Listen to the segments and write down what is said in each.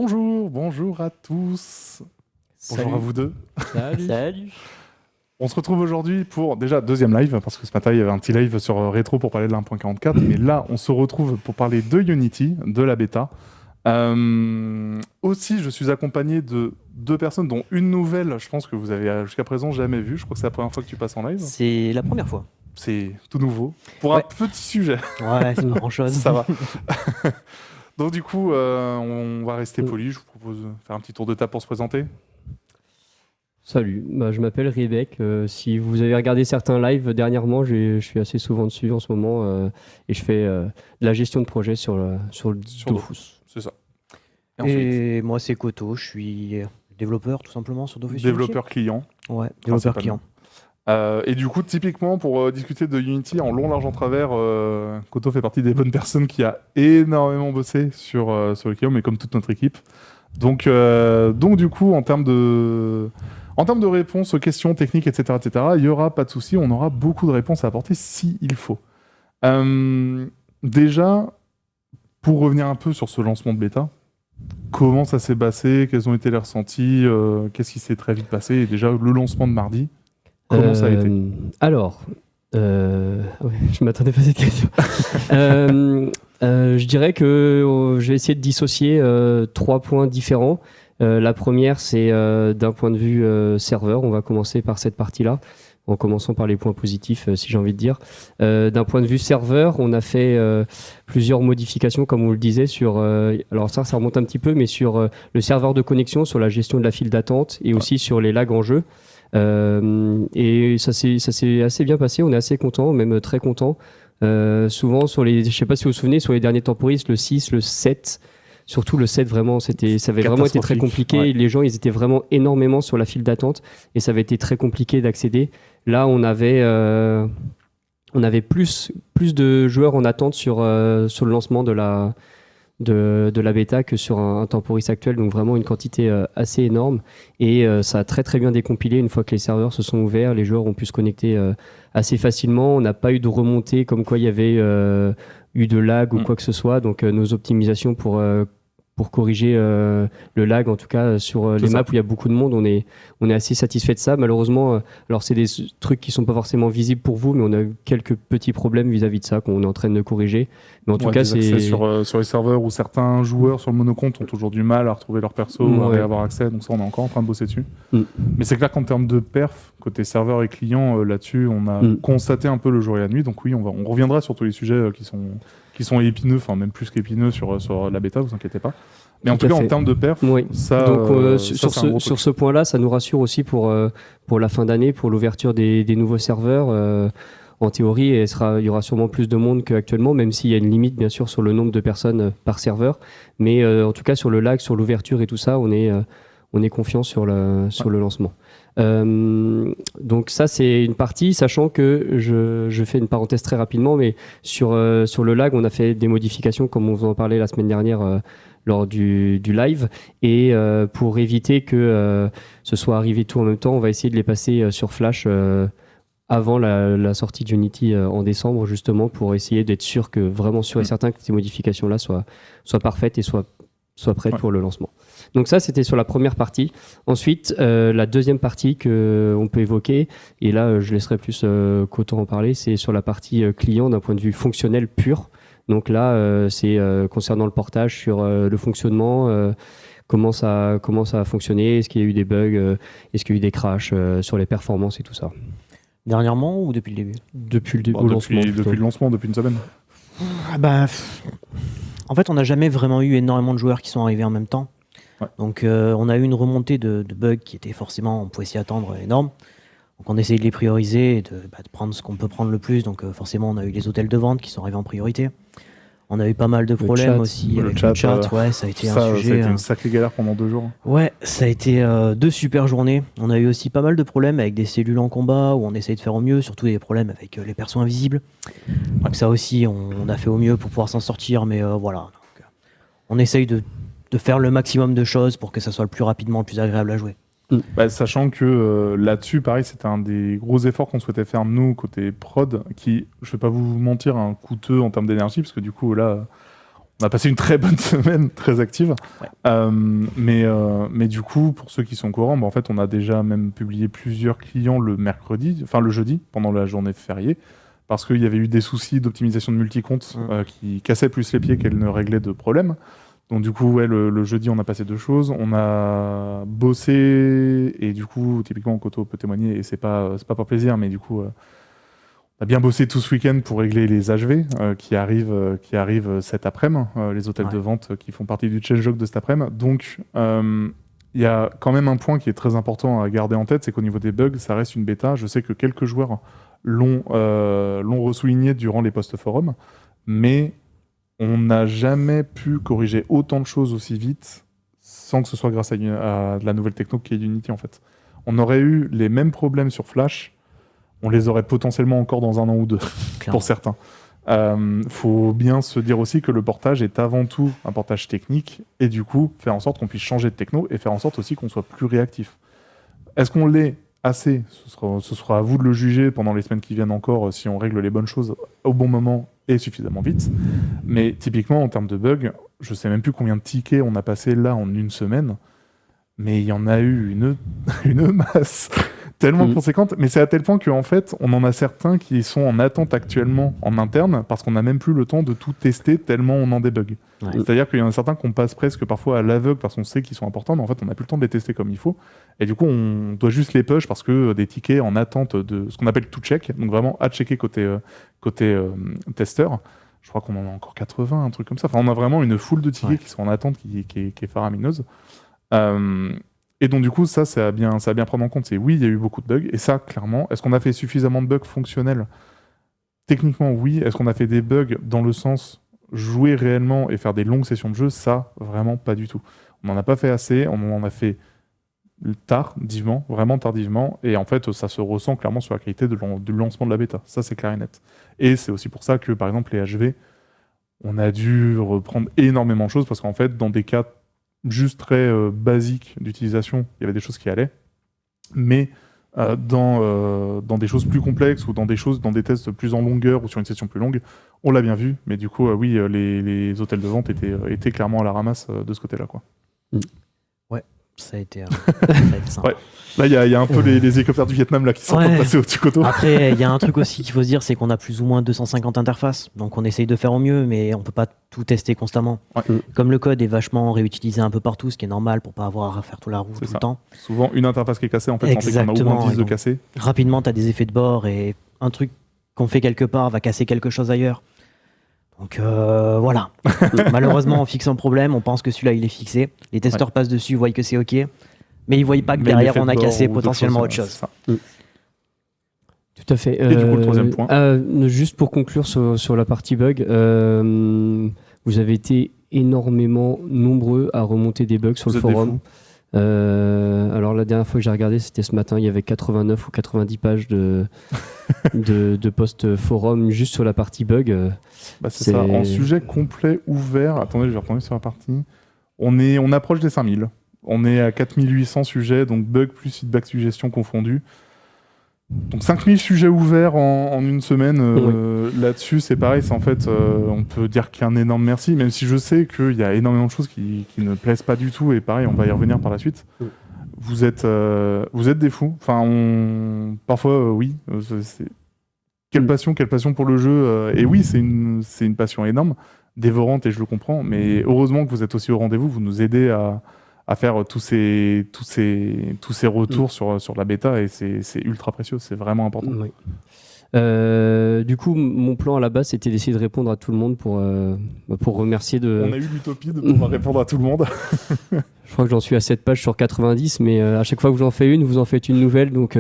Bonjour à tous. Salut. Bonjour à vous deux. Salut. On se retrouve aujourd'hui pour déjà deuxième live, parce que ce matin il y avait un petit live sur Rétro pour parler de l'1.44, mais là on se retrouve pour parler de Unity, de la bêta. Aussi, je suis accompagné de deux personnes, dont une nouvelle, je pense que vous avez jusqu'à présent jamais vue. Je crois que c'est la première fois que tu passes en live. C'est la première fois. C'est tout nouveau. Pour un petit sujet. Ouais, c'est pas grand chose. Ça va. Donc du coup, on va rester poli. Je vous propose de faire un petit tour de table pour se présenter. Salut, je m'appelle Rebek. Si vous avez regardé certains lives dernièrement, je suis assez souvent dessus en ce moment et je fais de la gestion de projet sur Dofus. C'est ça. Et moi, c'est Koto. Je suis développeur tout simplement sur Dofus. Développeur client. Ouais, développeur client. Et du coup, typiquement, pour discuter de Unity en long, large, en travers, Koto fait partie des bonnes personnes qui a énormément bossé sur le client, mais comme toute notre équipe. Donc du coup, en termes de réponses aux questions techniques, etc., il n'y aura pas de souci. On aura beaucoup de réponses à apporter s'il faut. Déjà, pour revenir un peu sur ce lancement de bêta, comment ça s'est passé? Quels ont été les ressentis? Qu'est-ce qui s'est très vite passé? Et déjà, le lancement de mardi, comment ça a été? Alors, je m'attendais pas à cette question. Je dirais que je vais essayer de dissocier 3 points différents. La première, c'est d'un point de vue serveur. On va commencer par cette partie-là, en commençant par les points positifs, si j'ai envie de dire. D'un point de vue serveur, on a fait plusieurs modifications, comme on le disait, alors ça remonte un petit peu, mais sur le serveur de connexion, sur la gestion de la file d'attente et aussi sur les lags en jeu. Et ça s'est assez bien passé, on est assez content, même très content. Souvent je sais pas si vous vous souvenez, sur les derniers temporis, le 6, le 7, surtout le 7 vraiment, ça avait vraiment été très compliqué. Ouais. Les gens, ils étaient vraiment énormément sur la file d'attente et ça avait été très compliqué d'accéder. Là, on avait plus de joueurs en attente sur le lancement de la bêta que sur un temporis actuel, donc vraiment une quantité assez énorme, et ça a très très bien décompilé. Une fois que les serveurs se sont ouverts, les joueurs ont pu se connecter assez facilement. On n'a pas eu de remontée comme quoi il y avait eu de lag ou quoi que ce soit, donc nos optimisations pour corriger le lag, en tout cas sur les maps où il y a beaucoup de monde, on est assez satisfait de ça. Malheureusement, alors c'est des trucs qui sont pas forcément visibles pour vous, mais on a eu quelques petits problèmes vis-à-vis de ça qu'on est en train de corriger. Mais en tout cas, c'est sur les serveurs où certains joueurs sur le monocompte ont toujours du mal à retrouver leur perso ou à avoir accès, donc ça on est encore en train de bosser dessus. Mais c'est clair qu'en termes de perf, côté serveur et client, là-dessus on a constaté un peu le jour et la nuit, donc oui, on reviendra sur tous les sujets qui sont épineux, enfin même plus qu'épineux sur la bêta, vous inquiétez pas. Mais en tout cas, en termes de perf, ça... Donc sur ce point-là, ça nous rassure aussi pour la fin d'année, pour l'ouverture des nouveaux serveurs. En théorie, il y aura sûrement plus de monde qu'actuellement, même s'il y a une limite, bien sûr, sur le nombre de personnes par serveur. Mais en tout cas, sur le lag, sur l'ouverture et tout ça, on est confiant sur le lancement. Donc ça, c'est une partie, sachant que je fais une parenthèse très rapidement, mais sur le lag, on a fait des modifications, comme on vous en parlait la semaine dernière lors du live, et pour éviter que ce soit arrivé tout en même temps, on va essayer de les passer sur Flash avant la sortie d'Unity en décembre, justement, pour essayer d'être sûr et certain que ces modifications-là soient parfaites et soient prêtes pour le lancement. Donc ça, c'était sur la première partie. Ensuite, la deuxième partie qu'on peut évoquer, et là, je laisserai plus Koto en parler, c'est sur la partie client d'un point de vue fonctionnel pur. Donc là, c'est concernant le portage sur le fonctionnement, comment ça a fonctionné, est-ce qu'il y a eu des bugs, est-ce qu'il y a eu des crashs sur les performances et tout ça. Dernièrement ou depuis le début? Depuis le lancement. Depuis le lancement, depuis une semaine. En fait, on n'a jamais vraiment eu énormément de joueurs qui sont arrivés en même temps. Ouais. Donc on a eu une remontée de bugs qui était forcément, on pouvait s'y attendre, énorme. Donc on essayait de les prioriser et de prendre ce qu'on peut prendre le plus. Donc forcément, on a eu les hôtels de vente qui sont arrivés en priorité. On a eu pas mal de problèmes aussi avec le chat. Ouais, ça a été un sujet. Ça a été une sacrée galère pendant 2 jours. Ouais, ça a été 2 super journées. On a eu aussi pas mal de problèmes avec des cellules en combat où on essayait de faire au mieux, surtout des problèmes avec les persos invisibles. Donc ça aussi, on a fait au mieux pour pouvoir s'en sortir, mais voilà. Donc, on essaye de faire le maximum de choses pour que ça soit le plus rapidement, le plus agréable à jouer. Sachant que là-dessus, pareil, c'était un des gros efforts qu'on souhaitait faire, nous, côté prod, qui, je vais pas vous mentir, coûteux en termes d'énergie, parce que du coup, là, On a passé une très bonne semaine, très active. Mais du coup, pour ceux qui sont au courant, en fait, on a déjà même publié plusieurs clients le jeudi, pendant la journée fériée, parce qu'il y avait eu des soucis d'optimisation de multi-comptes qui cassaient plus les pieds qu'elles ne réglaient de problèmes. Donc du coup, le jeudi, on a passé 2 choses. On a bossé, et du coup, typiquement, Koto peut témoigner, et c'est pas par plaisir, mais du coup, on a bien bossé tout ce week-end pour régler les HV qui arrivent cet après-midi, les hôtels de vente qui font partie du changelog de cet après-midi. Donc, il y a quand même un point qui est très important à garder en tête, c'est qu'au niveau des bugs, ça reste une bêta. Je sais que quelques joueurs l'ont ressouligné durant les post-forums, mais on n'a jamais pu corriger autant de choses aussi vite sans que ce soit grâce à de la nouvelle techno qui est Unity, en fait. On aurait eu les mêmes problèmes sur Flash, on les aurait potentiellement encore dans 1 an ou 2, pour certains. Faut bien se dire aussi que le portage est avant tout un portage technique, et du coup, faire en sorte qu'on puisse changer de techno, et faire en sorte aussi qu'on soit plus réactif. Est-ce qu'on l'est assez ? Ce sera à vous de le juger pendant les semaines qui viennent encore, si on règle les bonnes choses au bon moment et suffisamment vite. Mais typiquement, en termes de bugs, je sais même plus combien de tickets on a passé là en 1 semaine, mais il y en a eu une masse tellement conséquente. Mais c'est à tel point qu'en fait, on en a certains qui sont en attente actuellement en interne, parce qu'on n'a même plus le temps de tout tester tellement on en débug. Ouais. C'est-à-dire qu'il y en a certains qu'on passe presque parfois à l'aveugle parce qu'on sait qu'ils sont importants, mais en fait, on n'a plus le temps de les tester comme il faut. Et du coup, on doit juste les push parce que des tickets en attente de ce qu'on appelle to check, donc vraiment à checker côté testeur. Je crois qu'on en a encore 80, un truc comme ça. Enfin, on a vraiment une foule de tickets qui sont en attente qui est faramineuse. Et donc, du coup, ça à bien prendre en compte. C'est oui, il y a eu beaucoup de bugs. Et ça, clairement, est-ce qu'on a fait suffisamment de bugs fonctionnels ? Techniquement, oui. Est-ce qu'on a fait des bugs dans le sens jouer réellement et faire des longues sessions de jeu ? Ça, vraiment pas du tout. On n'en a pas fait assez. On en a fait tardivement, vraiment tardivement. Et en fait, ça se ressent clairement sur la qualité du lancement de la bêta. Ça, c'est clair et net. Et c'est aussi pour ça que, par exemple, les HV, on a dû reprendre énormément de choses parce qu'en fait, dans des cas juste très basiques d'utilisation, il y avait des choses qui allaient. Mais dans des choses plus complexes ou dans des tests plus en longueur ou sur une session plus longue, on l'a bien vu. Mais du coup, oui, les hôtels de vente étaient clairement à la ramasse de ce côté-là, quoi. Ouais, ça a été simple. Ouais. Là, il y a un peu les hélicoptères du Vietnam là, qui sont en train de passer au-dessus Koto. Après, il y a un truc aussi qu'il faut se dire, c'est qu'on a plus ou moins 250 interfaces. Donc on essaye de faire au mieux, mais on peut pas tout tester constamment. Ouais. Comme le code est vachement réutilisé un peu partout, ce qui est normal pour pas avoir à faire toute la roue tout le temps. Souvent, une interface qui est cassée, en fait, on sait qu'on a au moins 10 de cassés. Rapidement, tu as des effets de bord et un truc qu'on fait quelque part va casser quelque chose ailleurs. Donc voilà. Malheureusement, on fixe un problème, on pense que celui-là, il est fixé. Les testeurs passent dessus, voient que c'est OK. Mais ils ne voient pas que derrière, on a cassé potentiellement autre chose. Tout à fait. Et du coup, le troisième point. Juste pour conclure sur la partie bug, vous avez été énormément nombreux à remonter des bugs sur le forum. Alors la dernière fois que j'ai regardé, c'était ce matin, il y avait 89 ou 90 pages de posts forum juste sur la partie bug. C'est ça, en sujet complet, ouvert. Attendez, je vais retourner sur la partie. On approche des 5000. On est à 4800 sujets, donc bugs plus feedback suggestions confondus. Donc 5000 sujets ouverts en 1 semaine. Là-dessus, c'est pareil. C'est en fait, on peut dire qu'un énorme merci, même si je sais qu'il y a énormément de choses qui ne plaisent pas du tout. Et pareil, on va y revenir par la suite. Vous êtes des fous. Enfin, parfois, oui. Quelle passion pour le jeu. Et oui, c'est une passion énorme, dévorante, et je le comprends. Mais heureusement que vous êtes aussi au rendez-vous. Vous nous aidez à faire tous ces retours sur la bêta, et c'est ultra précieux, c'est vraiment important. Oui. Du coup, mon plan à la base, c'était d'essayer de répondre à tout le monde pour remercier de... On a eu l'utopie de pouvoir répondre à tout le monde. Je crois que j'en suis à 7 pages sur 90, mais à chaque fois que j'en fais une, vous en faites une nouvelle, donc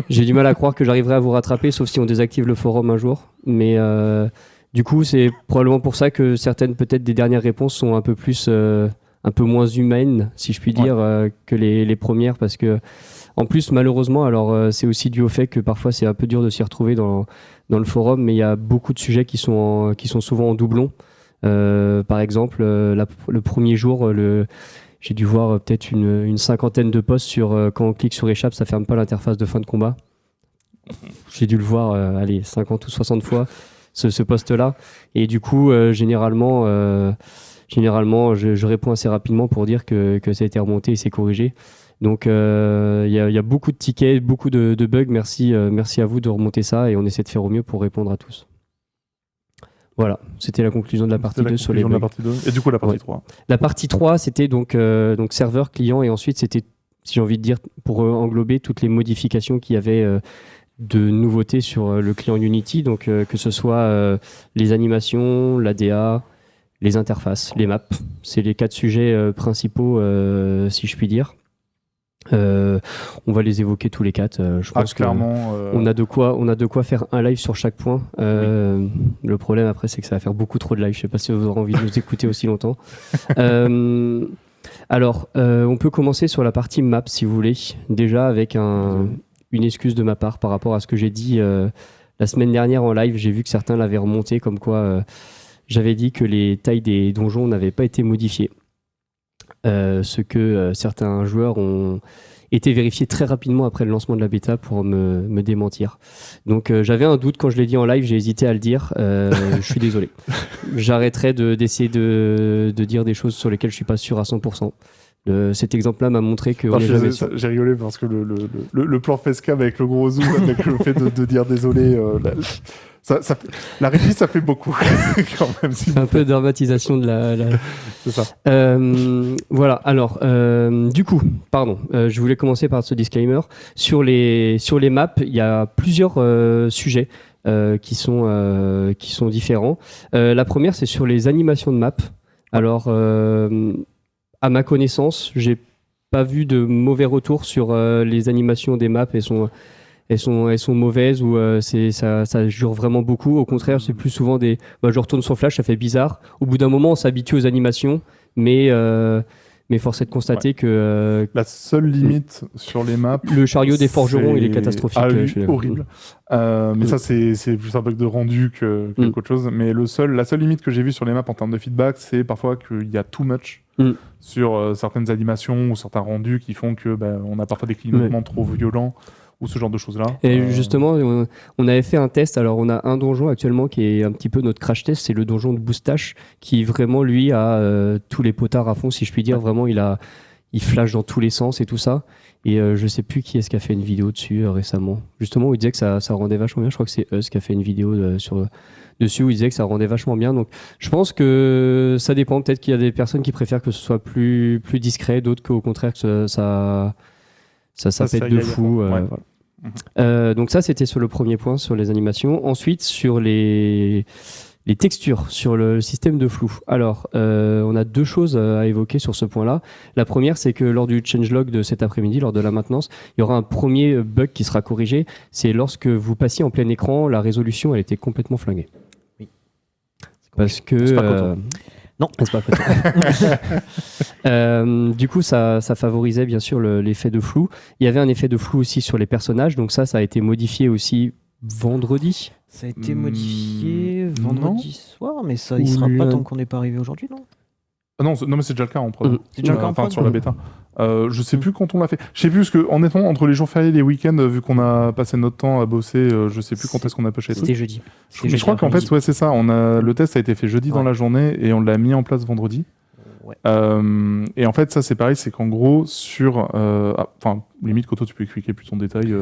j'ai du mal à croire que j'arriverai à vous rattraper, sauf si on désactive le forum un jour. Mais du coup, c'est probablement pour ça que certaines, peut-être, des dernières réponses sont un peu moins humaines, si je puis dire, que les premières, parce que en plus, malheureusement, alors c'est aussi dû au fait que parfois c'est un peu dur de s'y retrouver dans le forum, mais il y a beaucoup de sujets qui sont souvent en doublon. Par exemple, le premier jour, j'ai dû voir peut-être une 50aine de posts sur quand on clique sur échappe, ça ferme pas l'interface de fin de combat. J'ai dû le voir 50 ou 60 fois. ce poste-là. Et du coup, généralement, je réponds assez rapidement pour dire que ça a été remonté et c'est corrigé. Donc, il y a beaucoup de tickets, beaucoup de bugs. Merci à vous de remonter ça et on essaie de faire au mieux pour répondre à tous. Voilà, c'était la conclusion de la partie 2 sur les bugs. Et du coup, la partie 3. La partie 3, c'était donc serveur, client, et ensuite, c'était, si j'ai envie de dire, pour englober toutes les modifications qu'il y avait de nouveautés sur le client Unity, donc que ce soit les animations, l'ADA, les interfaces, les maps. C'est les 4 sujets principaux, si je puis dire. On va les évoquer tous les 4. Je pense clairement, on a de quoi faire un live sur chaque point. Le problème après, c'est que ça va faire beaucoup trop de live. Je sais pas si vous aurez envie de nous écouter aussi longtemps. Alors, on peut commencer sur la partie map si vous voulez. Déjà avec une excuse de ma part par rapport à ce que j'ai dit la semaine dernière en live. J'ai vu que certains l'avaient remonté comme quoi j'avais dit que les tailles des donjons n'avaient pas été modifiées. Ce que certains joueurs ont été vérifiés très rapidement après le lancement de la bêta pour me démentir. Donc j'avais un doute quand je l'ai dit en live, j'ai hésité à le dire. Je suis désolé. J'arrêterai d'essayer de dire des choses sur lesquelles je suis pas sûr à 100%. Cet exemple-là m'a montré que j'ai rigolé parce que le plan facecam avec le gros zoom, avec le fait de dire désolé, la régie ça fait beaucoup quand même. Un peu de dramatisation de la... C'est ça. Voilà, alors du coup, je voulais commencer par ce disclaimer. Sur les maps, il y a plusieurs sujets qui sont différents. La première, c'est sur les animations de map. Alors... à ma connaissance, j'ai pas vu de mauvais retours sur les animations des maps. Elles sont mauvaises ou ça jure vraiment beaucoup. Au contraire, c'est plus souvent je retourne sur Flash, ça fait bizarre. Au bout d'un moment, on s'habitue aux animations, mais force est de constater que la seule limite sur les maps, le chariot des forgerons, il est catastrophique. Horrible. Mais ça, c'est plus un bug de rendu qu'autre chose. Mais la seule limite que j'ai vue sur les maps en termes de feedback, c'est parfois qu'il y a too much sur certaines animations ou certains rendus qui font que on a parfois des clignotements trop violents ou ce genre de choses-là. Et justement, on avait fait un test. Alors, on a un donjon actuellement qui est un petit peu notre crash test. C'est le donjon de Boustache qui vraiment, lui, a tous les potards à fond, si je puis dire. Vraiment, il flash dans tous les sens et tout ça. Et je sais plus qui est-ce qui a fait une vidéo dessus récemment. Justement, où il disait que ça rendait vachement bien. Je crois que c'est Us qui a fait une vidéo dessus où il disait que ça rendait vachement bien. Donc, je pense que ça dépend. Peut-être qu'il y a des personnes qui préfèrent que ce soit plus discret, d'autres qu'au contraire que ça pète de fou. Voilà. Donc ça, c'était sur le premier point, sur les animations. Ensuite, sur les textures, sur le système de flou. Alors, on a 2 choses à évoquer sur ce point-là. La première, c'est que lors du changelog de cet après-midi, lors de la maintenance, il y aura un premier bug qui sera corrigé. C'est lorsque vous passiez en plein écran, la résolution, elle était complètement flinguée. Oui. Parce que... Non, c'est pas du coup, ça favorisait bien sûr l'effet de flou. Il y avait un effet de flou aussi sur les personnages, donc ça a été modifié aussi vendredi. Ça a été modifié vendredi soir, mais ça, il sera pas tant qu'on n'est pas arrivé aujourd'hui, non ? Non, mais c'est déjà le cas en prod. C'est déjà le cas en prod sur la bêta. Je sais plus quand on l'a fait. Je sais plus, parce que honnêtement, entre les jours fériés et les week-ends, vu qu'on a passé notre temps à bosser, je sais plus quand est-ce qu'on a pushé. C'était jeudi. Mais je crois qu'en fait, c'est ça. Le test a été fait jeudi dans la journée et on l'a mis en place vendredi. Ouais. Et en fait, ça c'est pareil, c'est qu'en gros, limite, Koto, tu peux expliquer plus en détail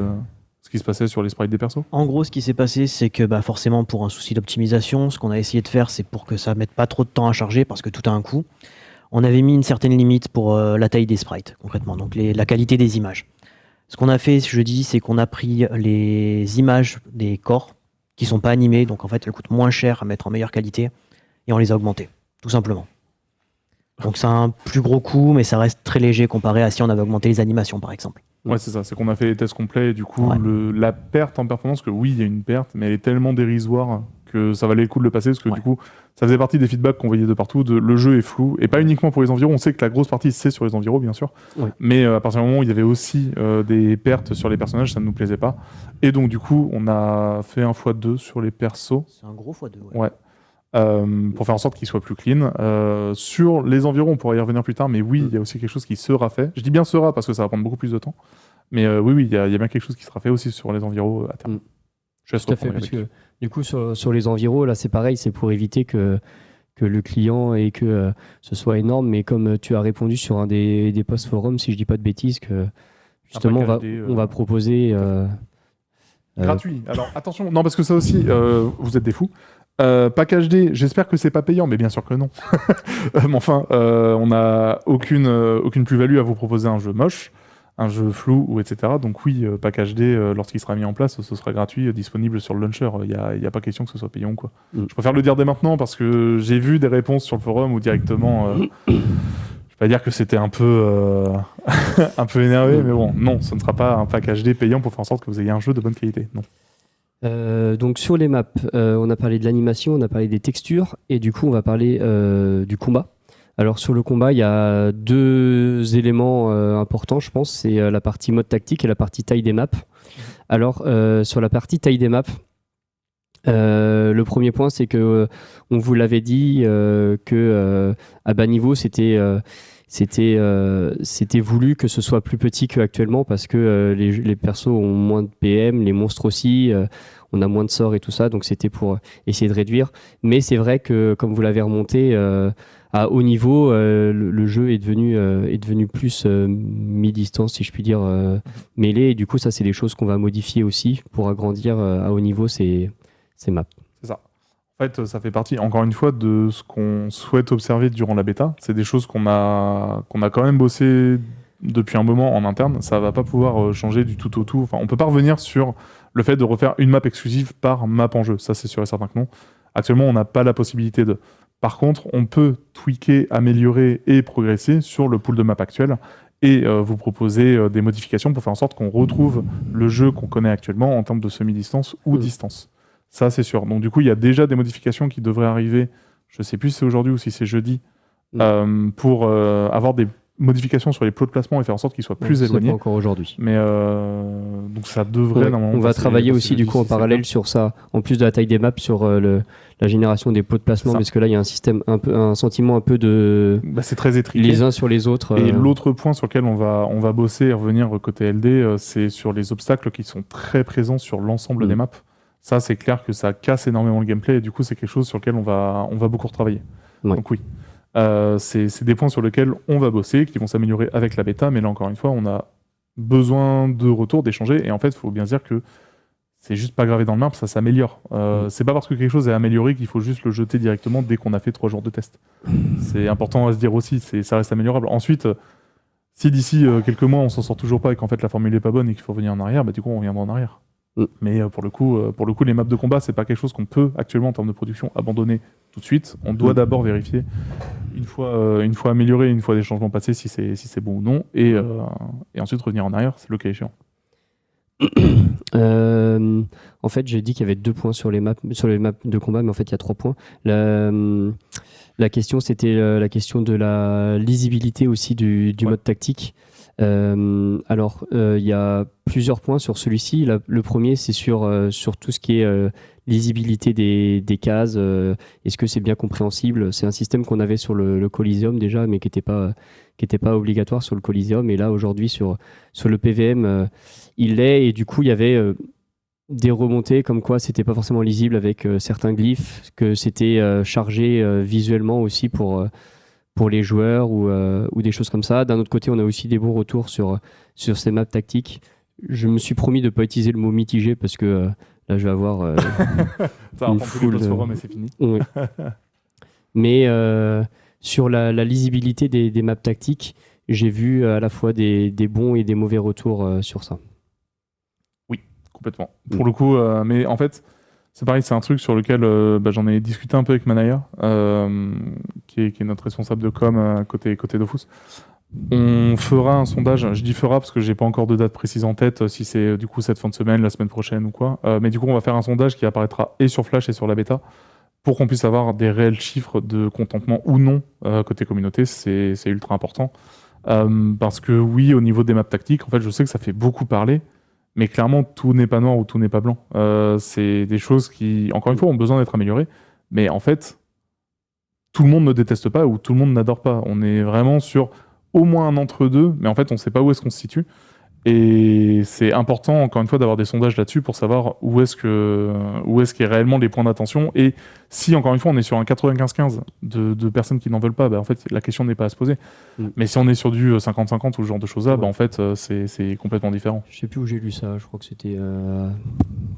ce qui se passait sur les sprites des persos. En gros, ce qui s'est passé, c'est que forcément, pour un souci d'optimisation, ce qu'on a essayé de faire, c'est pour que ça mette pas trop de temps à charger, parce que tout a un coût. On avait mis une certaine limite pour la taille des sprites, concrètement, donc la qualité des images. Ce qu'on a fait jeudi, c'est qu'on a pris les images des corps qui sont pas animés, donc en fait, elles coûtent moins cher à mettre en meilleure qualité, et on les a augmentées, tout simplement. Donc c'est un plus gros coût, mais ça reste très léger comparé à si on avait augmenté les animations, par exemple. Ouais, c'est ça, c'est qu'on a fait les tests complets, et du coup, la perte en performance, que oui, il y a une perte, mais elle est tellement dérisoire que ça valait le coup de le passer, parce que du coup, ça faisait partie des feedbacks qu'on voyait de partout, le jeu est flou, et pas uniquement pour les environs, on sait que la grosse partie c'est sur les environs, bien sûr, mais à partir du moment où il y avait aussi des pertes sur les personnages, ça ne nous plaisait pas, et donc du coup, on a fait un x2 sur les persos. C'est un gros x2, ouais. Pour faire en sorte qu'ils soient plus clean. Sur les environs, on pourra y revenir plus tard, mais oui, il y a aussi quelque chose qui sera fait. Je dis bien sera parce que ça va prendre beaucoup plus de temps, mais oui, il y a bien quelque chose qui sera fait aussi sur les environs à terme. Je laisse Tout à fait, parce que du coup, sur les environs, là, c'est pareil, c'est pour éviter que le client et que ce soit énorme. Mais comme tu as répondu sur un des posts forums, si je dis pas de bêtises, que justement, on va proposer... gratuit. Alors attention, non, parce que ça aussi, vous êtes des fous. Pack HD, j'espère que c'est pas payant, mais bien sûr que non. Mais enfin, on n'a aucune plus-value à vous proposer un jeu moche, un jeu flou, ou etc. Donc oui, Pack HD, lorsqu'il sera mis en place, ce sera gratuit, disponible sur le launcher. Il n'y a pas question que ce soit payant, quoi. Je préfère le dire dès maintenant, parce que j'ai vu des réponses sur le forum où directement... je vais pas dire que c'était un peu un peu énervé, mais bon, non, ce ne sera pas un pack HD payant pour faire en sorte que vous ayez un jeu de bonne qualité. Non. Donc sur les maps, on a parlé de l'animation, on a parlé des textures, et du coup on va parler du combat. Alors sur le combat, il y a 2 éléments importants, je pense, c'est la partie mode tactique et la partie taille des maps. Alors sur la partie taille des maps, le premier point, c'est que on vous l'avait dit que à bas niveau, c'était voulu que ce soit plus petit qu'actuellement parce que les persos ont moins de PM, les monstres aussi, on a moins de sorts et tout ça, donc c'était pour essayer de réduire. Mais c'est vrai que, comme vous l'avez remonté, à haut niveau, le jeu est devenu plus mi-distance, si je puis dire, mêlé. Et du coup, ça, c'est des choses qu'on va modifier aussi pour agrandir à haut niveau ces maps. C'est ça. En fait, ça fait partie, encore une fois, de ce qu'on souhaite observer durant la bêta. C'est des choses qu'on a quand même bossé depuis un moment en interne. Ça va pas pouvoir changer du tout au tout. Enfin, on peut pas revenir sur le fait de refaire une map exclusive par map en jeu. Ça, c'est sûr et certain que non. Actuellement, on n'a pas la possibilité de... Par contre, on peut tweaker, améliorer et progresser sur le pool de maps actuel et vous proposer des modifications pour faire en sorte qu'on retrouve le jeu qu'on connaît actuellement en termes de semi-distance ou distance. Ça, c'est sûr. Donc, du coup, il y a déjà des modifications qui devraient arriver, je ne sais plus si c'est aujourd'hui ou si c'est jeudi, pour avoir des modifications sur les plots de placement et faire en sorte qu'ils soient plus éloignés. Pas encore aujourd'hui. Mais donc, ça devrait normalement... On va travailler aussi, du coup, en parallèle sur ça, en plus de la taille des maps, sur la génération des plots de placement, parce que là, il y a un sentiment un peu de... c'est très étriqué. Les uns sur les autres. Et l'autre point sur lequel on va bosser et revenir côté LD, c'est sur les obstacles qui sont très présents sur l'ensemble des maps. Ça, c'est clair que ça casse énormément le gameplay et du coup, c'est quelque chose sur lequel on va beaucoup retravailler. Ouais. Donc oui, c'est des points sur lesquels on va bosser, qui vont s'améliorer avec la bêta, mais là, encore une fois, on a besoin de retour, d'échanger, et en fait, il faut bien dire que c'est juste pas gravé dans le marbre, ça s'améliore. C'est pas parce que quelque chose est amélioré qu'il faut juste le jeter directement dès qu'on a fait 3 jours de test. C'est important à se dire aussi, ça reste améliorable. Ensuite, si d'ici quelques mois, on s'en sort toujours pas et qu'en fait, la formule est pas bonne et qu'il faut revenir en arrière, bah, du coup, on reviendra en arrière. Mais pour le coup, les maps de combat, c'est pas quelque chose qu'on peut actuellement en termes de production abandonner tout de suite. On doit d'abord vérifier une fois amélioré, une fois des changements passés, si c'est bon ou non, et ensuite revenir en arrière, c'est le cas échéant. En fait, j'ai dit qu'il y avait 2 points sur les maps de combat, mais en fait, il y a 3 points. La question, c'était la question de la lisibilité aussi du mode tactique. Alors, il y a plusieurs points sur celui-ci. Le premier, c'est sur tout ce qui est lisibilité des cases. Est-ce que c'est bien compréhensible? C'est un système qu'on avait sur le Coliseum déjà, mais qui n'était pas obligatoire sur le Coliseum. Et là, aujourd'hui, sur le PVM, il l'est. Et du coup, il y avait des remontées comme quoi c'était pas forcément lisible avec certains glyphes, que c'était chargé visuellement aussi pour les joueurs ou des choses comme ça. D'un autre côté, on a aussi des bons retours sur ces maps tactiques. Je me suis promis de ne pas utiliser le mot mitigé parce que là, je vais avoir une foule de forums et c'est fini. Oui. Mais sur la lisibilité des maps tactiques, j'ai vu à la fois des bons et des mauvais retours sur ça. Oui, complètement. Pour le coup, mais en fait... C'est pareil, c'est un truc sur lequel j'en ai discuté un peu avec Manaya, qui est notre responsable de com côté Dofus. On fera un sondage, je dis fera parce que j'ai pas encore de date précise en tête, si c'est du coup cette fin de semaine, la semaine prochaine ou quoi. Mais du coup, on va faire un sondage qui apparaîtra et sur Flash et sur la bêta pour qu'on puisse avoir des réels chiffres de contentement ou non côté communauté. C'est ultra important. Parce que oui, au niveau des maps tactiques, en fait, je sais que ça fait beaucoup parler. Mais clairement, tout n'est pas noir ou tout n'est pas blanc. C'est des choses qui, encore une fois, ont besoin d'être améliorées. Mais en fait, tout le monde ne déteste pas ou tout le monde n'adore pas. On est vraiment sur au moins un entre-deux, mais en fait, on ne sait pas où est-ce qu'on se situe. Et c'est important, encore une fois, d'avoir des sondages là-dessus pour savoir où est-ce qu'il y a réellement les points d'attention. Et si, encore une fois, on est sur un 95-15 de personnes qui n'en veulent pas, en fait, la question n'est pas à se poser. Mais si on est sur du 50-50 ou ce genre de choses-là, en fait, c'est complètement différent. Je sais plus où j'ai lu ça. Je crois que c'était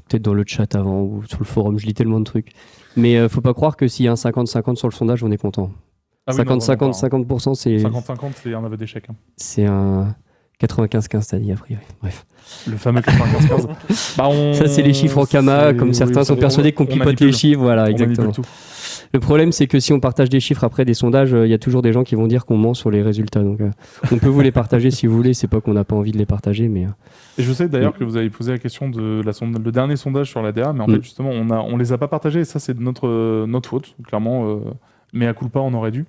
peut-être dans le chat avant ou sur le forum. Je lis tellement de trucs. Mais faut pas croire que s'il y a un 50-50 sur le sondage, on est content. 50-50%, c'est... 50-50, c'est un aveu d'échec. C'est un... 95-15, t'as dit, a priori. Bref. Le fameux 95-15. Ça, c'est les chiffres en Kama, comme certains sont persuadés qu'on pipote les chiffres. Voilà, exactement. Le problème, c'est que si on partage des chiffres après des sondages, il y a toujours des gens qui vont dire qu'on ment sur les résultats. Donc, on peut vous les partager si vous voulez. C'est pas qu'on n'a pas envie de les partager, mais... Et je sais d'ailleurs que vous avez posé la question de le dernier sondage sur l'ADA, mais en fait, justement, on les a pas partagés, et ça, c'est de notre faute, clairement. Mais à culpa, on aurait dû.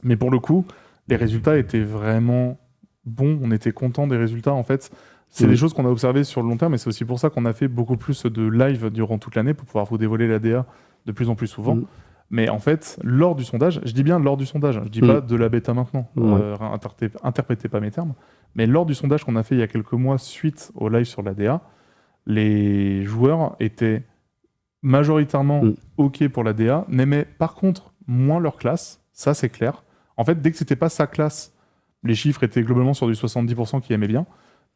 Mais pour le coup, les résultats étaient vraiment... bon, on était content des résultats en fait. C'est des choses qu'on a observées sur le long terme et c'est aussi pour ça qu'on a fait beaucoup plus de live durant toute l'année pour pouvoir vous dévoiler l'ADA de plus en plus souvent. Mais en fait, lors du sondage, je dis bien lors du sondage, je dis pas de la bêta maintenant, interprétez pas mes termes, mais lors du sondage qu'on a fait il y a quelques mois suite au live sur l'ADA, les joueurs étaient majoritairement OK pour l'ADA, n'aimaient par contre moins leur classe, ça c'est clair. En fait, dès que c'était pas sa classe, les chiffres étaient globalement sur du 70% qui aimaient bien.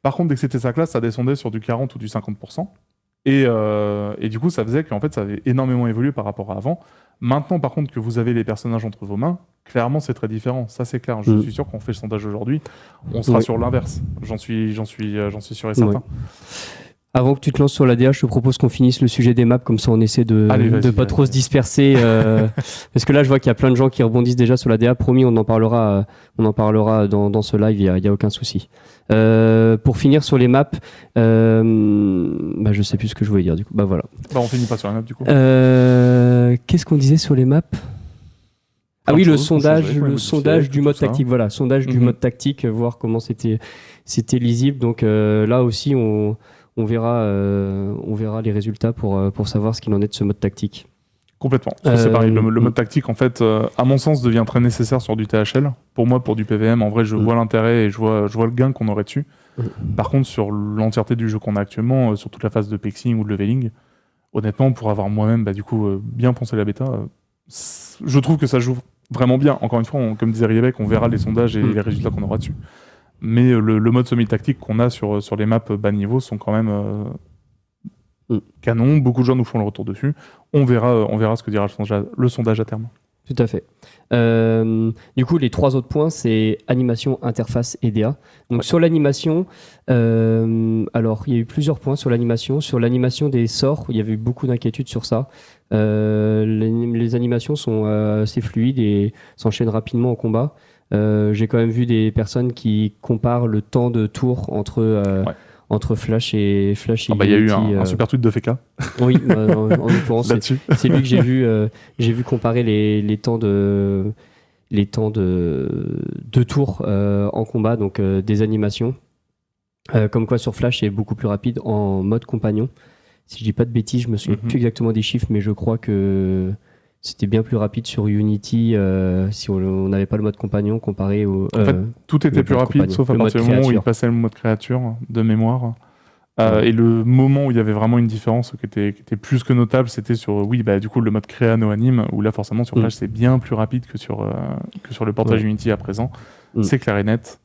Par contre, dès que c'était sa classe, ça descendait sur du 40 ou du 50%. Et du coup, ça faisait qu'en fait, ça avait énormément évolué par rapport à avant. Maintenant, par contre, que vous avez les personnages entre vos mains, clairement, c'est très différent. Ça, c'est clair. Je suis sûr qu'on fait le sondage aujourd'hui, on sera sur l'inverse. J'en suis sûr et certain. Avant que tu te lances sur l'ADA, je te propose qu'on finisse le sujet des maps, comme ça on essaie de pas trop se disperser. Parce que là, je vois qu'il y a plein de gens qui rebondissent déjà sur l'ADA. Promis, on en parlera dans ce live, il y a aucun souci. Pour finir sur les maps, je sais plus ce que je voulais dire du coup. Voilà. On finit pas sur la map du coup. Qu'est-ce qu'on disait sur les maps ? Ah oui, le sondage du mode tactique. Voilà, sondage du mode tactique, voir comment c'était lisible. Donc là aussi, on verra les résultats pour savoir ce qu'il en est de ce mode tactique. Complètement. C'est pareil. Le mode tactique, en fait, à mon sens, devient très nécessaire sur du THL. Pour moi, pour du PVM, en vrai, je vois l'intérêt et je vois le gain qu'on aurait dessus. Par contre, sur l'entièreté du jeu qu'on a actuellement, sur toute la phase de pexing ou de leveling, honnêtement, pour avoir moi-même bien pensé la bêta, je trouve que ça joue vraiment bien. Encore une fois, comme disait Riebeck, on verra les sondages et les résultats qu'on aura dessus. Mais le mode semi-tactique qu'on a sur les maps bas niveau sont quand même canon. Beaucoup de gens nous font le retour dessus. On verra ce que dira le sondage à terme. Tout à fait. Du coup, les 3 autres points, c'est animation, interface et DA. Donc sur l'animation, alors il y a eu plusieurs points sur l'animation. Sur l'animation des sorts, il y avait eu beaucoup d'inquiétudes sur ça. Les animations sont assez fluides et s'enchaînent rapidement au combat. J'ai quand même vu des personnes qui comparent le temps de tour entre Flash et il y a eu un super tweet de Feka. Oui, en l'occurrence, c'est lui que j'ai vu comparer les temps de tour en combat, donc des animations. Comme quoi sur Flash, c'est beaucoup plus rapide en mode compagnon. Si je dis pas de bêtises, je me souviens plus exactement des chiffres, mais je crois que c'était bien plus rapide sur Unity si on n'avait pas le mode compagnon comparé au... En fait, tout était plus rapide, sauf à partir du moment où il passait le mode créature de mémoire. Et le moment où il y avait vraiment une différence qui était plus que notable, c'était sur du coup le mode créa no anime, où là forcément sur Flash c'est bien plus rapide que sur le portage Unity à présent. C'est clair et net.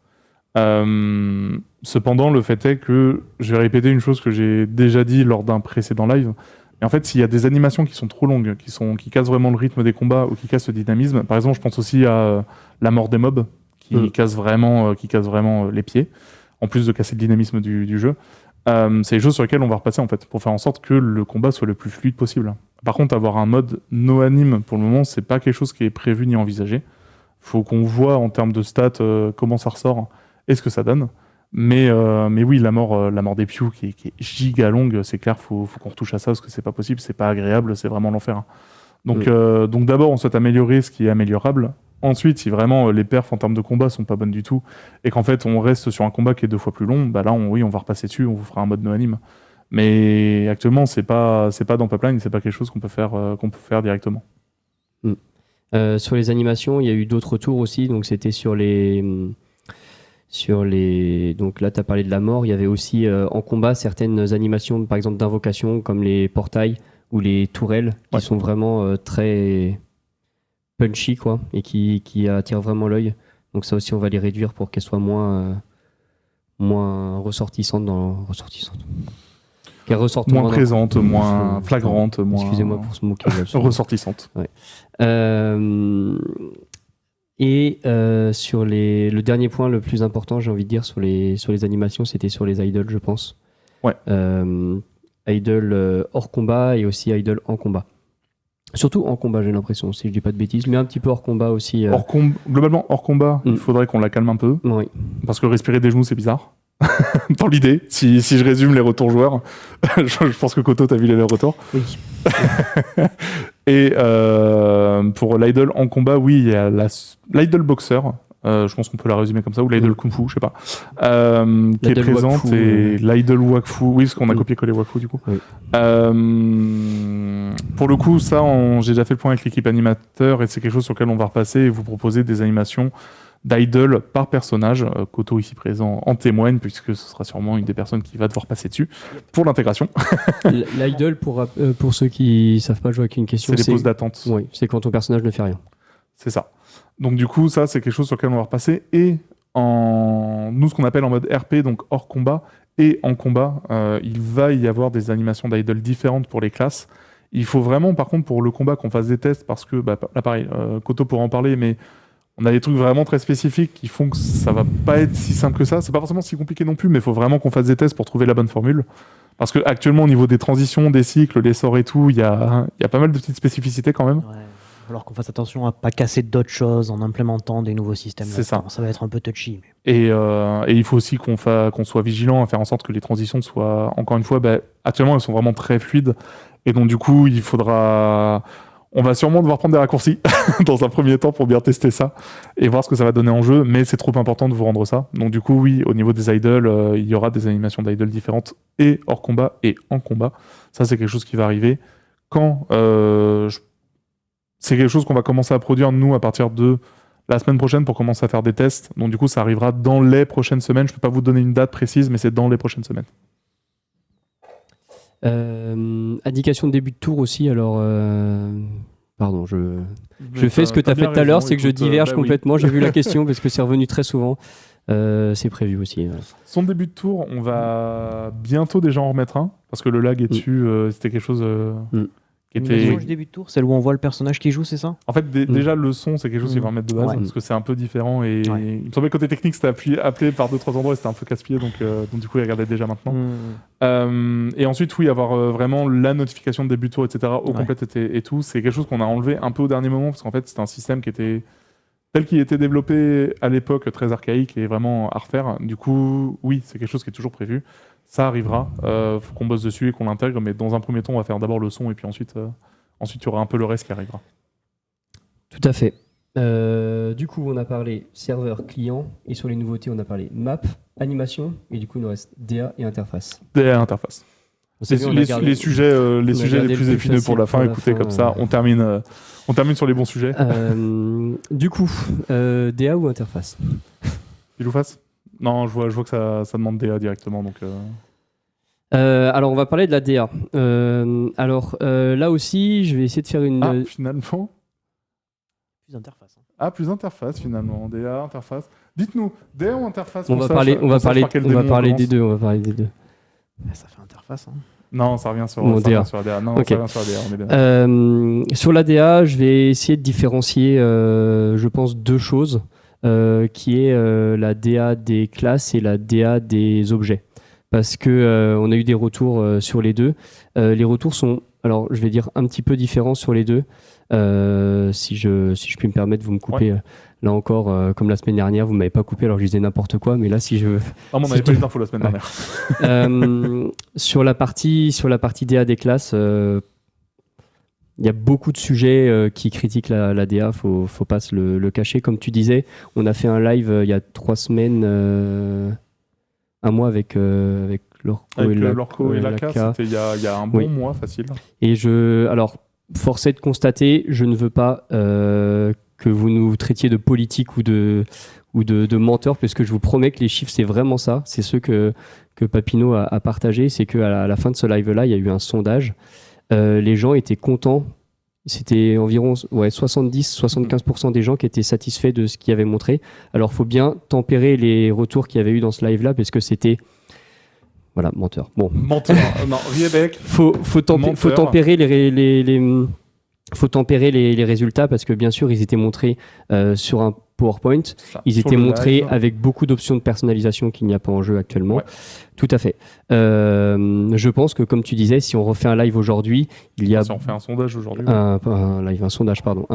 Cependant, le fait est que je vais répéter une chose que j'ai déjà dit lors d'un précédent live. Et en fait, s'il y a des animations qui sont trop longues, qui cassent vraiment le rythme des combats ou qui cassent le dynamisme, par exemple, je pense aussi à la mort des mobs qui casse vraiment les pieds, en plus de casser le dynamisme du jeu. C'est les choses sur lesquelles on va repasser en fait, pour faire en sorte que le combat soit le plus fluide possible. Par contre, avoir un mode no anime pour le moment, c'est pas quelque chose qui est prévu ni envisagé. Faut qu'on voit en termes de stats comment ça ressort et ce que ça donne. Mais oui, la mort des Pew qui est giga longue, c'est clair, faut qu'on retouche à ça parce que c'est pas possible, c'est pas agréable, c'est vraiment l'enfer. Donc d'abord, on souhaite améliorer ce qui est améliorable. Ensuite, si vraiment les perfs en termes de combat sont pas bonnes du tout et qu'en fait on reste sur un combat qui est 2 fois plus long, là on va repasser dessus, on vous fera un mode no anime. Mais actuellement, c'est pas dans Pipeline, c'est pas quelque chose qu'on peut faire directement. Sur les animations, il y a eu d'autres retours aussi, donc c'était sur les Donc là, tu as parlé de la mort. Il y avait aussi en combat certaines animations, par exemple d'invocation, comme les portails ou les tourelles, qui sont vraiment très punchy, quoi, et qui attirent vraiment l'œil. Donc ça aussi, on va les réduire pour qu'elles soient moins ressortissantes moins présentes, moins flagrantes, moins... Excusez-moi pour ce mot qui est ressortissantes. Ouais. Et sur le dernier point le plus important, j'ai envie de dire, sur les animations, c'était sur les idols, je pense. Ouais. Idols hors combat et aussi idols en combat. Surtout en combat, j'ai l'impression, si je dis pas de bêtises, mais un petit peu hors combat aussi. Globalement, hors combat, il faudrait qu'on la calme un peu. Oui. Parce que respirer des genoux, c'est bizarre. Dans l'idée, si je résume les retours joueurs, je pense que Koto, t'as vu les retours. Oui. Et pour l'idol en combat, oui, il y a l'idol boxer. Je pense qu'on peut la résumer comme ça, ou l'idol kung fu, je sais pas, qui est présente, wakfu, et l'idol wakfu, oui, parce qu'on a copié-collé wakfu du coup. Oui. Pour le coup, ça, j'ai déjà fait le point avec l'équipe animateur, et c'est quelque chose sur lequel on va repasser et vous proposer des animations d'idol par personnage. Koto ici présent en témoigne, puisque ce sera sûrement une des personnes qui va devoir passer dessus pour l'intégration. L'idol, pour ceux qui savent pas jouer avec une question, c'est les poses d'attente. Oui, c'est quand ton personnage ne fait rien. C'est ça. Donc du coup, ça, c'est quelque chose sur lequel on va repasser. Et nous, ce qu'on appelle en mode RP, donc hors combat, et en combat, il va y avoir des animations d'idol différentes pour les classes. Il faut vraiment, par contre, pour le combat, qu'on fasse des tests, parce que, là pareil, Koto pourra en parler, mais on a des trucs vraiment très spécifiques qui font que ça va pas être si simple que ça. C'est pas forcément si compliqué non plus, mais il faut vraiment qu'on fasse des tests pour trouver la bonne formule. Parce que actuellement, au niveau des transitions, des cycles, des sorts et tout, il y a pas mal de petites spécificités quand même. Ouais. Alors qu'on fasse attention à pas casser d'autres choses en implémentant des nouveaux systèmes. C'est ça. Ça va être un peu touchy. Mais... Et il faut aussi qu'on soit vigilant à faire en sorte que les transitions soient, encore une fois, actuellement elles sont vraiment très fluides. Et donc du coup, on va sûrement devoir prendre des raccourcis dans un premier temps pour bien tester ça et voir ce que ça va donner en jeu, mais c'est trop important de vous rendre ça. Donc du coup, oui, au niveau des idols, il y aura des animations d'idols différentes et hors combat et en combat. Ça, c'est quelque chose qui va arriver quand... c'est quelque chose qu'on va commencer à produire, nous, à partir de la semaine prochaine pour commencer à faire des tests. Donc du coup, ça arrivera dans les prochaines semaines. Je ne peux pas vous donner une date précise, mais c'est dans les prochaines semaines. Indication de début de tour aussi, alors pardon, je fais ce que tu as fait tout à l'heure, c'est que je diverge complètement. J'ai vu la question parce que c'est revenu très souvent. C'est prévu aussi. Son début de tour, on va bientôt déjà en remettre un parce que le lag est dessus. C'était quelque chose qui était. Le début de tour, celle où on voit le personnage qui joue, c'est ça ? En fait, déjà le son, c'est quelque chose qu'il va remettre de base parce que c'est un peu différent et il me semblait que côté technique, c'était appelé par 2-3 endroits et c'était un peu casse-pied, donc du coup, il regardait déjà maintenant. Et ensuite, oui, avoir vraiment la notification de début de tour, etc. au complète et tout, c'est quelque chose qu'on a enlevé un peu au dernier moment parce qu'en fait, c'était un système qui était tel qu'il était développé à l'époque, très archaïque et vraiment à refaire. Du coup, oui, c'est quelque chose qui est toujours prévu. Ça arrivera, faut qu'on bosse dessus et qu'on l'intègre, mais dans un premier temps, on va faire d'abord le son et puis ensuite, il y aura un peu le reste qui arrivera. Tout à fait. Du coup, on a parlé serveur, client, et sur les nouveautés, on a parlé map, animation, et du coup, il nous reste DA et interface. DA et interface. Les sujets les plus épineux pour la fin, écoutez, comme ça, on termine sur les bons sujets. Du coup, DA ou interface ? Il ou face ? Non, je vois que ça demande DA directement, donc... alors, on va parler de la DA. Là aussi, je vais essayer de faire une... finalement... Plus interface. Plus interface, finalement. DA, interface. Dites-nous, DA ou interface ? On va parler des deux. Ça fait interface, hein. Non, ça revient sur la DA. Non, okay. Ça revient sur la DA, on est bien. Sur la DA, je vais essayer de différencier, je pense, deux choses. Qui est la DA des classes et la DA des objets. Parce que on a eu des retours sur les deux. Les retours sont, alors je vais dire un petit peu différents sur les deux. Si je puis me permettre, vous me coupez. Là encore, comme la semaine dernière, vous ne m'avez pas coupé, alors je disais n'importe quoi, mais là, si je... on n'avait pas eu d'infos la semaine dernière. Sur la partie DA des classes, il y a beaucoup de sujets qui critiquent la DA, faut pas se le cacher. Comme tu disais, on a fait un live il y a 3 semaines, un mois avec Lorco et Laka, c'était il y a un bon mois facile. Et alors, force est de constater, je ne veux pas que vous nous traitiez de politique ou de menteur, parce que je vous promets que les chiffres, c'est vraiment ça. C'est ce que Papineau a partagé. C'est qu'à la fin de ce live-là, il y a eu un sondage. Les gens étaient contents. C'était environ 70-75% des gens qui étaient satisfaits de ce qu'il avait montré. Alors, il faut bien tempérer les retours qu'il y avait eu dans ce live-là, parce que c'était... Voilà, menteur. Bon. Menteur. Non, Riebeck. Faut tempérer les résultats, parce que bien sûr, ils étaient montrés sur un PowerPoint. Ils étaient montrés avec beaucoup d'options de personnalisation qu'il n'y a pas en jeu actuellement. Ouais. Tout à fait. Je pense que, comme tu disais, si on refait un live aujourd'hui, il y a... Si on fait un sondage aujourd'hui. Un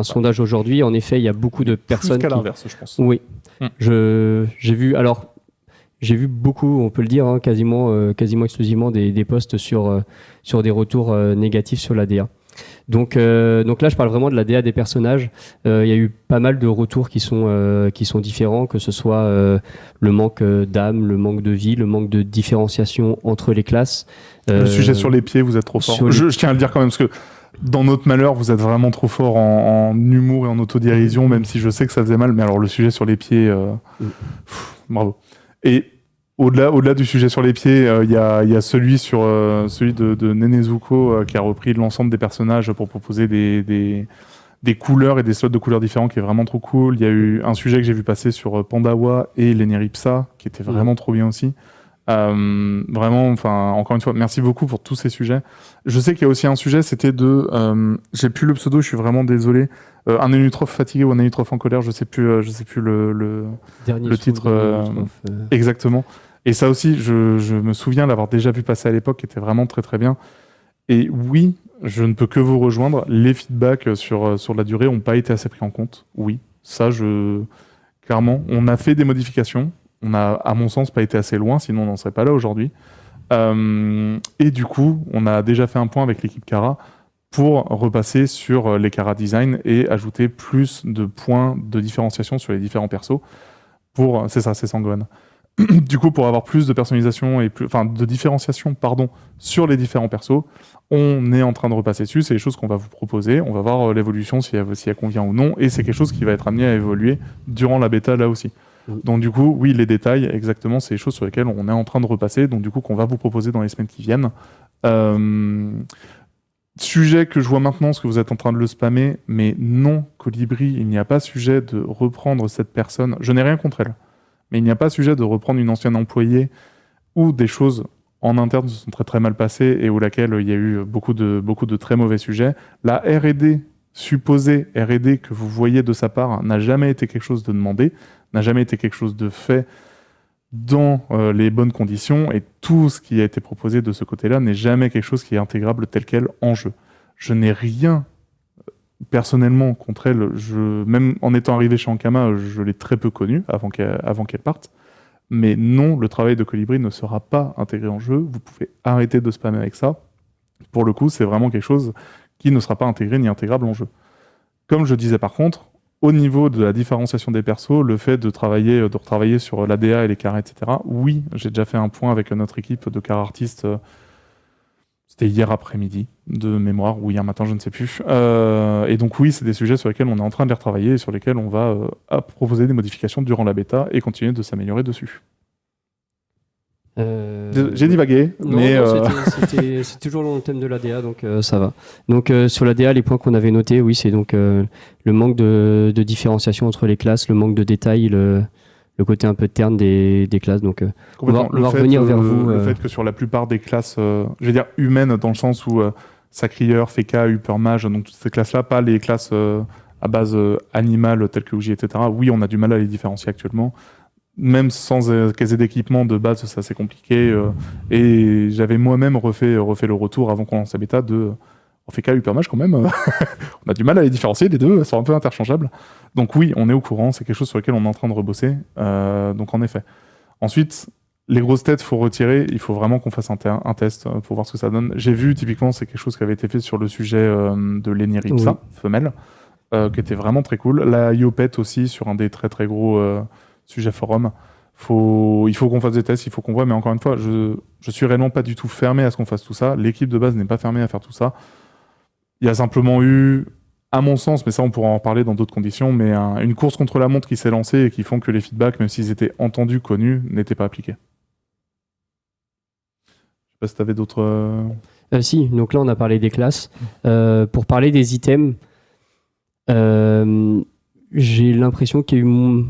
sondage aujourd'hui, en effet, il y a beaucoup de personnes... Plus qu'à l'inverse, je pense. Oui. J'ai vu beaucoup, on peut le dire, quasiment exclusivement des posts sur des retours négatifs sur la DA. Donc là, je parle vraiment de la DA des personnages. Il y a eu pas mal de retours qui sont différents, que ce soit le manque d'âme, le manque de vie, le manque de différenciation entre les classes. Le sujet sur les pieds, vous êtes trop fort. Je tiens à le dire quand même, parce que dans notre malheur, vous êtes vraiment trop fort en humour et en autodérision, même si je sais que ça faisait mal. Mais alors, le sujet sur les pieds, bravo. Et au-delà du sujet sur les pieds, il y a celui de Nenezuko qui a repris l'ensemble des personnages pour proposer des couleurs et des slots de couleurs différents, qui est vraiment trop cool. Il y a eu un sujet que j'ai vu passer sur Pandawa et l'Eneripsa, qui était vraiment trop bien aussi. Vraiment, encore une fois, merci beaucoup pour tous ces sujets. Je sais qu'il y a aussi un sujet, c'était j'ai plus le pseudo, je suis vraiment désolé. Un Enutroph fatigué ou un Enutroph en colère, je sais plus le titre exactement. Et ça aussi, je me souviens l'avoir déjà vu passer à l'époque, qui était vraiment très très bien. Et oui, je ne peux que vous rejoindre. Les feedbacks sur la durée n'ont pas été assez pris en compte. Oui, ça, clairement, on a fait des modifications. On n'a, à mon sens, pas été assez loin, sinon on n'en serait pas là aujourd'hui. Et du coup, on a déjà fait un point avec l'équipe Kara pour repasser sur les Kara Design et ajouter plus de points de différenciation sur les différents persos. C'est Sangwan. Du coup, pour avoir plus de personnalisation et de différenciation, sur les différents persos, on est en train de repasser dessus. C'est les choses qu'on va vous proposer. On va voir l'évolution, si elle convient ou non. Et c'est quelque chose qui va être amené à évoluer durant la bêta, là aussi. Donc du coup, oui, les détails, exactement, c'est les choses sur lesquelles on est en train de repasser. Donc du coup, qu'on va vous proposer dans les semaines qui viennent. Sujet que je vois maintenant, parce que vous êtes en train de le spammer, mais non, Colibri, il n'y a pas sujet de reprendre cette personne. Je n'ai rien contre elle. Mais il n'y a pas sujet de reprendre une ancienne employée ou des choses en interne se sont très très mal passées et où laquelle il y a eu beaucoup de très mauvais sujets. La R&D, supposée R&D que vous voyez de sa part, n'a jamais été quelque chose de demandé, n'a jamais été quelque chose de fait dans les bonnes conditions, et tout ce qui a été proposé de ce côté-là n'est jamais quelque chose qui est intégrable tel quel en jeu. Je n'ai rien personnellement contre elle, même en étant arrivé chez Ankama, je l'ai très peu connue avant qu'elle parte. Mais non, le travail de Colibri ne sera pas intégré en jeu. Vous pouvez arrêter de spammer avec ça. Pour le coup, c'est vraiment quelque chose qui ne sera pas intégré ni intégrable en jeu. Comme je disais par contre, au niveau de la différenciation des persos, le fait de retravailler sur l'ADA et les carrés, etc. Oui, j'ai déjà fait un point avec notre équipe de car artistes. C'était hier après-midi, de mémoire, ou hier matin, je ne sais plus. Et donc oui, c'est des sujets sur lesquels on est en train de les retravailler et sur lesquels on va proposer des modifications durant la bêta et continuer de s'améliorer dessus. J'ai divagué, mais... c'est toujours dans le thème de l'ADA, donc ça va. Donc sur l'ADA, les points qu'on avait notés, oui, c'est donc le manque de différenciation entre les classes, le manque de détails, le côté un peu terne des classes. Donc, on va revenir vers vous. Le fait que sur la plupart des classes, je vais dire humaines, dans le sens où Sacrieur, Feka, Upper Mage, donc toutes ces classes-là, pas les classes à base animale telles que Uji, etc. Oui, on a du mal à les différencier actuellement. Même sans caser d'équipement de base, ça c'est compliqué. Et j'avais moi-même refait le retour avant qu'on lance la bêta de... Feka, Upper Mage quand même, on a du mal à les différencier, les deux sont un peu interchangeables. Donc oui, on est au courant, c'est quelque chose sur lequel on est en train de rebosser. Donc en effet. Ensuite, les grosses têtes, il faut retirer, il faut vraiment qu'on fasse un test pour voir ce que ça donne. J'ai vu, typiquement, c'est quelque chose qui avait été fait sur le sujet de l'Eniripsa, femelle, qui était vraiment très cool. La Yopet aussi, sur un des très très gros sujets forum. Il faut qu'on fasse des tests, il faut qu'on voit, mais encore une fois, je suis réellement pas du tout fermé à ce qu'on fasse tout ça. L'équipe de base n'est pas fermée à faire tout ça. Il y a simplement eu à mon sens, mais ça on pourra en parler dans d'autres conditions, mais une course contre la montre qui s'est lancée et qui font que les feedbacks, même s'ils étaient entendus, connus, n'étaient pas appliqués. Je sais pas si tu avais d'autres... Si, donc là on a parlé des classes. Pour parler des items, j'ai l'impression qu'il y a eu...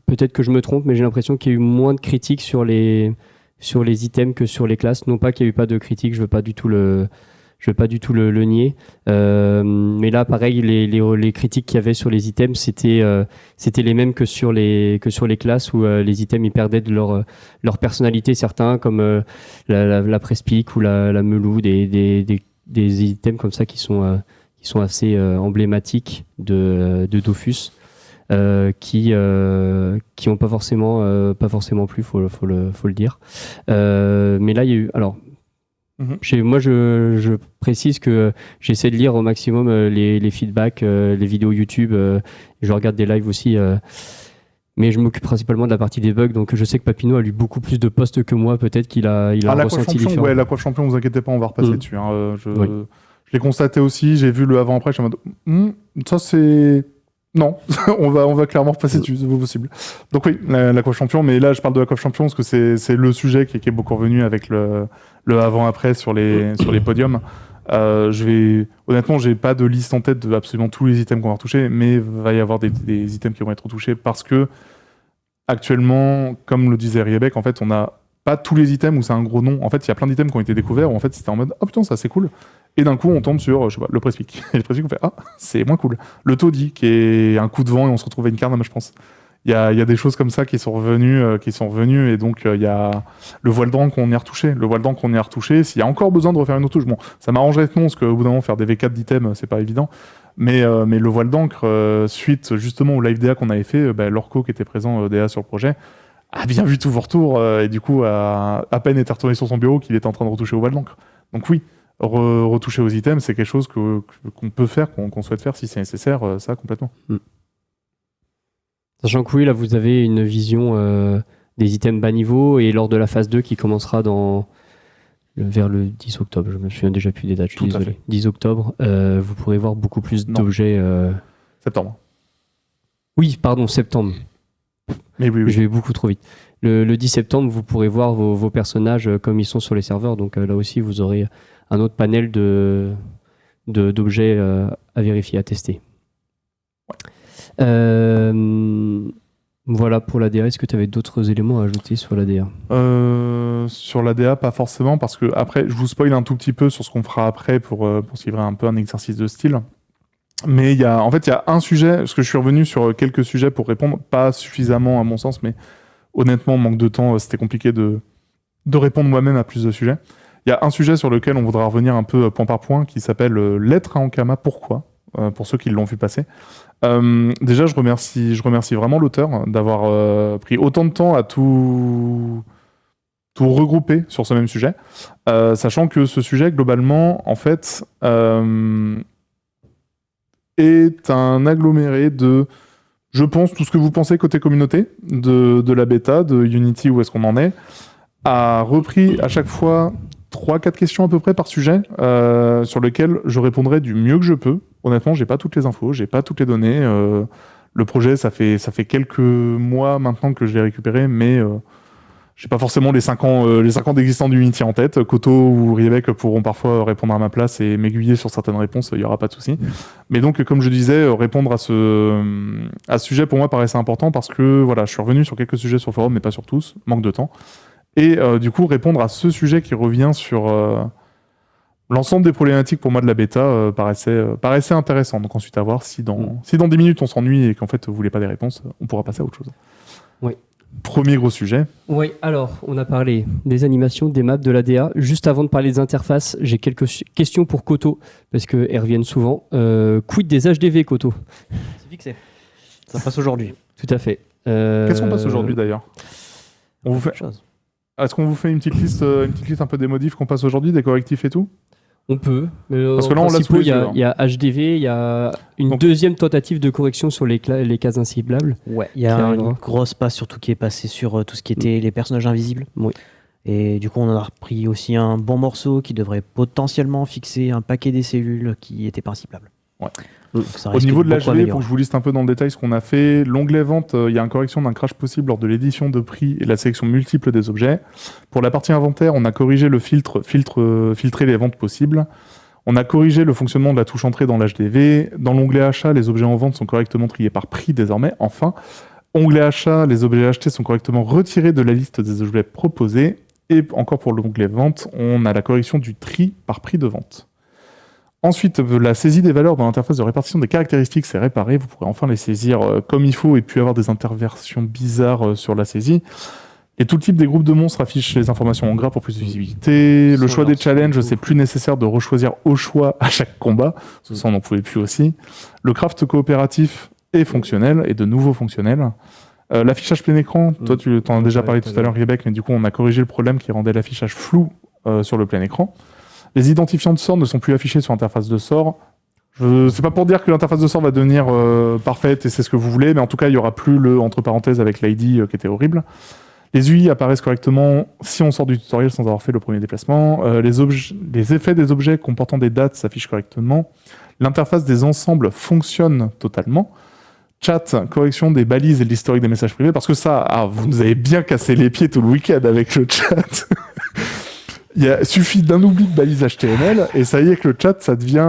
Peut-être que je me trompe, mais j'ai l'impression qu'il y a eu moins de critiques sur les items que sur les classes. Non pas qu'il n'y a eu pas de critiques, je veux pas du tout le nier. Mais là, pareil, les critiques qu'il y avait sur les items, c'était les mêmes que sur les classes où les items ils perdaient de leur personnalité, certains comme la Prespic ou la Melou, des items comme ça qui sont assez emblématiques de Dofus. Qui ont pas forcément plu, faut le dire. Mais là il y a eu moi je précise que j'essaie de lire au maximum les feedbacks, les vidéos YouTube, je regarde des lives aussi, mais je m'occupe principalement de la partie des bugs, donc je sais que Papineau a lu beaucoup plus de posts que moi, peut-être qu'il a un ressenti différent. Ouais, la coiffe champion, vous inquiétez pas, on va repasser dessus. Hein. Je l'ai constaté aussi, j'ai vu le avant-après, je suis en mode ça c'est... Non, on va clairement repasser dessus, c'est pas possible. Donc oui, la coiffe champion, mais là je parle de la coiffe champion parce que c'est le sujet qui est beaucoup revenu avec le avant-après sur les podiums. Honnêtement, j'ai pas de liste en tête de absolument tous les items qu'on va retoucher, mais il va y avoir des items qui vont être retouchés parce que actuellement, comme le disait Riebeck, en fait, on n'a pas tous les items où c'est un gros nom. En fait, il y a plein d'items qui ont été découverts où en fait c'était en mode oh putain, ça c'est cool. Et d'un coup, on tombe sur, je sais pas, le Prespic. Et le Prespic, on fait ah, c'est moins cool. Le Taudis, qui est un coup de vent et on se retrouve à une carne, je pense. Il y a des choses comme ça qui sont revenues, et donc il y a le voile d'encre qu'on y a retouché. Le voile d'encre qu'on y a retouché, s'il y a encore besoin de refaire une autre touche, bon, ça m'arrangerait non, parce qu'au bout d'un moment, faire des V4 d'items, c'est pas évident. Mais le voile d'encre, suite justement au live DA qu'on avait fait, Lorco, qui était présent DA sur le projet, a bien vu tous vos retours, et du coup, à peine était retourné sur son bureau qu'il était en train de retoucher au voile d'encre. Donc oui, retoucher aux items, c'est quelque chose qu'on peut faire, qu'on souhaite faire si c'est nécessaire, ça complètement. Sachant que oui, là vous avez une vision des items bas niveau et lors de la phase 2 qui commencera vers le 10 octobre, je me souviens déjà plus des dates, je suis désolé. 10 octobre, vous pourrez voir beaucoup plus d'objets. Septembre. Oui, pardon, septembre. Mais oui. Je vais beaucoup trop vite. Le 10 septembre, vous pourrez voir vos personnages comme ils sont sur les serveurs, donc là aussi vous aurez un autre panel d'objets à vérifier, à tester. Voilà pour la DA. Est-ce que tu avais d'autres éléments à ajouter sur la DA ? Sur la DA, pas forcément, parce que après, je vous spoil un tout petit peu sur ce qu'on fera après pour suivre un peu un exercice de style. Mais il y a un sujet, parce que je suis revenu sur quelques sujets pour répondre, pas suffisamment à mon sens, mais honnêtement, manque de temps, c'était compliqué de répondre moi-même à plus de sujets. Il y a un sujet sur lequel on voudra revenir un peu point par point, qui s'appelle Lettre à Ankama, pourquoi ? Pour ceux qui l'ont vu passer. Déjà, je remercie vraiment l'auteur d'avoir pris autant de temps à tout regrouper sur ce même sujet, sachant que ce sujet, globalement, en fait, est un aggloméré de, je pense, tout ce que vous pensez côté communauté, de la bêta, de Unity, où est-ce qu'on en est, a repris à chaque fois 3-4 questions à peu près par sujet, sur lesquelles je répondrai du mieux que je peux. Honnêtement, j'ai pas toutes les infos, j'ai pas toutes les données. Le projet, ça fait quelques mois maintenant que je l'ai récupéré, mais j'ai pas forcément les 5 ans d'existence d'Unity en tête. Koto ou Riebeck pourront parfois répondre à ma place et m'aiguiller sur certaines réponses, il y aura pas de souci. Mais donc, comme je disais, répondre à ce sujet pour moi paraissait important parce que voilà, je suis revenu sur quelques sujets sur le forum, mais pas sur tous, manque de temps. Et du coup, répondre à ce sujet qui revient sur l'ensemble des problématiques pour moi de la bêta paraissait intéressant. Donc ensuite à voir si dans 10 minutes on s'ennuie et qu'en fait vous voulez pas des réponses, on pourra passer à autre chose. Oui. Premier gros sujet. Oui, alors on a parlé des animations, des maps, de la DA. Juste avant de parler des interfaces, j'ai quelques questions pour Koto, parce qu'elles reviennent souvent. Quid des HDV, Koto ? C'est fixé. Ça passe aujourd'hui. Tout à fait. Qu'est-ce qu'on passe aujourd'hui d'ailleurs ? On vous fait... chose. Est-ce qu'on vous fait une petite liste un peu des modifs qu'on passe aujourd'hui, des correctifs et tout ? On peut. Parce que là, on l'a sous les yeux. Il y a HDV, il y a une deuxième tentative de correction sur les cases inciblables. Ouais, il y a une grosse passe surtout qui est passée sur tout ce qui était les personnages invisibles. Oui. Et du coup, on en a repris aussi un bon morceau qui devrait potentiellement fixer un paquet des cellules qui étaient pas inciblables. Ouais. Au niveau de l'HV, pour que je vous liste un peu dans le détail ce qu'on a fait, l'onglet vente, il y a une correction d'un crash possible lors de l'édition de prix et la sélection multiple des objets. Pour la partie inventaire, on a corrigé le filtrer les ventes possibles. On a corrigé le fonctionnement de la touche entrée dans l'HDV. Dans l'onglet achat, les objets en vente sont correctement triés par prix désormais. Enfin, onglet achat, les objets achetés sont correctement retirés de la liste des objets proposés. Et encore pour l'onglet vente, on a la correction du tri par prix de vente. Ensuite, la saisie des valeurs dans l'interface de répartition des caractéristiques, c'est réparé. Vous pourrez enfin les saisir comme il faut et puis avoir des interversions bizarres sur la saisie. Et tout le type des groupes de monstres affiche les informations en gras pour plus de visibilité. Le choix des challenges, c'est plus nécessaire de rechoisir au choix à chaque combat. Ça, on n'en pouvait plus aussi. Le craft coopératif est fonctionnel et de nouveau fonctionnel. L'affichage plein écran, toi tu t'en as déjà parlé tout à l'heure, Québec, mais du coup on a corrigé le problème qui rendait l'affichage flou sur le plein écran. Les identifiants de sorts ne sont plus affichés sur l'interface de sort. C'est pas pour dire que l'interface de sort va devenir parfaite et c'est ce que vous voulez, mais en tout cas il n'y aura plus le entre parenthèses avec l'ID qui était horrible. Les UI apparaissent correctement si on sort du tutoriel sans avoir fait le premier déplacement. Les effets des objets comportant des dates s'affichent correctement. L'interface des ensembles fonctionne totalement. Chat, correction des balises et de l'historique des messages privés, parce que ça, vous nous avez bien cassé les pieds tout le week-end avec le chat. Il suffit d'un oubli de balise HTML et ça y est que le chat, ça devient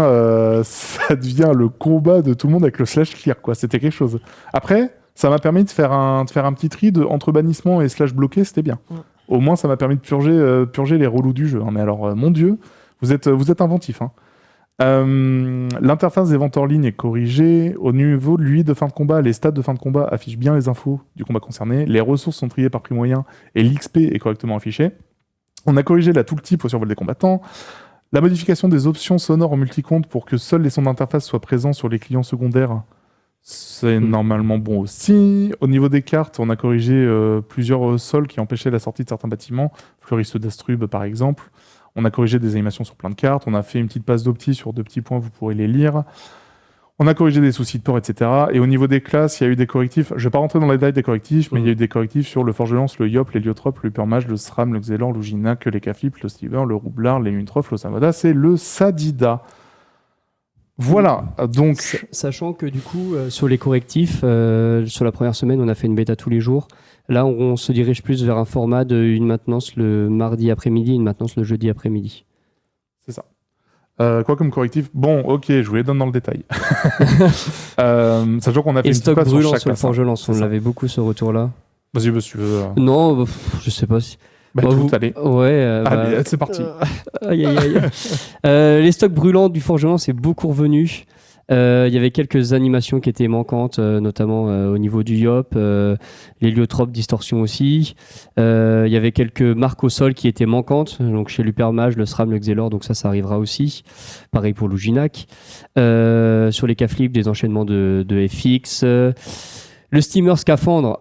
le combat de tout le monde avec le /clear, quoi. C'était quelque chose. Après, ça m'a permis de faire un petit tri entre bannissement et /bloqué, c'était bien. Au moins, ça m'a permis de purger les relous du jeu. Hein. Mais alors, mon Dieu, vous êtes inventif. Hein. L'interface des ventes en ligne est corrigée. Au niveau de l'UI de fin de combat, les stats de fin de combat affichent bien les infos du combat concerné. Les ressources sont triées par prix moyen et l'XP est correctement affiché. On a corrigé la tooltip au survol des combattants. La modification des options sonores en multicompte pour que seuls les sons d'interface soient présents sur les clients secondaires, c'est normalement bon aussi. Au niveau des cartes, on a corrigé plusieurs sols qui empêchaient la sortie de certains bâtiments. Fleuriste d'Astrub, par exemple. On a corrigé des animations sur plein de cartes. On a fait une petite passe d'opti sur 2 petits points, vous pourrez les lire. On a corrigé des soucis de port, etc. Et au niveau des classes, il y a eu des correctifs. Je ne vais pas rentrer dans les détails des correctifs, mais il y a eu des correctifs sur le Forgelance, le Yop, l'Héliotrope, le Hypermage, le SRAM, le Xelor, le Ginac, le Caflip, le Stever, le Roublard, les Luntrof, le Samodas et le Sadida. Voilà, donc... Sachant que du coup, sur les correctifs, sur la première semaine, on a fait une bêta tous les jours. Là, on se dirige plus vers un format d'une maintenance le mardi après-midi et une maintenance le jeudi après-midi. C'est ça. Quoi comme correctif? Bon, ok, je vous les donne dans le détail. Sachant qu'on a fait et une stock petite passe brûlant sur sur le Forgelance, on l'avait beaucoup ce retour-là. Vas-y, si tu veux. Non, je sais pas si... allez. Ouais, allez, c'est parti. Aïe, aïe, aïe. Les stocks brûlants du Forgelant, c'est beaucoup revenu. Il y avait quelques animations qui étaient manquantes, notamment au niveau du Yop, l'héliotrope distorsion aussi. Il y avait quelques marques au sol qui étaient manquantes, donc chez l'Hypermage, le SRAM, le Xelor, donc ça arrivera aussi. Pareil pour l'Uginac. Sur les Caflip, des enchaînements de FX. Le steamer scaphandre,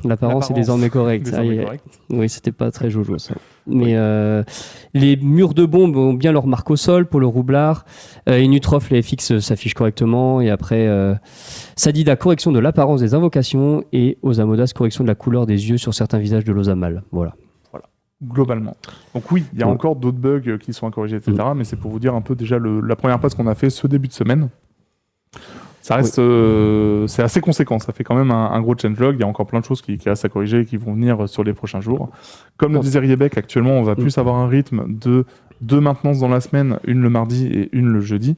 l'apparence est désormais correcte. Oui, c'était pas très jojo ça. Mais les murs de bombes ont bien leur marque au sol pour le roublard. Inutrof, les FX s'affichent correctement. Et après, Sadida, correction de l'apparence des invocations. Et Osamodas, correction de la couleur des yeux sur certains visages de l'Osamal. Voilà. Globalement. Donc oui, il y a encore d'autres bugs qui sont à corriger, etc. Mais c'est pour vous dire un peu déjà la première passe qu'on a fait ce début de semaine. Ça reste, c'est assez conséquent. Ça fait quand même un gros changelog. Il y a encore plein de choses qui restent à corriger et qui vont venir sur les prochains jours. Comme le disait Riebeck, actuellement, on va plus avoir un rythme de 2 maintenances dans la semaine, une le mardi et une le jeudi.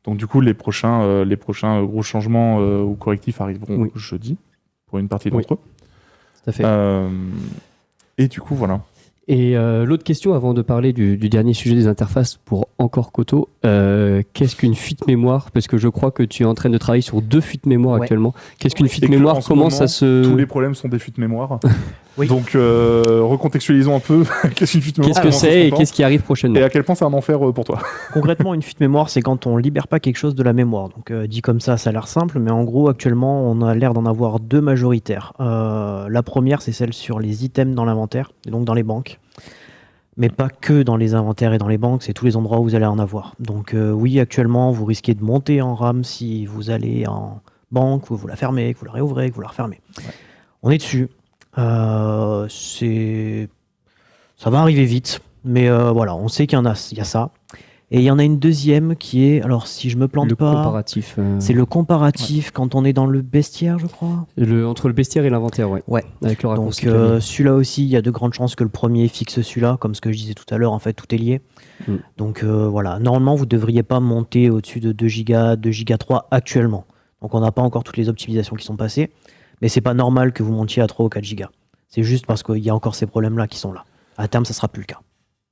Donc du coup, les prochains gros changements ou correctifs arriveront jeudi pour une partie d'entre eux. Tout à fait. Et du coup, voilà. Et l'autre question, avant de parler du dernier sujet des interfaces pour encore Koto, qu'est-ce qu'une fuite mémoire? Parce que je crois que tu es en train de travailler sur 2 fuites mémoire actuellement. Qu'est-ce qu'une fuite mémoire? Comment ça se... Tous les problèmes sont des fuites mémoire. Donc, recontextualisons un peu. Qu'est-ce qu'une fuite mémoire? Qu'est-ce que c'est et qu'est-ce qui arrive prochainement? Et à quel point c'est un enfer pour toi? Concrètement, une fuite mémoire, c'est quand on libère pas quelque chose de la mémoire. Donc, dit comme ça a l'air simple, mais en gros, actuellement, on a l'air d'en avoir 2 majoritaires. La première, c'est celle sur les items dans l'inventaire, et donc dans les banques. Mais pas que dans les inventaires et dans les banques, c'est tous les endroits où vous allez en avoir. Donc oui, actuellement, vous risquez de monter en RAM si vous allez en banque, que vous la fermez, que vous la réouvrez, que vous la refermez. Ouais. On est dessus. Ça va arriver vite, mais voilà, on sait qu'il y a ça. Et il y en a une deuxième qui est, alors si je me plante pas, comparatif. C'est le comparatif quand on est dans le bestiaire, je crois. Entre le bestiaire et l'inventaire, ouais. Avec le raccourci. Donc celui-là aussi, il y a de grandes chances que le premier fixe celui-là, comme ce que je disais tout à l'heure, en fait, tout est lié. Donc voilà, normalement, vous ne devriez pas monter au-dessus de 2 Go, 2 Go 3 actuellement. Donc on n'a pas encore toutes les optimisations qui sont passées, mais c'est pas normal que vous montiez à 3 ou 4 Go. C'est juste parce qu'il y a encore ces problèmes-là qui sont là. À terme, ça sera plus le cas.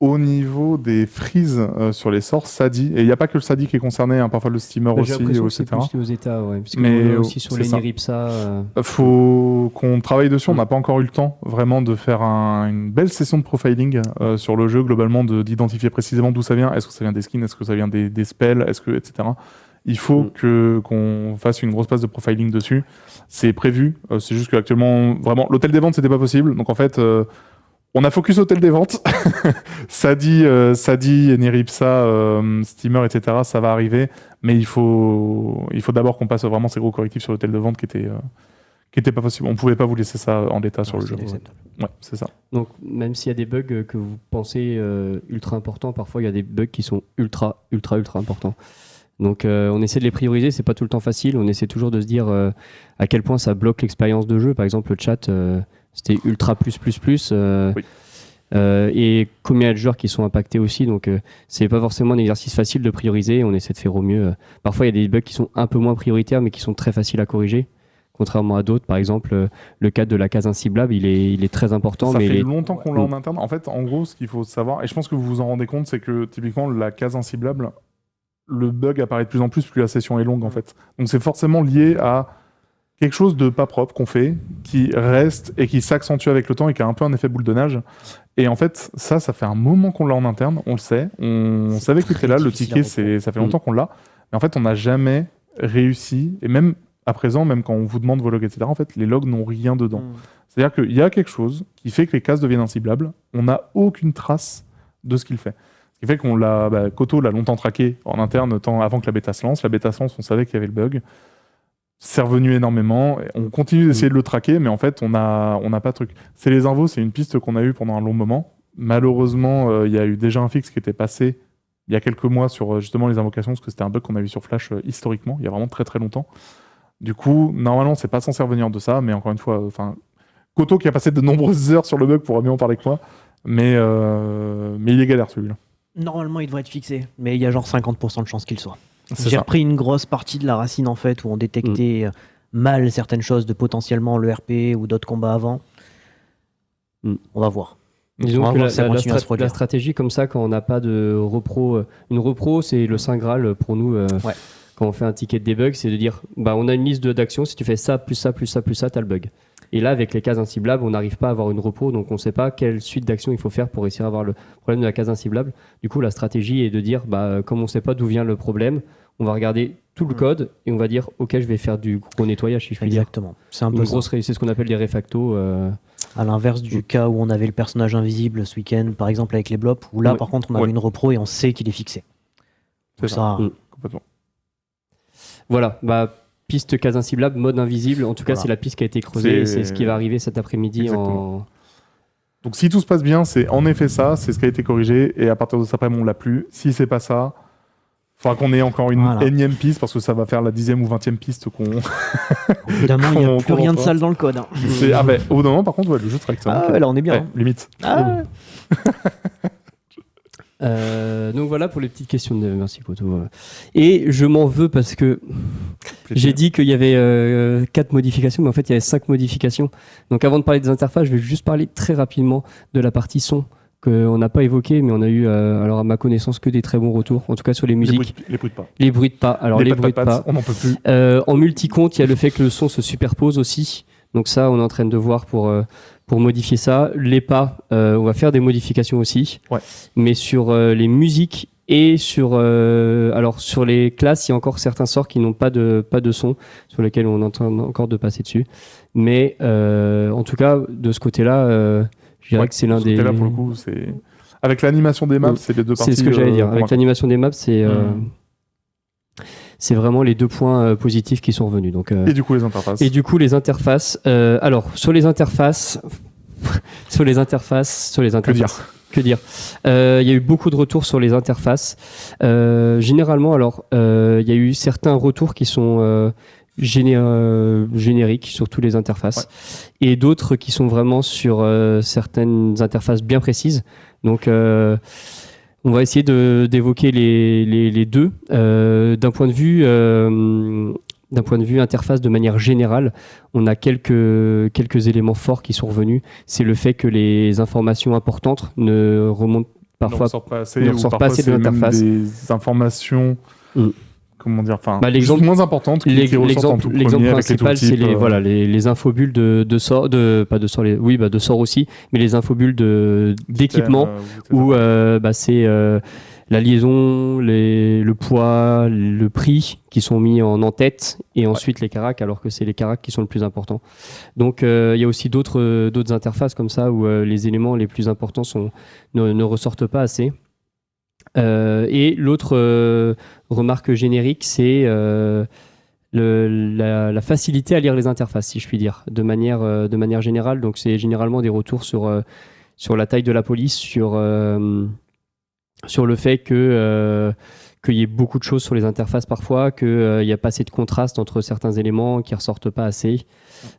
Au niveau des freezes sur les sorts, SADI, et il n'y a pas que le SADI qui est concerné, hein, parfois le steamer aussi, etc. C'est plus aux états, ouais. Mais aussi sur les NIRIPSA. Faut qu'on travaille dessus, on n'a pas encore eu le temps vraiment de faire une belle session de profiling sur le jeu, globalement, d'identifier précisément d'où ça vient. Est-ce que ça vient des skins, est-ce que ça vient des spells, etc. Il faut qu'on fasse une grosse passe de profiling dessus. C'est prévu, c'est juste qu'actuellement, vraiment, l'hôtel des ventes, c'était pas possible. Donc en fait, on a focus hôtel des ventes. Sadi, Niripsa, Steamer, etc. Ça va arriver. Mais il faut d'abord qu'on passe vraiment ces gros correctifs sur l'hôtel de vente qui était pas possible. On pouvait pas vous laisser ça en l'état sur le jeu. Ouais, c'est ça. Donc même s'il y a des bugs que vous pensez ultra importants, parfois il y a des bugs qui sont ultra importants. Donc on essaie de les prioriser, c'est pas tout le temps facile. On essaie toujours de se dire à quel point ça bloque l'expérience de jeu. Par exemple, le chat, c'était ultra plus. Oui. Et combien de joueurs qui sont impactés aussi. Donc c'est pas forcément un exercice facile de prioriser. On essaie de faire au mieux. Parfois, il y a des bugs qui sont un peu moins prioritaires, mais qui sont très faciles à corriger. Contrairement à d'autres, par exemple, le cas de la case inciblable, il est très important. Ça mais fait longtemps qu'on l'a en interne. En fait, en gros, ce qu'il faut savoir, et je pense que vous vous en rendez compte, c'est que typiquement, la case inciblable, le bug apparaît de plus en plus la session est longue, en fait. Donc c'est forcément lié à quelque chose de pas propre qu'on fait, qui reste et qui s'accentue avec le temps et qui a un peu un effet boule de neige. Et en fait, ça fait un moment qu'on l'a en interne, on le sait. On savait qu'il était là, le ticket, ça fait longtemps qu'on l'a. Mais en fait, on n'a jamais réussi, et même à présent, même quand on vous demande vos logs, etc., en fait, les logs n'ont rien dedans. C'est-à-dire qu'il y a quelque chose qui fait que les cases deviennent inciblables. On n'a aucune trace de ce qu'il fait. Ce qui fait qu'on Koto l'a longtemps traqué en interne, avant que la bêta se lance. La bêta se lance, on savait qu'il y avait le bug. C'est revenu énormément. On continue d'essayer de le traquer, mais en fait, on n'a pas de truc. C'est les invos, c'est une piste qu'on a eue pendant un long moment. Malheureusement, il y a eu déjà un fixe qui était passé il y a quelques mois sur justement les invocations, parce que c'était un bug qu'on a vu sur Flash historiquement, il y a vraiment très très longtemps. Du coup, normalement, c'est pas censé revenir de ça, mais encore une fois, Koto qui a passé de nombreuses heures sur le bug pourra mieux en parler que moi, mais il est galère celui-là. Normalement, il devrait être fixé, mais il y a genre 50% de chances qu'il soit. J'ai repris une grosse partie de la racine en fait où on détectait mal certaines choses de potentiellement le RP ou d'autres combats avant. On va voir. Disons que la stratégie comme ça, quand on n'a pas de repro, une repro c'est le Saint Graal pour nous. Quand on fait un ticket de debug, c'est de dire on a une liste d'actions, si tu fais ça, plus ça, plus ça, plus ça, t'as le bug. Et là, avec les cases inciblables, on n'arrive pas à avoir une repro, donc on ne sait pas quelle suite d'actions il faut faire pour réussir à avoir le problème de la case inciblable. Du coup, la stratégie est de dire, comme on ne sait pas d'où vient le problème, on va regarder tout le code et on va dire, ok, je vais faire du gros nettoyage, si je puis dire. Exactement. C'est un peu c'est ce qu'on appelle des refactos. À l'inverse du cas où on avait le personnage invisible ce week-end, par exemple avec les blops, où là, par contre, on avait une repro et on sait qu'il est fixé. C'est ça. Complètement. Voilà, piste case inciblable, mode invisible. En tout cas, c'est la piste qui a été creusée. C'est ce qui va arriver cet après-midi. Donc, si tout se passe bien, c'est en effet ça. C'est ce qui a été corrigé. Et à partir de ça, on l'a plus. Si c'est pas ça, il faudra qu'on ait encore une énième piste parce que ça va faire la 10e ou 20e piste qu'on. Évidemment, il n'y a plus rien de sale dans le code. Au bout d'un moment, par contre, le jeu traque ça. Là, on est bien. Limite. Donc voilà pour les petites questions de merci Koto. Et je m'en veux parce que j'ai dit qu'il y avait 4 modifications, mais en fait il y avait 5 modifications. Donc avant de parler des interfaces, je vais juste parler très rapidement de la partie son qu'on n'a pas évoqué, mais on a eu alors à ma connaissance que des très bons retours, en tout cas sur les musiques. Les bruits de pas. Les bruits de pas. Alors les bruits de pas. On n'en peut plus. En multi-compte, il y a le fait que le son se superpose aussi. Donc ça, on est en train de voir pour modifier ça. Les pas, on va faire des modifications aussi. Ouais. Mais sur les musiques et sur les classes, il y a encore certains sorts qui n'ont pas de son, sur lesquels on est en train encore de passer dessus. Mais en tout cas, de ce côté-là, je dirais que c'est l'un des... Là, pour le coup, c'est... Avec l'animation des maps, c'est les deux parties... C'est ce que j'allais dire. Avec l'animation des maps, c'est vraiment les 2 points positifs qui sont revenus. Donc, et du coup, les interfaces. Alors, sur les interfaces... sur les interfaces... Que dire? Il y a eu beaucoup de retours sur les interfaces. Généralement, alors, il y a eu certains retours qui sont génériques sur toutes les interfaces et d'autres qui sont vraiment sur certaines interfaces bien précises. Donc, on va essayer d'évoquer les deux. D'un point de vue interface de manière générale, on a quelques éléments forts qui sont revenus. C'est le fait que les informations importantes ne remontent parfois ne ressortent pas assez de l'interface. Des informations, comment dire, enfin, moins importantes qui ressortent en tout premier. L'exemple principal, c'est les infobulles de sort, de sort aussi, mais les infobulles d'équipement où c'est la liaison, le poids, le prix qui sont mis en tête et ensuite les caracs, alors que c'est les caracs qui sont le plus important. Donc il y a aussi d'autres interfaces comme ça où les éléments les plus importants ne ressortent pas assez. Et l'autre remarque générique, c'est la facilité à lire les interfaces, si je puis dire, de manière générale. Donc c'est généralement des retours sur la taille de la police, sur le fait qu'il y ait beaucoup de choses sur les interfaces parfois, qu'il n'y a pas assez de contraste entre certains éléments qui ne ressortent pas assez.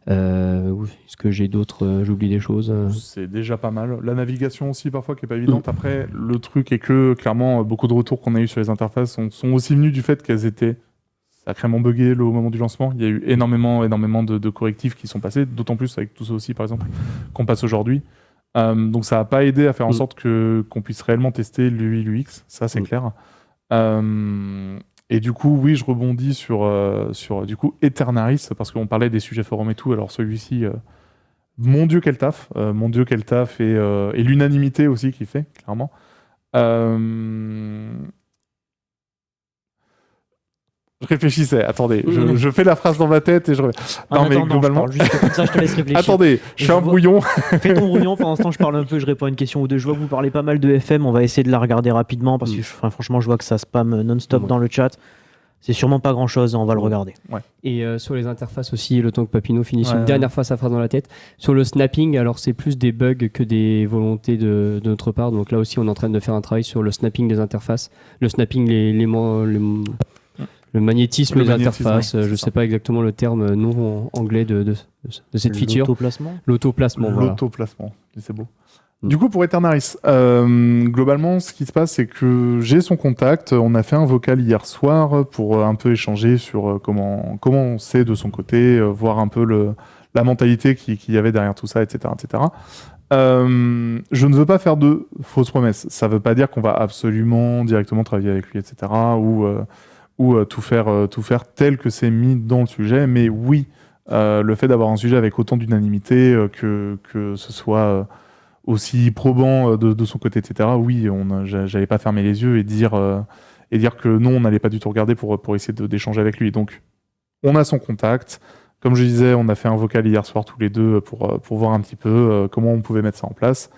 Est-ce que j'ai d'autres j'oublie des choses C'est déjà pas mal. La navigation aussi parfois qui n'est pas évidente. Après, le truc est que clairement, beaucoup de retours qu'on a eu sur les interfaces sont aussi venus du fait qu'elles étaient sacrément buggées au moment du lancement. Il y a eu énormément de correctifs qui sont passés, d'autant plus avec tout ça aussi, par exemple, qu'on passe aujourd'hui. Donc ça n'a pas aidé à faire en sorte qu'on puisse réellement tester l'UI, l'UX, ça c'est clair. Et du coup, oui, je rebondis sur du coup Eternaris, parce qu'on parlait des sujets forums et tout. Alors celui-ci, mon Dieu quel taf, et l'unanimité aussi qu'il fait, clairement. Je réfléchissais, attendez, je fais la phrase dans ma tête et je... globalement... ça, je te laisse réfléchir. Attendez, je fais un brouillon. Fais ton brouillon, pendant ce temps je parle un peu, je réponds à une question ou deux. Je vois que vous parlez pas mal de FM, on va essayer de la regarder rapidement parce que franchement je vois que ça spam non-stop dans le chat. C'est sûrement pas grand-chose, on va le regarder. Ouais. Et sur les interfaces aussi, le temps que Papineau finisse une dernière fois sa phrase dans la tête. Sur le snapping, alors c'est plus des bugs que des volontés de notre part. Donc là aussi on est en train de faire un travail sur le snapping des interfaces. Le snapping, le magnétisme des interfaces, je ne sais pas exactement le terme non anglais de cette feature. L'autoplacement. L'autoplasement, c'est beau. Du coup, pour Eternaris, globalement, ce qui se passe, c'est que j'ai son contact. On a fait un vocal hier soir pour un peu échanger sur comment on sait de son côté, voir un peu la mentalité qu'il y avait derrière tout ça, etc. etc. Je ne veux pas faire de fausses promesses. Ça ne veut pas dire qu'on va absolument directement travailler avec lui, etc. ou tout faire tel que c'est mis dans le sujet. Mais oui, le fait d'avoir un sujet avec autant d'unanimité, que ce soit aussi probant de son côté, etc. Oui, j'allais pas fermer les yeux et dire que non, on n'allait pas du tout regarder pour essayer d'échanger avec lui. Donc, on a son contact. Comme je disais, on a fait un vocal hier soir tous les deux pour voir un petit peu comment on pouvait mettre ça en place.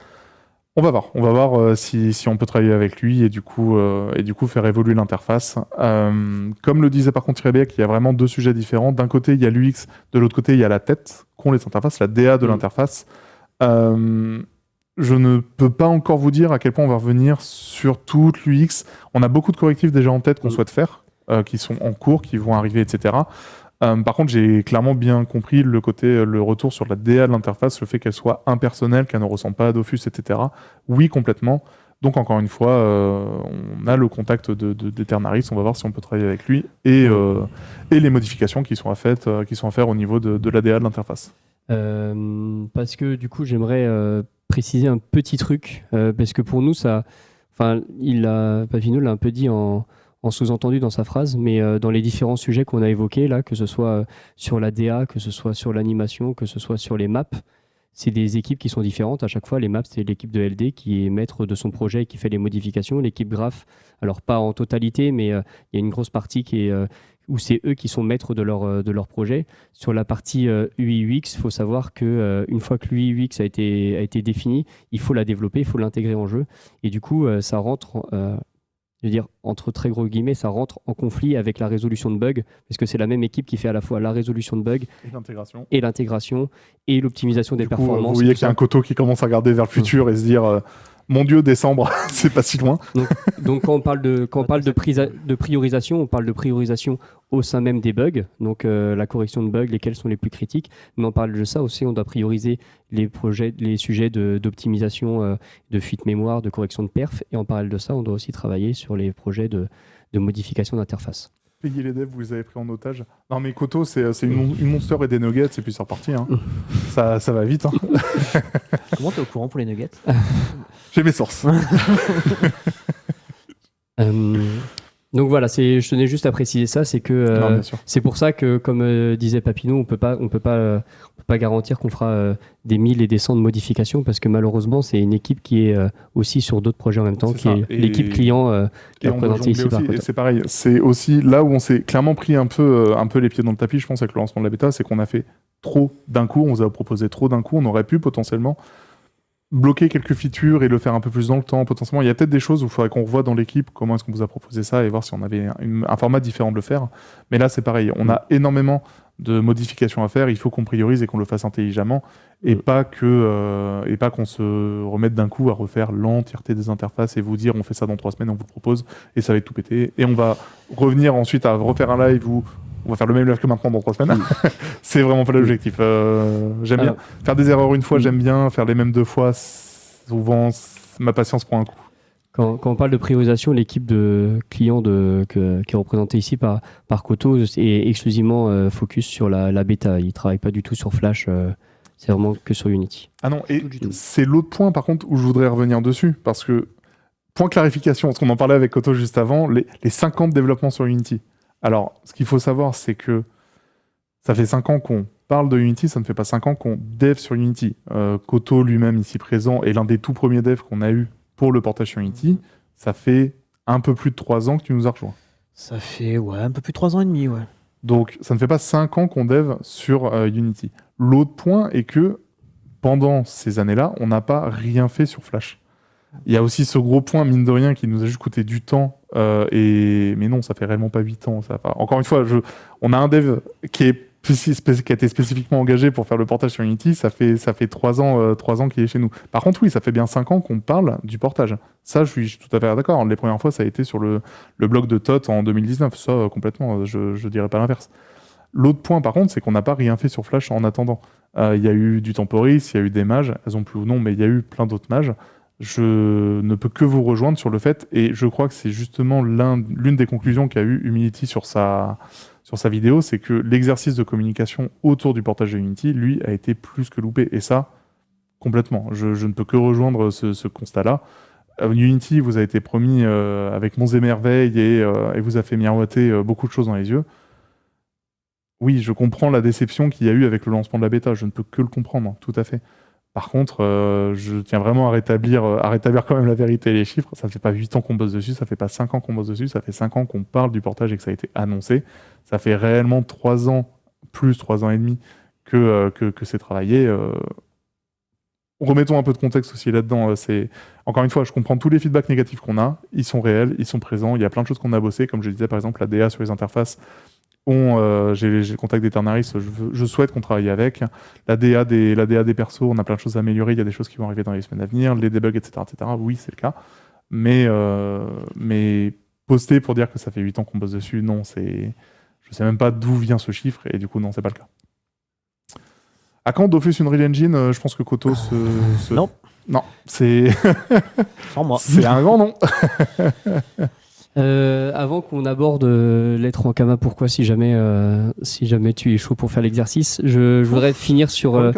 On va voir si on peut travailler avec lui et du coup faire évoluer l'interface. Comme le disait par contre Rebecca, il y a vraiment deux sujets différents. D'un côté, il y a l'UX, de l'autre côté, il y a la tête qu'ont les interfaces, la DA de l'interface. Je ne peux pas encore vous dire à quel point on va revenir sur toute l'UX. On a beaucoup de correctifs déjà en tête qu'on souhaite faire, qui sont en cours, qui vont arriver, etc. Par contre, j'ai clairement bien compris le retour sur la DA de l'interface, le fait qu'elle soit impersonnelle, qu'elle ne ressemble pas à Dofus, etc. Oui, complètement. Donc, encore une fois, on a le contact d'Eternaris, on va voir si on peut travailler avec lui et les modifications qui sont à faire au niveau de la DA de l'interface. Parce que du coup, j'aimerais préciser un petit truc, parce que pour nous, Papineau l'a un peu dit en sous-entendu dans sa phrase, mais dans les différents sujets qu'on a évoqués, là, que ce soit sur la DA, que ce soit sur l'animation, que ce soit sur les maps, c'est des équipes qui sont différentes. À chaque fois, les maps, c'est l'équipe de LD qui est maître de son projet et qui fait les modifications. L'équipe graph, alors pas en totalité, mais il y a une grosse partie où c'est eux qui sont maîtres de leur projet. Sur la partie UI/UX, il faut savoir qu'une fois que l'UI/UX a été défini, il faut la développer, il faut l'intégrer en jeu. Et du coup, ça rentre... je veux dire, entre très gros guillemets, ça rentre en conflit avec la résolution de bugs, parce que c'est la même équipe qui fait à la fois la résolution de bugs et l'intégration et l'optimisation des performances. Vous voyez qu'il y a un coteau qui commence à regarder vers le futur et se dire Mon Dieu, décembre, c'est pas si loin. Donc quand on parle de priorisation, on parle de priorisation au sein même des bugs, donc la correction de bugs, lesquels sont les plus critiques. Mais on parle de ça aussi, on doit prioriser les sujets d'optimisation de fuite mémoire, de correction de perf. Et en parallèle de ça, on doit aussi travailler sur les projets de modification d'interface. Payez les devs, vous les avez pris en otage. Non mais Koto, c'est une monster et des nuggets, et puis c'est reparti. Hein. ça va vite. Hein. Comment t'es au courant pour les nuggets? J'ai mes sources. Donc voilà, je tenais juste à préciser ça, c'est que c'est pour ça que, comme disait Papineau, on peut pas garantir qu'on fera des 1000 et des 100 de modifications, parce que malheureusement, c'est une équipe qui est aussi sur d'autres projets en même temps, qui est l'équipe client qui est représentée ici par Koto. Et c'est pareil, c'est aussi là où on s'est clairement pris un peu les pieds dans le tapis, je pense, avec le lancement de la bêta, c'est qu'on a fait trop d'un coup, on vous a proposé trop d'un coup, on aurait pu potentiellement bloquer quelques features et le faire un peu plus dans le temps, potentiellement. Il y a peut-être des choses où il faudrait qu'on revoie dans l'équipe comment est-ce qu'on vous a proposé ça et voir si on avait un format différent de le faire. Mais là, c'est pareil. On a énormément de modifications à faire. Il faut qu'on priorise et qu'on le fasse intelligemment et pas qu'on se remette d'un coup à refaire l'entièreté des interfaces et vous dire on fait ça dans 3 semaines, on vous le propose et ça va être tout pété. Et on va revenir ensuite à refaire un live où on va faire le même live que maintenant dans 3 semaines. C'est vraiment pas l'objectif. J'aime bien faire des erreurs une fois, j'aime bien faire les mêmes 2 fois. Souvent, ma patience prend un coup. Quand on parle de priorisation, l'équipe de clients qui est représentée ici par Koto est exclusivement focus sur la bêta. Ils ne travaillent pas du tout sur Flash. C'est vraiment que sur Unity. Ah non, et c'est l'autre point par contre où je voudrais revenir dessus. Parce que, point clarification, parce qu'on en parlait avec Koto juste avant, les 50 développements sur Unity. Alors, ce qu'il faut savoir, c'est que ça fait 5 ans qu'on parle de Unity, ça ne fait pas 5 ans qu'on dev sur Unity. Koto lui-même ici présent est l'un des tout premiers devs qu'on a eu pour le portage sur Unity. Ça fait un peu plus de 3 ans que tu nous as rejoint. Ça fait un peu plus de 3 ans et demi, ouais. Donc ça ne fait pas 5 ans qu'on dev sur Unity. L'autre point est que pendant ces années-là, on n'a pas rien fait sur Flash. Il y a aussi ce gros point, mine de rien, qui nous a juste coûté du temps. Mais non, ça fait réellement pas 8 ans. Encore une fois, on a un dev qui a été spécifiquement engagé pour faire le portage sur Unity. Ça fait 3 ans qu'il est chez nous. Par contre, oui, ça fait bien 5 ans qu'on parle du portage. Ça, je suis tout à fait d'accord. Les premières fois, ça a été sur le blog de Tot en 2019. Ça, complètement, je dirais pas l'inverse. L'autre point, par contre, c'est qu'on n'a pas rien fait sur Flash en attendant. Il y a eu du Temporis, il y a eu des mages. Elles ont plus ou non, mais il y a eu plein d'autres mages. Je ne peux que vous rejoindre sur le fait, et je crois que c'est justement l'une des conclusions qu'a eu Humility sur sa vidéo, c'est que l'exercice de communication autour du portage de Unity, lui, a été plus que loupé. Et ça, complètement. Je ne peux que rejoindre ce constat-là. Unity vous a été promis avec monts et merveilles et vous a fait miroiter beaucoup de choses dans les yeux. Oui, je comprends la déception qu'il y a eu avec le lancement de la bêta. Je ne peux que le comprendre, tout à fait. Par contre, je tiens vraiment à rétablir quand même la vérité et les chiffres. Ça ne fait pas 8 ans qu'on bosse dessus, ça ne fait pas 5 ans qu'on bosse dessus, ça fait 5 ans qu'on parle du portage et que ça a été annoncé. Ça fait réellement 3 ans, plus 3 ans et demi que c'est travaillé. Remettons un peu de contexte aussi là-dedans. Encore une fois, je comprends tous les feedbacks négatifs qu'on a. Ils sont réels, ils sont présents. Il y a plein de choses qu'on a bossé. Comme je disais, par exemple, la DA sur les interfaces. J'ai le contact d'Eternaris, je souhaite qu'on travaille avec. La DA des persos, on a plein de choses à améliorer, il y a des choses qui vont arriver dans les semaines à venir, les debugs, etc. Oui, c'est le cas. Mais poster pour dire que ça fait 8 ans qu'on bosse dessus, non, je sais même pas d'où vient ce chiffre, et du coup, non, c'est pas le cas. À quand Dofus Unreal Engine? Je pense que Koto Non. Non, c'est... Sans moi. C'est un grand nom. Avant qu'on aborde l'être en Kama, pourquoi si jamais tu es chaud pour faire l'exercice, je voudrais finir sur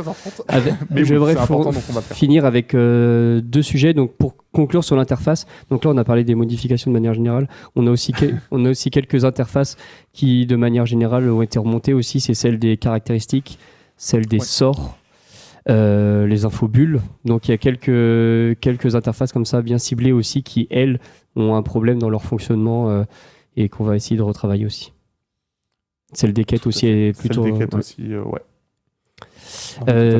finir avec 2 sujets. Donc pour conclure sur l'interface, donc là on a parlé des modifications de manière générale. On a aussi quelques interfaces qui de manière générale ont été remontées aussi. C'est celle des caractéristiques, celle des sorts. Les infobulles. Donc il y a quelques interfaces comme ça bien ciblées aussi qui, elles, ont un problème dans leur fonctionnement et qu'on va essayer de retravailler aussi. Celle des quêtes aussi est plutôt... Celle des quêtes aussi, ouais.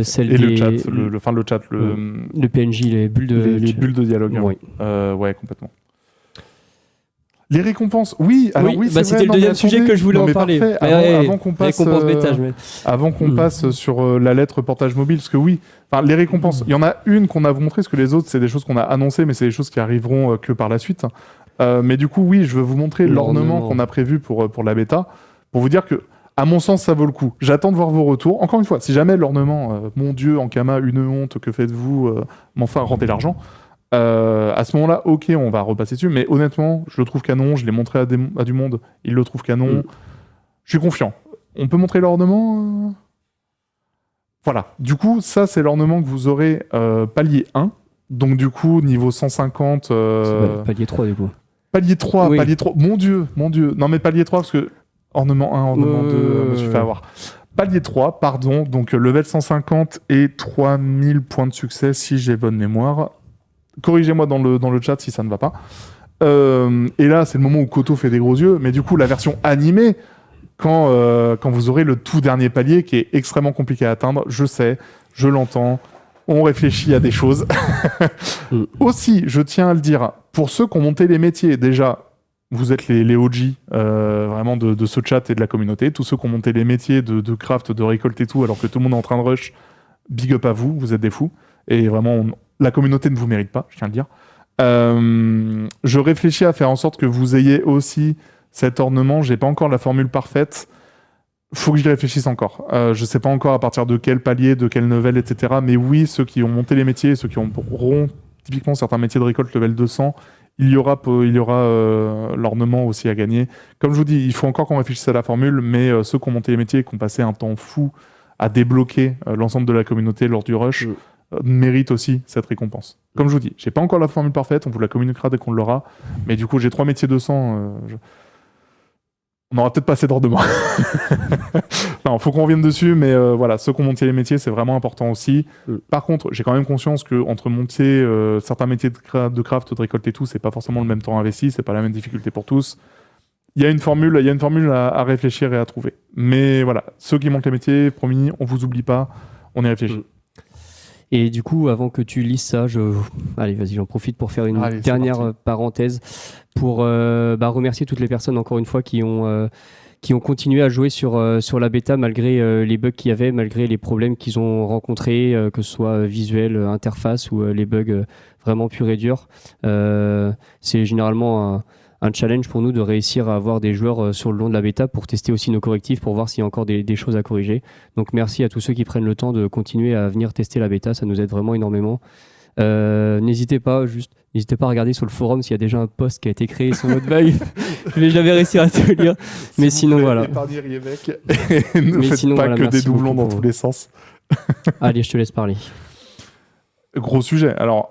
Celle et des... le chat, le PNJ, les bulles de dialogue. Oui. Ouais, complètement. Les récompenses, oui. Alors oui, c'est c'était vrai, le deuxième sujet que je voulais en parler. Avant qu'on passe, avant qu'on passe sur la lettre portage mobile, parce que oui, les récompenses, il y en a une qu'on a montrée, parce que les autres, c'est des choses qu'on a annoncées, mais c'est des choses qui arriveront que par la suite. Mais du coup, oui, je veux vous montrer l'ornement qu'on a prévu pour la bêta, pour vous dire que, à mon sens, ça vaut le coup. J'attends de voir vos retours. Encore une fois, si jamais l'ornement, mon Dieu, Ankama, une honte, que faites-vous, mais enfin, rendez l'argent. À ce moment-là, ok, on va repasser dessus, mais honnêtement, je le trouve canon, je l'ai montré à du monde, il le trouve canon, je suis confiant. On peut montrer l'ornement Voilà, du coup, ça c'est l'ornement que vous aurez palier 1, donc du coup, niveau 150... Palier 3 du coup. Palier 3, oui. Palier 3, mon dieu, non mais palier 3, parce que ornement 1, ornement 2, je me suis fait avoir. Palier 3, pardon, donc level 150 et 3000 points de succès, si j'ai bonne mémoire. Corrigez-moi dans le chat si ça ne va pas. Et là, c'est le moment où Koto fait des gros yeux. Mais du coup, la version animée, quand vous aurez le tout dernier palier, qui est extrêmement compliqué à atteindre, je sais, je l'entends, on réfléchit à des choses. Aussi, je tiens à le dire, pour ceux qui ont monté les métiers, déjà, vous êtes les OG vraiment de ce chat et de la communauté. Tous ceux qui ont monté les métiers de craft, de récolte et tout, alors que tout le monde est en train de rush, big up à vous, vous êtes des fous. Et vraiment, la communauté ne vous mérite pas, je tiens à le dire. Je réfléchis à faire en sorte que vous ayez aussi cet ornement. J'ai pas encore la formule parfaite. Faut que j'y réfléchisse encore. Je sais pas encore à partir de quel palier, de quelle level, etc. Mais oui, ceux qui ont monté les métiers, ceux qui auront typiquement certains métiers de récolte level 200, il y aura l'ornement aussi à gagner. Comme je vous dis, il faut encore qu'on réfléchisse à la formule, mais ceux qui ont monté les métiers et qui ont passé un temps fou à débloquer l'ensemble de la communauté lors du rush, mérite aussi cette récompense. Comme je vous dis, j'ai pas encore la formule parfaite, on vous la communiquera dès qu'on l'aura, mais du coup j'ai 3 métiers 200, on aura peut-être pas assez d'ornement. Non, faut qu'on revienne dessus, mais voilà, ceux qui ont monté les métiers, c'est vraiment important aussi. Par contre, j'ai quand même conscience que entre monter certains métiers de craft, de récolte et tout, c'est pas forcément le même temps investi, c'est pas la même difficulté pour tous. Il y a une formule à réfléchir et à trouver. Mais voilà, ceux qui montent les métiers, promis, on vous oublie pas, on y réfléchit. Et du coup, avant que tu lises ça, allez, vas-y, j'en profite pour faire une dernière parenthèse pour remercier toutes les personnes, encore une fois, qui ont continué à jouer sur la bêta malgré les bugs qu'il y avait, malgré les problèmes qu'ils ont rencontrés, que ce soit visuel, interface ou les bugs vraiment purs et durs. C'est généralement un challenge pour nous de réussir à avoir des joueurs sur le long de la bêta pour tester aussi nos correctifs, pour voir s'il y a encore des choses à corriger. Donc merci à tous ceux qui prennent le temps de continuer à venir tester la bêta, ça nous aide vraiment énormément. N'hésitez pas à regarder sur le forum s'il y a déjà un post qui a été créé sur notre bug. Je vais jamais réussir à te le lire. Mais sinon, voilà. Épargnez Riebeck et ne faites pas que des doublons dans tous les sens. Allez, je te laisse parler. Gros sujet. Alors,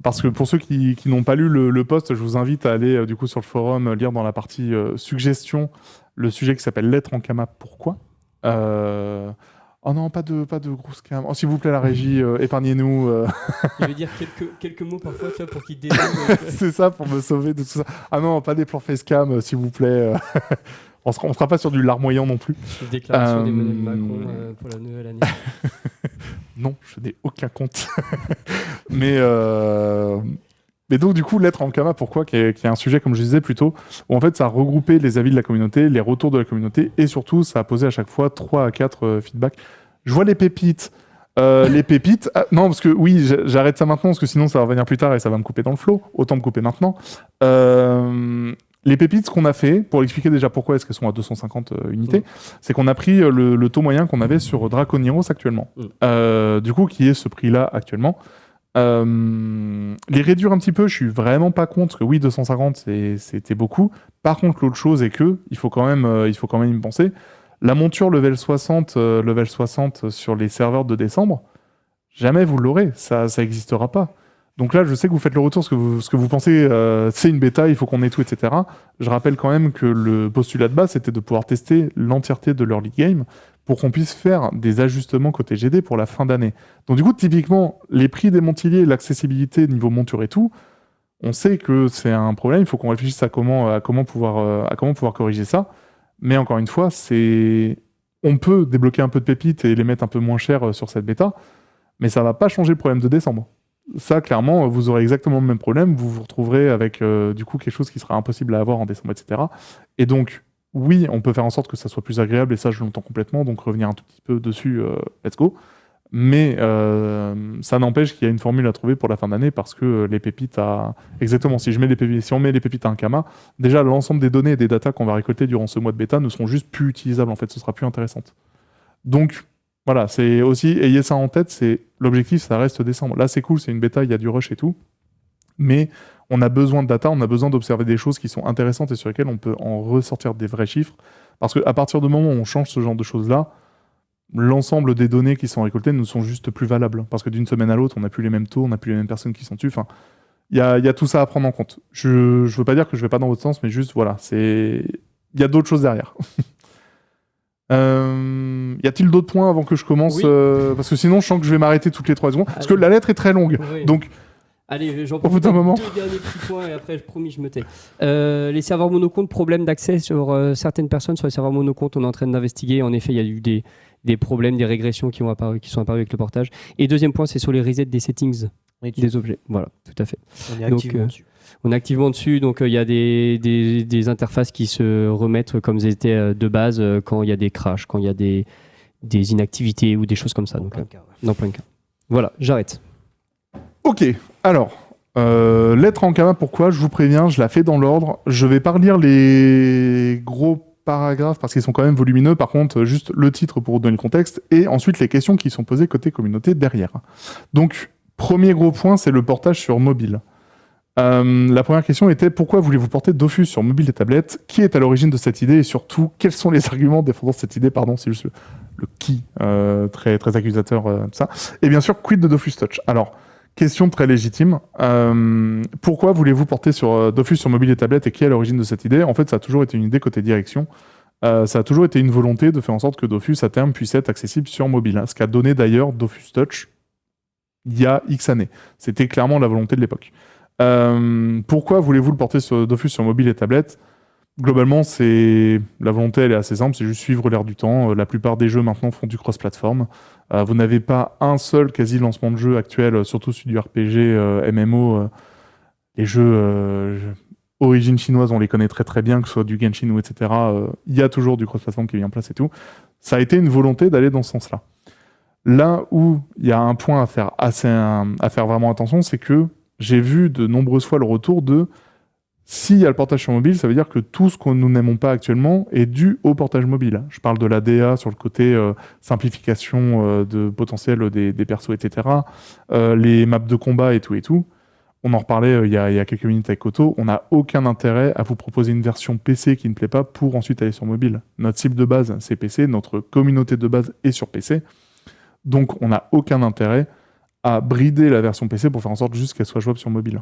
parce que pour ceux qui n'ont pas lu le post, je vous invite à aller du coup sur le forum, lire dans la partie suggestions le sujet qui s'appelle Lettre Ankama, pourquoi Oh non, pas de grosse cam. Oh, s'il vous plaît, la régie, épargnez-nous. Je vais dire quelques mots parfois tu vois, pour qu'il dénonce. C'est ça, pour me sauver de tout ça. Ah non, pas des plans facecam, s'il vous plaît. On sera pas sur du larmoyant non plus. Déclaration d'Emmanuel Macron pour la nouvelle année. Non, je n'ai aucun compte. Mais donc, du coup, Lettre Ankama, pourquoi qui est un sujet, comme je disais plus tôt, où en fait, ça a regroupé les avis de la communauté, les retours de la communauté, et surtout, ça a posé à chaque fois 3 à 4 feedbacks. Je vois les pépites. Les pépites... Ah, non, parce que oui, j'arrête ça maintenant, parce que sinon, ça va revenir plus tard et ça va me couper dans le flow. Autant me couper maintenant. Les pépites, ce qu'on a fait, pour expliquer déjà pourquoi est-ce qu'elles sont à 250 unités, c'est qu'on a pris le taux moyen qu'on avait sur Draconieros actuellement. Du coup, qui est ce prix-là actuellement. Les réduire un petit peu, je suis vraiment pas contre, que oui, 250 c'était beaucoup. Par contre, l'autre chose est que il faut quand même y penser. La monture level 60 sur les serveurs de décembre, jamais vous l'aurez, ça existera pas. Donc là, je sais que vous faites le retour, ce que vous pensez, c'est une bêta, il faut qu'on ait tout, etc. Je rappelle quand même que le postulat de base, c'était de pouvoir tester l'entièreté de l'early game pour qu'on puisse faire des ajustements côté GD pour la fin d'année. Donc du coup, typiquement, les prix des montiliers, l'accessibilité niveau monture et tout, on sait que c'est un problème, il faut qu'on réfléchisse à comment pouvoir corriger ça. Mais encore une fois, on peut débloquer un peu de pépites et les mettre un peu moins cher sur cette bêta, mais ça va pas changer le problème de décembre. Ça, clairement, vous aurez exactement le même problème. Vous vous retrouverez avec du coup quelque chose qui sera impossible à avoir en décembre, etc. Et donc, oui, on peut faire en sorte que ça soit plus agréable, et ça, je l'entends complètement. Donc, revenir un tout petit peu dessus, let's go. Mais ça n'empêche qu'il y a une formule à trouver pour la fin d'année parce que les pépites à... Exactement, si on met les pépites à un Kama, déjà, l'ensemble des données et des datas qu'on va récolter durant ce mois de bêta ne seront juste plus utilisables, en fait. Ce sera plus intéressant. Donc, voilà, c'est aussi, ayez ça en tête, c'est l'objectif, ça reste décembre. Là, c'est cool, c'est une bêta, il y a du rush et tout, mais on a besoin de data, on a besoin d'observer des choses qui sont intéressantes et sur lesquelles on peut en ressortir des vrais chiffres, parce qu'à partir du moment où on change ce genre de choses-là, l'ensemble des données qui sont récoltées ne sont juste plus valables, parce que d'une semaine à l'autre, on n'a plus les mêmes taux, on n'a plus les mêmes personnes qui sont dessus, enfin, il y a tout ça à prendre en compte. Je veux pas dire que je vais pas dans votre sens, mais juste, voilà, il y a d'autres choses derrière. Y a-t-il d'autres points avant que je commence Oui. Parce que sinon, je sens que je vais m'arrêter toutes les 3 secondes. Parce que la lettre est très longue. Oui. Donc, Allez, j'en Au bout profite d'un moment. 2 derniers petits points et après, promis, je me tais. Les serveurs monocomptes, problème d'accès sur certaines personnes sur les serveurs monocomptes, on est en train d'investiguer. En effet, il y a eu des problèmes, des régressions qui sont apparues avec le portage. Et deuxième point, c'est sur les resets des settings des objets. Voilà, tout à fait. On est Donc, activement dessus. On est activement dessus, donc il y a des interfaces qui se remettent comme elles étaient de base quand il y a des crashs, quand il y a des inactivités ou des choses comme ça. Dans Donc, plein de cas, ouais. dans plein de cas. Voilà, j'arrête. ok. Alors, lettre en Kama, pourquoi? Je vous préviens, je la fais dans l'ordre. Je vais pas relire les gros paragraphes parce qu'ils sont quand même volumineux. Par contre, juste le titre pour vous donner le contexte et ensuite les questions qui sont posées côté communauté derrière. Donc, premier gros point, c'est le portage sur mobile. La première question était pourquoi voulez-vous porter Dofus sur mobile et tablette? Qui est à l'origine de cette idée et surtout quels sont les arguments défendant cette idée? Pardon, c'est juste le qui très très accusateur tout ça. Et bien sûr, quid de Dofus Touch? Alors, question très légitime. Pourquoi voulez-vous porter sur Dofus sur mobile et tablette et qui est à l'origine de cette idée? En fait, ça a toujours été une idée côté direction. Ça a toujours été une volonté de faire en sorte que Dofus à terme puisse être accessible sur mobile. Ce qu'a donné d'ailleurs Dofus Touch il y a X années. C'était clairement la volonté de l'époque. Pourquoi voulez-vous le porter sur Dofus sur mobile et tablette? Globalement, la volonté, elle est assez simple, c'est juste suivre l'air du temps. La plupart des jeux maintenant font du cross-platform. Vous n'avez pas un seul quasi lancement de jeu actuel, surtout celui du RPG, MMO. Les jeux origine chinoise, on les connaît très très bien, que ce soit du Genshin ou etc. Il y a toujours du cross-platform qui est mis en place et tout. Ça a été une volonté d'aller dans ce sens-là. Là où il y a un point à faire vraiment attention, c'est que j'ai vu de nombreuses fois le retour de s'il y a le portage sur mobile, ça veut dire que tout ce que nous n'aimons pas actuellement est dû au portage mobile. Je parle de la DA sur le côté simplification de potentiel des persos, etc. Les maps de combat et tout. On en reparlait il y a quelques minutes avec Otto. On n'a aucun intérêt à vous proposer une version PC qui ne plaît pas pour ensuite aller sur mobile. Notre cible de base, c'est PC. Notre communauté de base est sur PC. Donc, on n'a aucun intérêt à brider la version PC pour faire en sorte juste qu'elle soit jouable sur mobile.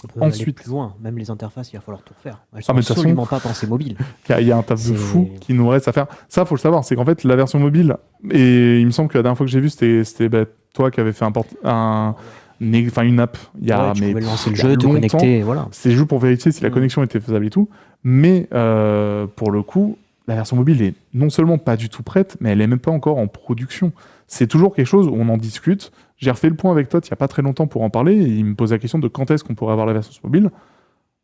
On peut Ensuite, aller plus loin, même les interfaces, il va falloir tout refaire. Elles mais sont de toute absolument pas pensées mobiles. Il y a un taf de C'est- fou qui nous reste à faire. Ça, faut le savoir, c'est qu'en fait, la version mobile, et il me semble que la dernière fois que j'ai vu, c'était toi qui avais fait une app. Il y a, Ouais, tu mais pouvais lancer le il y a jeu, te longtemps. connecter, voilà. C'était juste pour vérifier si la connexion était faisable et tout. Mais pour le coup, la version mobile est non seulement pas du tout prête, mais elle est même pas encore en production. C'est toujours quelque chose où on en discute. J'ai refait le point avec Todd il n'y a pas très longtemps pour en parler. Et il me pose la question de quand est-ce qu'on pourrait avoir la version sur mobile.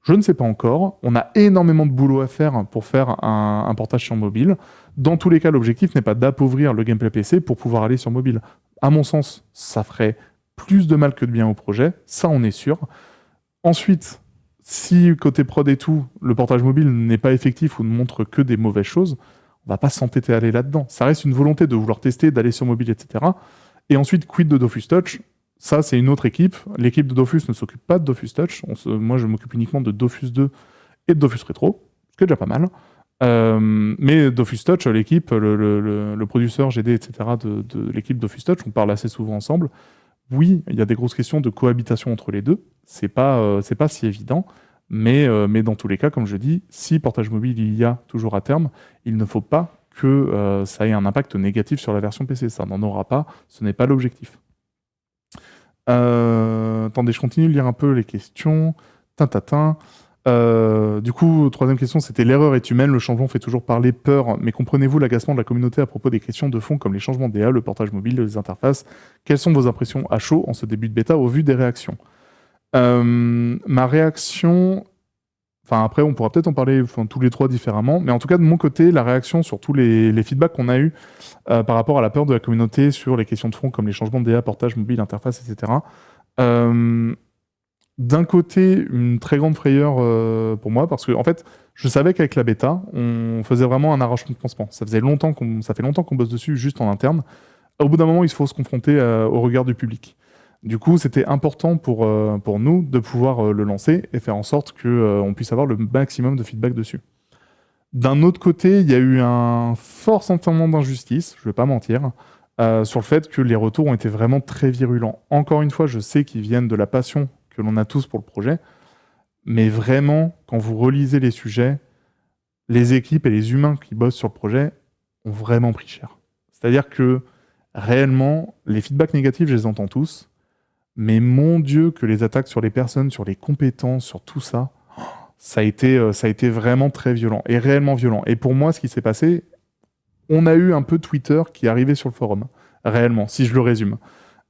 Je ne sais pas encore. On a énormément de boulot à faire pour faire un portage sur mobile. Dans tous les cas, l'objectif n'est pas d'appauvrir le gameplay PC pour pouvoir aller sur mobile. À mon sens, ça ferait plus de mal que de bien au projet. Ça, on est sûr. Ensuite, si côté prod et tout, le portage mobile n'est pas effectif ou ne montre que des mauvaises choses, on va pas s'entêter à aller là-dedans. Ça reste une volonté de vouloir tester, d'aller sur mobile, etc. Et ensuite, quid de Dofus Touch? Ça, c'est une autre équipe. L'équipe de Dofus ne s'occupe pas de Dofus Touch. Moi, je m'occupe uniquement de Dofus 2 et de Dofus Retro, ce qui est déjà pas mal. Mais Dofus Touch, l'équipe, le producteur GD, etc. de l'équipe Dofus Touch, on parle assez souvent ensemble. Oui, il y a des grosses questions de cohabitation entre les deux. C'est pas si évident. Mais dans tous les cas, comme je dis, si portage mobile il y a toujours à terme, il ne faut pas que ça ait un impact négatif sur la version PC. Ça n'en aura pas, ce n'est pas l'objectif. Attendez, je continue de lire un peu les questions. Du coup, troisième question, c'était l'erreur est humaine, le changement fait toujours parler peur, mais comprenez-vous l'agacement de la communauté à propos des questions de fond comme les changements DA, le portage mobile, les interfaces? Quelles sont vos impressions à chaud en ce début de bêta au vu des réactions? Ma réaction... Enfin, après, on pourra peut-être en parler tous les trois différemment, mais en tout cas, de mon côté, la réaction sur tous les feedbacks qu'on a eus par rapport à la peur de la communauté sur les questions de fond comme les changements de DA, portage mobile, interface, etc., d'un côté, une très grande frayeur pour moi, parce que en fait, je savais qu'avec la bêta, on faisait vraiment un arrachement de pansement. Ça fait longtemps qu'on bosse dessus juste en interne. Au bout d'un moment, il faut se confronter au regard du public. Du coup, c'était important pour nous de pouvoir le lancer et faire en sorte qu'on puisse avoir le maximum de feedback dessus. D'un autre côté, il y a eu un fort sentiment d'injustice, je ne vais pas mentir, sur le fait que les retours ont été vraiment très virulents. Encore une fois, je sais qu'ils viennent de la passion que l'on a tous pour le projet, mais vraiment, quand vous relisez les sujets, les équipes et les humains qui bossent sur le projet ont vraiment pris cher. C'est-à-dire que, réellement, les feedbacks négatifs, je les entends tous, mais mon Dieu, que les attaques sur les personnes, sur les compétences, sur tout ça, ça a été vraiment très violent, et réellement violent. Et pour moi, ce qui s'est passé, on a eu un peu Twitter qui est arrivé sur le forum, réellement, si je le résume.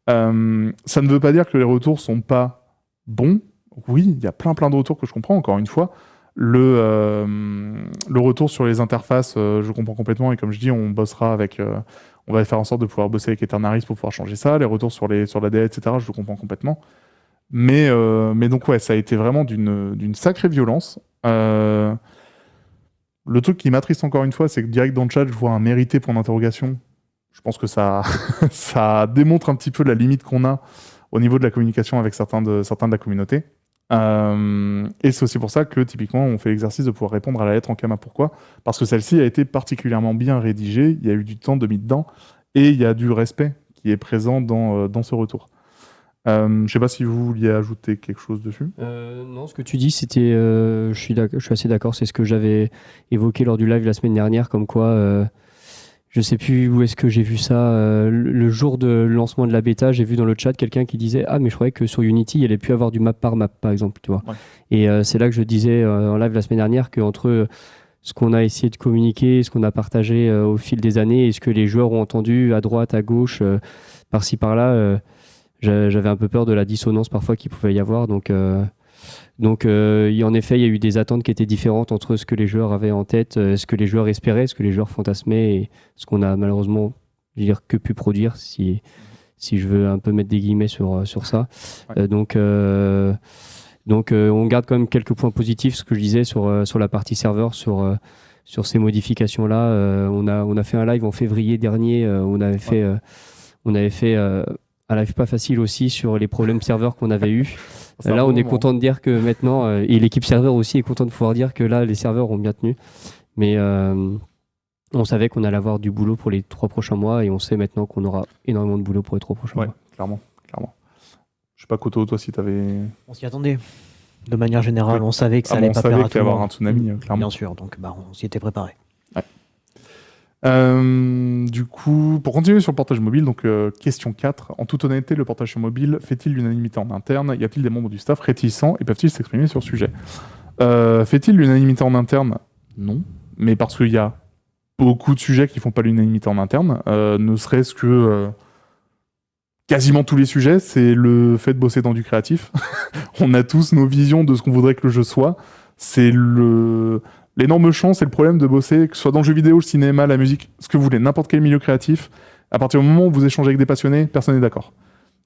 Ça ne veut pas dire que les retours sont pas bons. Oui, il y a plein de retours que je comprends, encore une fois. Le retour sur les interfaces, je comprends complètement, et comme je dis, on bossera avec... on va faire en sorte de pouvoir bosser avec Eternaris pour pouvoir changer ça. Les retours sur la DA, etc., je le comprends complètement. Mais donc, ouais, ça a été vraiment d'une sacrée violence. Le truc qui m'attriste encore une fois, c'est que direct dans le chat, je vois un mérité point d'interrogation. Je pense que ça démontre un petit peu la limite qu'on a au niveau de la communication avec certains de la communauté. Et c'est aussi pour ça que, typiquement, on fait l'exercice de pouvoir répondre à la lettre en Kama. Pourquoi ? Parce que celle-ci a été particulièrement bien rédigée, il y a eu du temps de mis dedans, et il y a du respect qui est présent dans ce retour. Je ne sais pas si vous vouliez ajouter quelque chose dessus. Non, ce que tu dis, c'était, je suis assez d'accord, c'est ce que j'avais évoqué lors du live la semaine dernière, comme quoi... je sais plus où est-ce que j'ai vu ça. Le jour de lancement de la bêta, j'ai vu dans le chat quelqu'un qui disait « Ah, mais je croyais que sur Unity, il allait plus avoir du map par map, par exemple. » tu vois. Ouais. Et c'est là que je disais en live la semaine dernière qu'entre ce qu'on a essayé de communiquer, ce qu'on a partagé au fil des années et ce que les joueurs ont entendu à droite, à gauche, par-ci, par-là, j'avais un peu peur de la dissonance parfois qu'il pouvait y avoir. Donc, en effet, il y a eu des attentes qui étaient différentes entre ce que les joueurs avaient en tête, ce que les joueurs espéraient, ce que les joueurs fantasmaient et ce qu'on a malheureusement, je veux dire, que pu produire, si je veux un peu mettre des guillemets sur ça. Ouais. Donc, on garde quand même quelques points positifs, ce que je disais sur la partie serveur, sur ces modifications-là. On a fait un live en février dernier, on avait fait un live pas facile aussi sur les problèmes serveurs qu'on avait eus. Là, on est content de dire que maintenant, et l'équipe serveur aussi est content de pouvoir dire que là, les serveurs ont bien tenu. Mais on savait qu'on allait avoir du boulot pour les 3 prochains mois et on sait maintenant qu'on aura énormément de boulot pour les 3 prochains mois. Clairement. Je sais pas, Koto, toi, si t'avais... On s'y attendait. De manière générale, on savait que ça allait pas plaire à tout le monde. On savait qu'il allait y avoir un tsunami, clairement. Bien sûr, donc on s'y était préparé. Ouais. Du coup, pour continuer sur le portage mobile, donc question 4. En toute honnêteté, le portage mobile fait-il l'unanimité en interne? Y a-t-il des membres du staff réticents et peuvent-ils s'exprimer sur le sujet? Fait-il l'unanimité en interne? Non, mais parce qu'il y a beaucoup de sujets qui font pas l'unanimité en interne, ne serait-ce que quasiment tous les sujets, c'est le fait de bosser dans du créatif. On a tous nos visions de ce qu'on voudrait que le jeu soit. C'est l'énorme chance et le problème de bosser, que ce soit dans le jeu vidéo, le cinéma, la musique, ce que vous voulez, n'importe quel milieu créatif. À partir du moment où vous échangez avec des passionnés, personne n'est d'accord.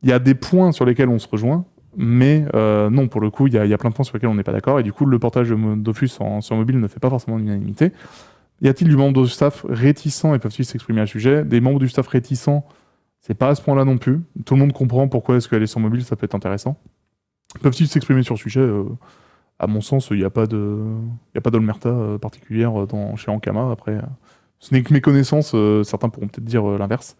Il y a des points sur lesquels on se rejoint, mais non, pour le coup, il y a plein de points sur lesquels on n'est pas d'accord. Et du coup, le portage de Dofus sur mobile ne fait pas forcément l'unanimité. Y a-t-il du membre du staff réticent et peuvent-ils s'exprimer à ce sujet? Des membres du staff réticents, c'est pas à ce point-là non plus. Tout le monde comprend pourquoi est-ce qu'aller sur mobile, ça peut être intéressant. Peuvent-ils s'exprimer sur le sujet? À mon sens, il n'y a pas d'omerta particulière chez Ankama. Après, ce n'est que mes connaissances. Certains pourront peut-être dire l'inverse.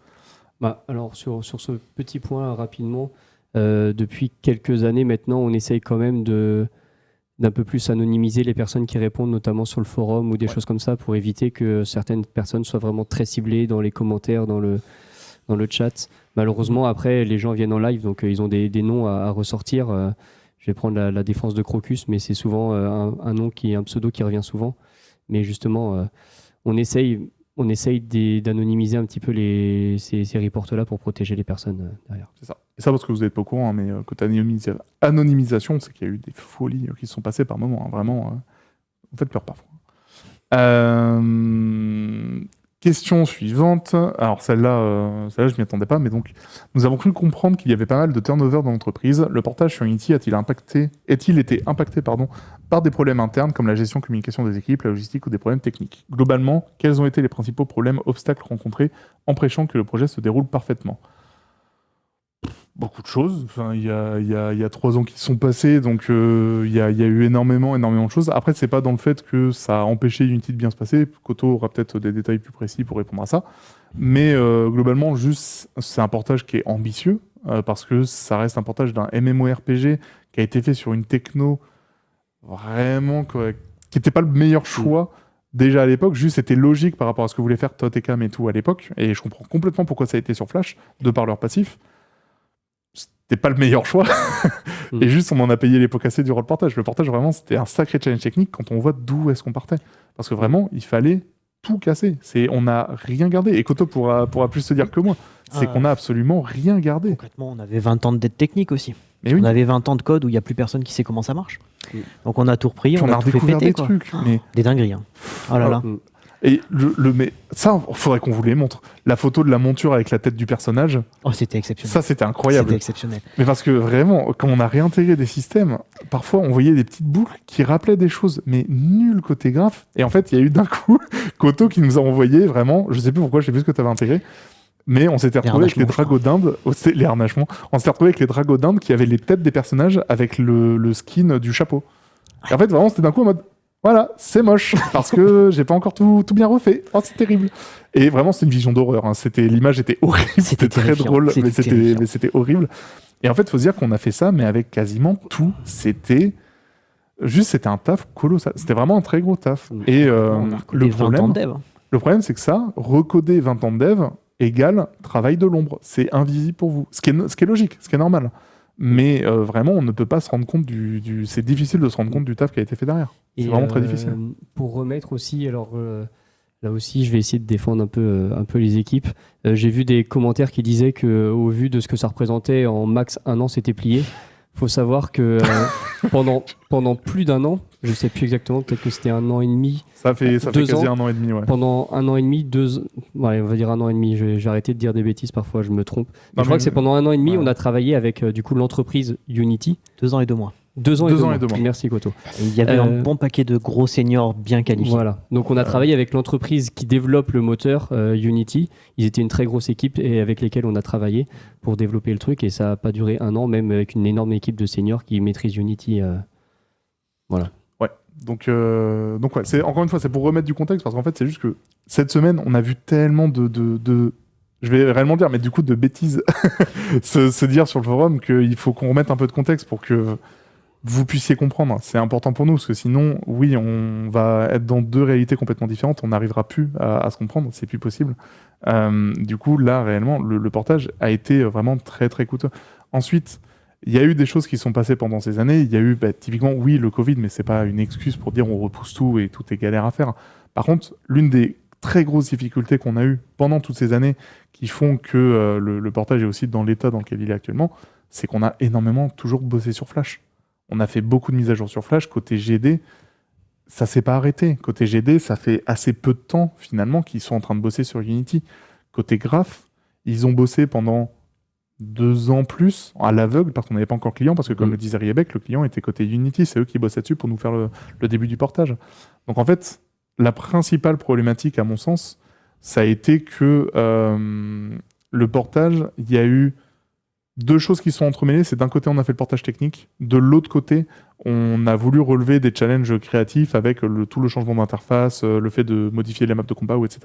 Alors, sur ce petit point, rapidement, depuis quelques années maintenant, on essaye quand même d'un peu plus anonymiser les personnes qui répondent, notamment sur le forum ou des choses comme ça, pour éviter que certaines personnes soient vraiment très ciblées dans les commentaires, dans le chat. Malheureusement, après, les gens viennent en live, donc ils ont des noms à ressortir. je vais prendre la défense de Crocus, mais c'est souvent un pseudo qui revient souvent. Mais justement, on essaye d'anonymiser un petit peu ces reports-là pour protéger les personnes derrière. C'est ça. Et ça parce que vous n'êtes pas au courant, mais côté anonymisation, c'est qu'il y a eu des folies qui se sont passées par moments. Vraiment, vous faites peur parfois. Question suivante. Alors celle-là, je m'y attendais pas, mais donc nous avons cru comprendre qu'il y avait pas mal de turnover dans l'entreprise. Le portage sur Unity est-il été impacté par des problèmes internes comme la gestion communication des équipes, la logistique ou des problèmes techniques? Globalement, quels ont été les principaux problèmes, obstacles rencontrés empêchant que le projet se déroule parfaitement? Beaucoup de choses. Enfin, il y a 3 ans qui sont passés, donc il y a eu énormément de choses. Après, c'est pas dans le fait que ça a empêché Unity de bien se passer. Koto aura peut-être des détails plus précis pour répondre à ça. Mais globalement, juste, c'est un portage qui est ambitieux, parce que ça reste un portage d'un MMORPG qui a été fait sur une techno vraiment qui n'était pas le meilleur choix. Déjà à l'époque, juste c'était logique par rapport à ce que voulait faire Tot et Cam et tout à l'époque. Et je comprends complètement pourquoi ça a été sur Flash, de par leur passif. C'était pas le meilleur choix. Et juste, on en a payé les pots cassés durant le portage. Le portage, vraiment, c'était un sacré challenge technique quand on voit d'où est-ce qu'on partait. Parce que vraiment, il fallait tout casser. On n'a rien gardé. Et Koto pourra plus se dire que moi. C'est qu'on n'a absolument rien gardé. Concrètement, on avait 20 ans de dette technique aussi. Mais oui. On avait 20 ans de code où il n'y a plus personne qui sait comment ça marche. Donc on a tout repris, on a tout fait redécouvert péter. Des quoi. trucs. Mais... Des dingueries. Hein. Oh là là. Et mais ça, il faudrait qu'on vous les montre. La photo de la monture avec la tête du personnage. Oh, c'était exceptionnel. Ça, c'était incroyable. C'était exceptionnel. Mais parce que vraiment, quand on a réintégré des systèmes, parfois on voyait des petites boucles qui rappelaient des choses, mais nul côté graphe. Et en fait, il y a eu d'un coup Koto qui nous a envoyé vraiment, je sais plus pourquoi, je sais plus ce que tu avais intégré, mais on s'était retrouvé avec les dragos d'Inde, les harnachements. On s'était retrouvé avec les dragos d'Inde qui avaient les têtes des personnages avec le skin du chapeau. Et en fait, vraiment, c'était d'un coup en mode. Voilà, c'est moche, parce que j'ai pas encore tout bien refait. Oh, c'est terrible. Et vraiment, c'est une vision d'horreur. Hein. L'image était horrible, c'était très drôle, mais c'était horrible. Et en fait, il faut se dire qu'on a fait ça, mais avec quasiment tout. C'était un taf colossal. C'était vraiment un très gros taf. Et le problème, c'est que ça, recoder 20 ans de dev égale travail de l'ombre. C'est invisible pour vous. Ce qui est logique, ce qui est normal. Mais vraiment, on ne peut pas se rendre compte c'est difficile de se rendre compte du taf qui a été fait derrière. C'est vraiment très difficile. Pour remettre aussi, alors là aussi, je vais essayer de défendre un peu les équipes. J'ai vu des commentaires qui disaient qu'au vu de ce que ça représentait, en max 1 an, c'était plié. Il faut savoir que pendant plus d'1 an, je ne sais plus exactement, peut-être que c'était 1 an et demi. Ça fait quasi 1 an et demi, ouais. Pendant 1 an et demi, ouais, on va dire 1 an et demi. J'ai arrêté de dire des bêtises, parfois je me trompe. Je crois que c'est pendant 1 an et demi, on a travaillé avec du coup l'entreprise Unity. 2 ans et 2 mois. 2 ans et 2 mois. Merci Koto. Et il y avait un bon paquet de gros seniors bien qualifiés. Voilà. Donc on a travaillé avec l'entreprise qui développe le moteur Unity. Ils étaient une très grosse équipe et avec lesquels on a travaillé pour développer le truc et ça n'a pas duré 1 an, même avec une énorme équipe de seniors qui maîtrisent Unity. Voilà. Ouais. Donc ouais, encore une fois, c'est pour remettre du contexte parce qu'en fait, c'est juste que cette semaine, on a vu tellement de je vais réellement dire, mais du coup, de bêtises se dire sur le forum qu'il faut qu'on remette un peu de contexte pour que vous puissiez comprendre. C'est important pour nous, parce que sinon, oui, on va être dans 2 réalités complètement différentes, on n'arrivera plus à se comprendre, c'est plus possible. Du coup, là, réellement, le portage a été vraiment très, très coûteux. Ensuite, il y a eu des choses qui sont passées pendant ces années. Il y a eu, typiquement, oui, le Covid, mais c'est pas une excuse pour dire on repousse tout et tout est galère à faire. Par contre, l'une des très grosses difficultés qu'on a eues pendant toutes ces années qui font que le portage est aussi dans l'état dans lequel il est actuellement, c'est qu'on a énormément toujours bossé sur Flash. On a fait beaucoup de mises à jour sur Flash. Côté GD, ça s'est pas arrêté. Côté GD, ça fait assez peu de temps, finalement, qu'ils sont en train de bosser sur Unity. Côté Graph, ils ont bossé pendant 2 ans plus, à l'aveugle, parce qu'on n'avait pas encore client, parce que comme le disait Riebeck, le client était côté Unity, c'est eux qui bossaient dessus pour nous faire le début du portage. Donc en fait, la principale problématique, à mon sens, ça a été que le portage, il y a eu 2 choses qui sont entremêlées. C'est d'un côté, on a fait le portage technique. De l'autre côté, on a voulu relever des challenges créatifs avec tout le changement d'interface, le fait de modifier les maps de combat, etc.,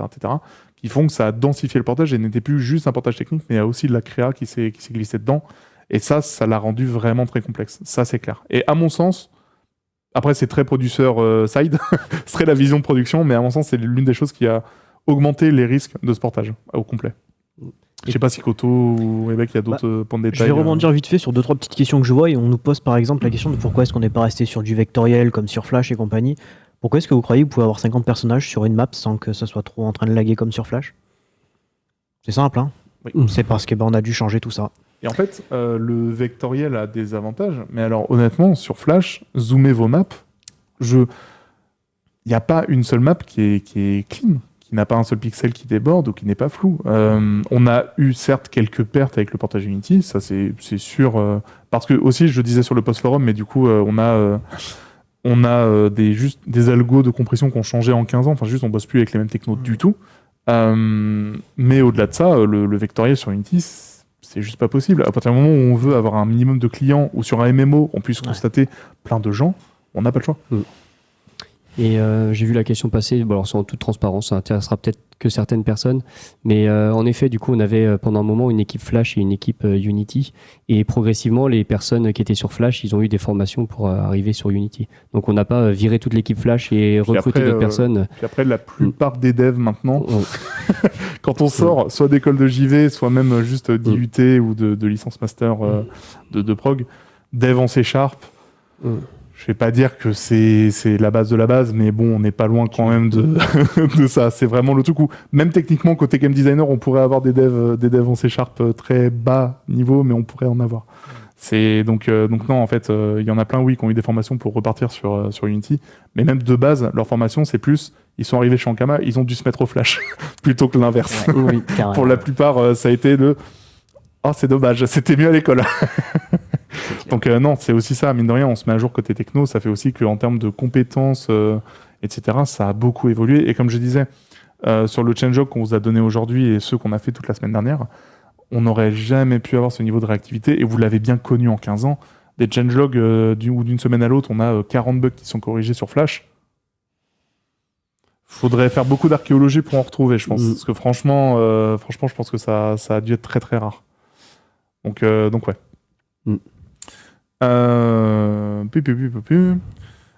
qui font que ça a densifié le portage et n'était plus juste un portage technique, mais il y a aussi de la créa qui s'est glissée dedans. Et ça l'a rendu vraiment très complexe. Ça, c'est clair. Et à mon sens, après, c'est très produceur side, ce serait la vision de production, mais à mon sens, c'est l'une des choses qui a augmenté les risques de ce portage au complet. Je sais pas si Koto ou Rebecca, il y a d'autres points de détail. Je vais rebondir vite fait sur 2-3 petites questions que je vois et on nous pose par exemple la question de pourquoi est-ce qu'on n'est pas resté sur du vectoriel comme sur Flash et compagnie. Pourquoi est-ce que vous croyez que vous pouvez avoir 50 personnages sur une map sans que ça soit trop en train de laguer comme sur Flash? C'est simple, hein. Oui. C'est parce qu'on a dû changer tout ça. Et en fait, le vectoriel a des avantages, mais alors honnêtement, sur Flash, zoomer vos maps, il n'y a pas une seule map qui est clean, qui n'a pas un seul pixel qui déborde ou qui n'est pas flou. On a eu certes quelques pertes avec le portage Unity, ça c'est sûr, parce que aussi je le disais sur le post forum, mais du coup on a des algos de compression qui ont changé en 15 ans, enfin juste on bosse plus avec les mêmes technos du tout. Mais au-delà de ça, le vectoriel sur Unity, c'est juste pas possible. À partir du moment où on veut avoir un minimum de clients ou sur un MMO, on puisse constater plein de gens, on n'a pas le choix. Et j'ai vu la question passer, bon, alors c'est en toute transparence, ça intéressera peut-être que certaines personnes, mais en effet, du coup, on avait pendant un moment une équipe Flash et une équipe Unity, et progressivement, les personnes qui étaient sur Flash, ils ont eu des formations pour arriver sur Unity. Donc on n'a pas viré toute l'équipe Flash et recruté d'autres personnes. Puis après, la plupart des devs maintenant, quand on sort, soit d'école de JV, soit même juste d'IUT ou de licence master de prog, dev en C#. Je vais pas dire que c'est la base de la base, mais bon, on n'est pas loin quand même de ça. C'est vraiment le truc où, même techniquement, côté game designer, on pourrait avoir des devs en C# très bas niveau, mais on pourrait en avoir. Donc non, en fait, il y en a plein, oui, qui ont eu des formations pour repartir sur Unity, mais même de base, leur formation, c'est plus, ils sont arrivés chez Ankama, ils ont dû se mettre au Flash, plutôt que l'inverse. Ouais, oui, pour la plupart, ça a été oh, c'est dommage, c'était mieux à l'école. Donc non, c'est aussi ça, mine de rien, on se met à jour côté techno, ça fait aussi qu'en termes de compétences, etc., ça a beaucoup évolué. Et comme je disais, sur le changelog qu'on vous a donné aujourd'hui et ceux qu'on a fait toute la semaine dernière, on n'aurait jamais pu avoir ce niveau de réactivité, et vous l'avez bien connu en 15 ans. Des changelogs d'une semaine à l'autre, on a 40 bugs qui sont corrigés sur Flash. Faudrait faire beaucoup d'archéologie pour en retrouver, je pense. Parce que franchement, je pense que ça a dû être très très rare. Donc ouais.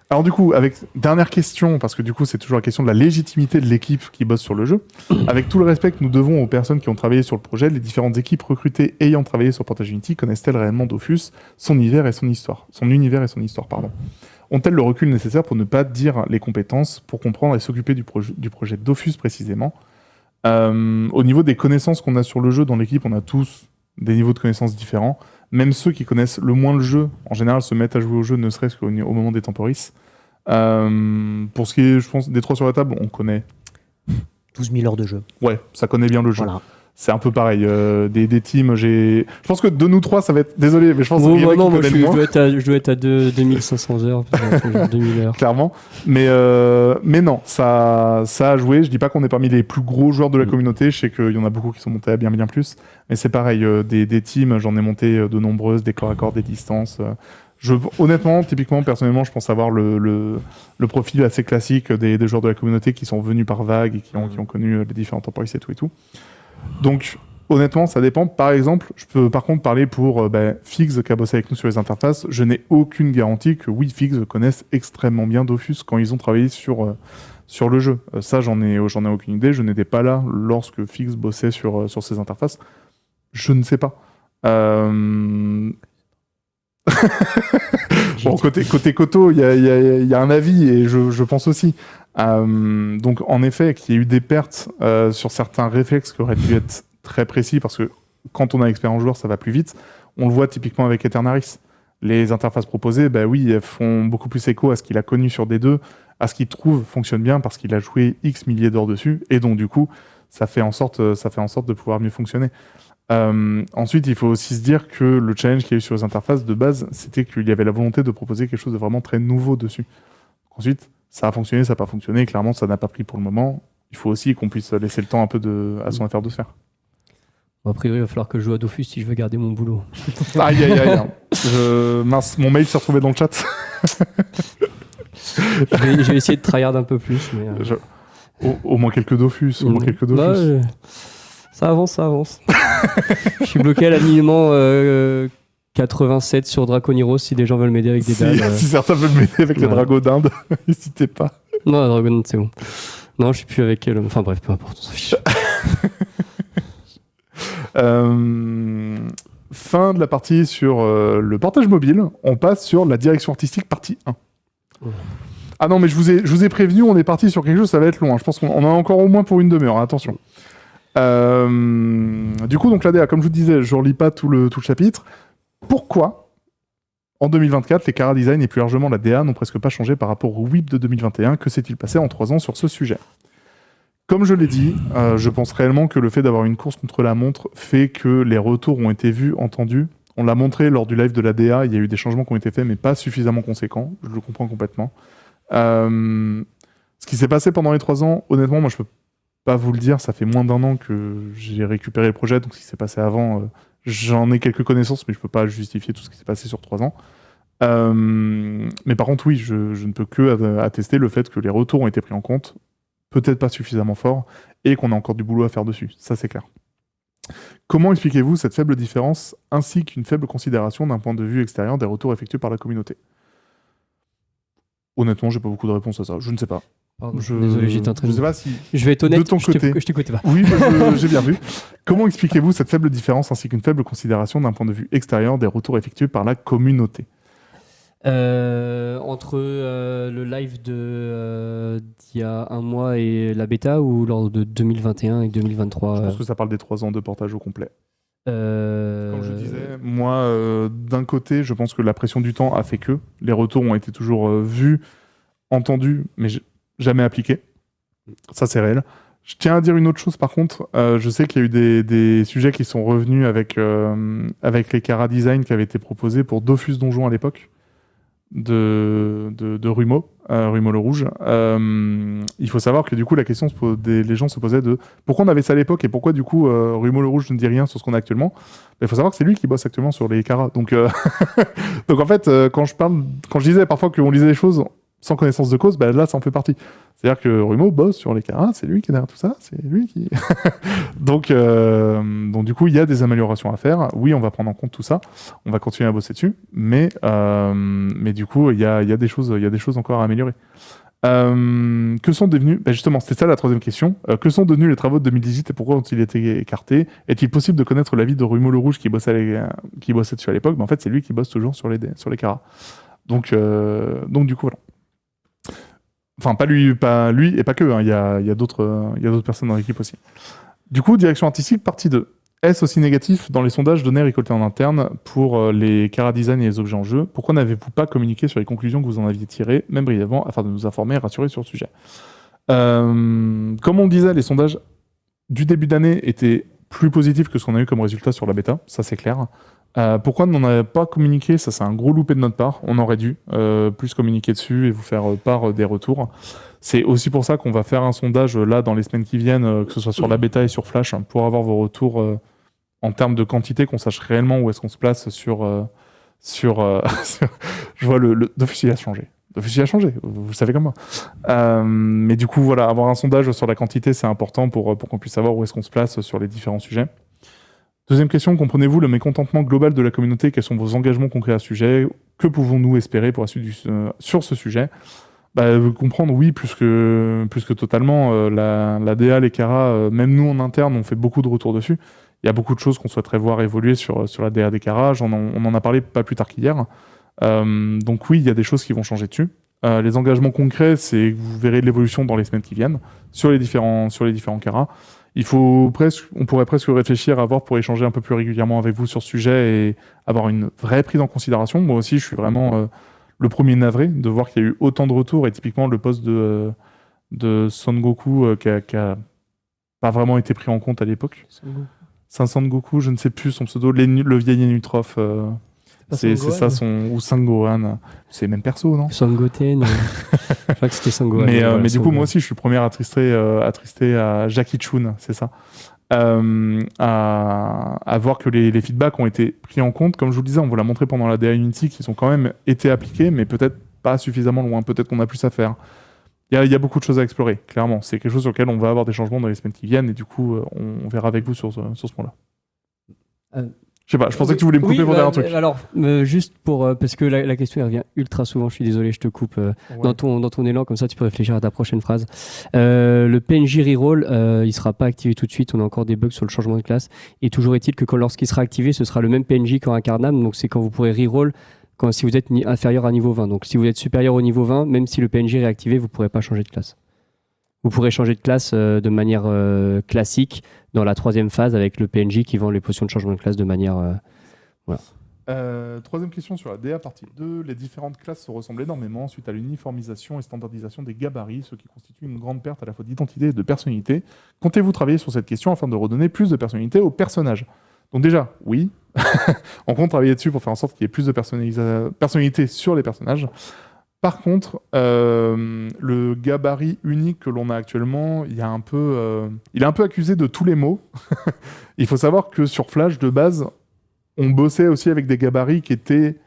Alors du coup, avec dernière question, parce que du coup c'est toujours la question de la légitimité de l'équipe qui bosse sur le jeu. Avec tout le respect que nous devons aux personnes qui ont travaillé sur le projet, les différentes équipes recrutées ayant travaillé sur Portage Unity connaissent-elles réellement Dofus, son univers et son histoire, ont-elles le recul nécessaire pour ne pas dire les compétences, pour comprendre et s'occuper du projet Dofus précisément? Au niveau des connaissances qu'on a sur le jeu dans l'équipe, on a tous des niveaux de connaissances différents. Même ceux qui connaissent le moins le jeu, en général, se mettent à jouer au jeu, ne serait-ce qu'au moment des temporis. Pour ce qui est, je pense, des 3 sur la table, on connaît 12 000 heures de jeu. Ouais, ça connaît bien le jeu. Voilà. C'est un peu pareil. Des teams, je pense que de nous 3, ça va être... Désolé, mais je pense que moi, je dois être à 2500 heures, 2000 heures. Clairement. Mais non, ça a joué. Je dis pas qu'on est parmi les plus gros joueurs de la communauté. Je sais qu'il y en a beaucoup qui sont montés à bien plus. Mais c'est pareil. Des teams, j'en ai monté de nombreuses, des corps à corps, des distances. Honnêtement, typiquement, personnellement, je pense avoir le profil assez classique des joueurs de la communauté qui sont venus par vagues et qui ont connu les différents temporis et tout. Donc, honnêtement, ça dépend. Par exemple, je peux par contre parler pour Figs qui a bossé avec nous sur les interfaces. Je n'ai aucune garantie que oui, Figs connaissent extrêmement bien Dofus quand ils ont travaillé sur le jeu. Ça, j'en ai aucune idée. Je n'étais pas là lorsque Figs bossait sur ces interfaces. Je ne sais pas. Bon, côté Koto, il y a un avis et je pense aussi. Donc en effet, qu'il y ait eu des pertes sur certains réflexes qui auraient dû être très précis, parce que quand on a expérience joueur, ça va plus vite. On le voit typiquement avec Eternaris. Les interfaces proposées, oui, elles font beaucoup plus écho à ce qu'il a connu sur D2, à ce qu'il trouve fonctionne bien parce qu'il a joué X milliers d'heures dessus, et donc du coup, ça fait en sorte de pouvoir mieux fonctionner. Ensuite, il faut aussi se dire que le challenge qu'il y a eu sur les interfaces de base, c'était qu'il y avait la volonté de proposer quelque chose de vraiment très nouveau dessus. Ensuite, ça a fonctionné, ça n'a pas fonctionné, clairement ça n'a pas pris pour le moment. Il faut aussi qu'on puisse laisser le temps un peu à son affaire de se faire. A priori, il va falloir que je joue à Dofus si je veux garder mon boulot. Aïe aïe aïe. Mince, mon mail s'est retrouvé dans le chat. je vais essayer de tryhard un peu plus. Mais au moins quelques Dofus. Ça avance. Je suis bloqué à l'alignement 87 sur Draconiros si des gens veulent m'aider avec des dalles. Si certains veulent m'aider avec les dragons d'Inde, n'hésitez pas. Non, la Dragon d'Inde, c'est bon. Non, je suis plus avec elle. Enfin bref, peu importe, on s'en fiche. Fin de la partie sur le portage mobile. On passe sur la direction artistique partie 1. Ah non, mais je vous ai prévenu, on est parti sur quelque chose, ça va être long. Je pense qu'on en a encore au moins pour une demi-heure, attention. Du coup, donc la DA, comme je vous disais, je ne relis pas tout le chapitre. Pourquoi, en 2024, les Cara Design et plus largement la DA n'ont presque pas changé par rapport au WIP de 2021 ? Que s'est-il passé en 3 ans sur ce sujet ? Comme je l'ai dit, je pense réellement que le fait d'avoir une course contre la montre fait que les retours ont été vus, entendus. On l'a montré lors du live de la DA, il y a eu des changements qui ont été faits, mais pas suffisamment conséquents. Je le comprends complètement. Ce qui s'est passé pendant les 3 ans, honnêtement, moi je peux pas vous le dire, ça fait moins d'1 an que j'ai récupéré le projet, donc ce qui s'est passé avant, j'en ai quelques connaissances, mais je peux pas justifier tout ce qui s'est passé sur 3 ans. Mais par contre, oui, je ne peux que attester le fait que les retours ont été pris en compte, peut-être pas suffisamment fort, et qu'on a encore du boulot à faire dessus, ça c'est clair. Comment expliquez-vous cette faible différence, ainsi qu'une faible considération d'un point de vue extérieur des retours effectués par la communauté ? Honnêtement, j'ai pas beaucoup de réponses à ça, je ne sais pas. Pardon, désolé, j'étais en train de... Je sais pas si... Je vais être honnête, de ton côté... je t'écoutais pas. Oui, j'ai bien vu. Comment expliquez-vous cette faible différence ainsi qu'une faible considération d'un point de vue extérieur des retours effectués par la communauté ? Entre le live d'il y a 1 mois et la bêta, ou lors de 2021 et 2023 Je pense que ça parle des 3 ans de portage au complet. Comme je disais, moi, d'un côté, je pense que la pression du temps a fait que les retours ont été toujours vus, entendus, mais jamais appliqués. Ça, c'est réel. Je tiens à dire une autre chose, par contre. Je sais qu'il y a eu des sujets qui sont revenus avec les Cara Design qui avaient été proposés pour Dofus Donjon à l'époque, de Rumo, Rumo le Rouge. Il faut savoir que du coup, la question, les gens se posaient de pourquoi on avait ça à l'époque et pourquoi du coup Rumo le Rouge ne dit rien sur ce qu'on a actuellement. Il faut savoir que c'est lui qui bosse actuellement sur les Cara. Donc en fait, quand je disais parfois qu'on lisait les choses sans connaissance de cause, là, ça en fait partie. C'est-à-dire que Rumo bosse sur les Cara, c'est lui qui est derrière tout ça, c'est lui qui... donc du coup, il y a des améliorations à faire. Oui, on va prendre en compte tout ça, on va continuer à bosser dessus, mais du coup, il y a des choses encore à améliorer. Que sont devenus... justement, c'était ça la 3e question. Que sont devenus les travaux de 2018 et pourquoi ont-ils été écartés ? Est-il possible de connaître l'avis de Rumo le Rouge qui bossait dessus à l'époque ? En fait, c'est lui qui bosse toujours sur les Cara. Donc du coup, voilà. Enfin, pas lui et pas que, hein. Il y a d'autres personnes dans l'équipe aussi. Du coup, direction artistique, partie 2. Est-ce aussi négatif dans les sondages données récoltés en interne pour les Cara Design et les objets en jeu ? Pourquoi n'avez-vous pas communiqué sur les conclusions que vous en aviez tirées, même brièvement, afin de nous informer et rassurer sur le sujet ? Comme on le disait, les sondages du début d'année étaient plus positifs que ce qu'on a eu comme résultat sur la bêta, ça c'est clair. Pourquoi on n'en a pas communiqué ? Ça, c'est un gros loupé de notre part. On aurait dû plus communiquer dessus et vous faire part des retours. C'est aussi pour ça qu'on va faire un sondage là dans les semaines qui viennent, que ce soit sur la bêta et sur Flash, pour avoir vos retours en termes de quantité, qu'on sache réellement où est-ce qu'on se place sur... Je vois le Dofus, il a changé. Dofus, il a changé, vous le savez comme moi. Mais du coup, voilà, avoir un sondage sur la quantité, c'est important pour qu'on puisse savoir où est-ce qu'on se place sur les différents sujets. Deuxième question, comprenez-vous le mécontentement global de la communauté ? Quels sont vos engagements concrets à ce sujet ? Que pouvons-nous espérer pour la suite sur ce sujet ? Comprendre, oui, plus que totalement. La DA, les Cara, même nous en interne, on fait beaucoup de retours dessus. Il y a beaucoup de choses qu'on souhaiterait voir évoluer sur la DA des Cara. On en a parlé pas plus tard qu'hier. Donc oui, il y a des choses qui vont changer dessus. Les engagements concrets, c'est que vous verrez de l'évolution dans les semaines qui viennent sur les différents Cara. On pourrait presque réfléchir à voir pour échanger un peu plus régulièrement avec vous sur ce sujet et avoir une vraie prise en considération. Moi aussi, je suis vraiment le premier navré de voir qu'il y a eu autant de retours et typiquement le poste de Son Goku qui a pas vraiment été pris en compte à l'époque. Son Goku, je ne sais plus son pseudo, le vieil Enutrof. C'est ça ou Sangohan, c'est même perso, non ? Sangoten, je crois que c'était Sangohan. Mais du coup, moi aussi, je suis le premier attristé à Jackie Chun, c'est ça. À voir que les feedbacks ont été pris en compte. Comme je vous le disais, on vous l'a montré pendant la DA Unity, qu'ils ont quand même été appliqués, mais peut-être pas suffisamment loin. Peut-être qu'on a plus à faire. Il y a beaucoup de choses à explorer, clairement. C'est quelque chose sur lequel on va avoir des changements dans les semaines qui viennent, et du coup, on verra avec vous sur ce point-là. Je sais pas, je pensais que tu voulais me couper pour dire un truc. Alors, juste pour... parce que la question elle revient ultra souvent, je suis désolé, je te coupe dans ton élan, comme ça tu peux réfléchir à ta prochaine phrase. Le PNJ Reroll, il sera pas activé tout de suite, on a encore des bugs sur le changement de classe. Et toujours est-il que lorsqu'il sera activé, ce sera le même PNJ qu'en Incarnam, donc c'est quand vous pourrez reroll si vous êtes inférieur à niveau 20. Donc si vous êtes supérieur au niveau 20, même si le PNJ est réactivé, vous pourrez pas changer de classe. Vous pourrez changer de classe de manière classique dans la 3e phase avec le PNJ qui vend les potions de changement de classe de manière... voilà. Troisième question sur la DA partie 2. Les différentes classes se ressemblent énormément suite à l'uniformisation et standardisation des gabarits, ce qui constitue une grande perte à la fois d'identité et de personnalité. Comptez-vous travailler sur cette question afin de redonner plus de personnalité aux personnages? Donc déjà, oui. On compte travailler dessus pour faire en sorte qu'il y ait plus de personnalité sur les personnages. Par contre, le gabarit unique que l'on a actuellement, il est un peu accusé de tous les maux. Il faut savoir que sur Flash, de base, on bossait aussi avec des gabarits qui étaient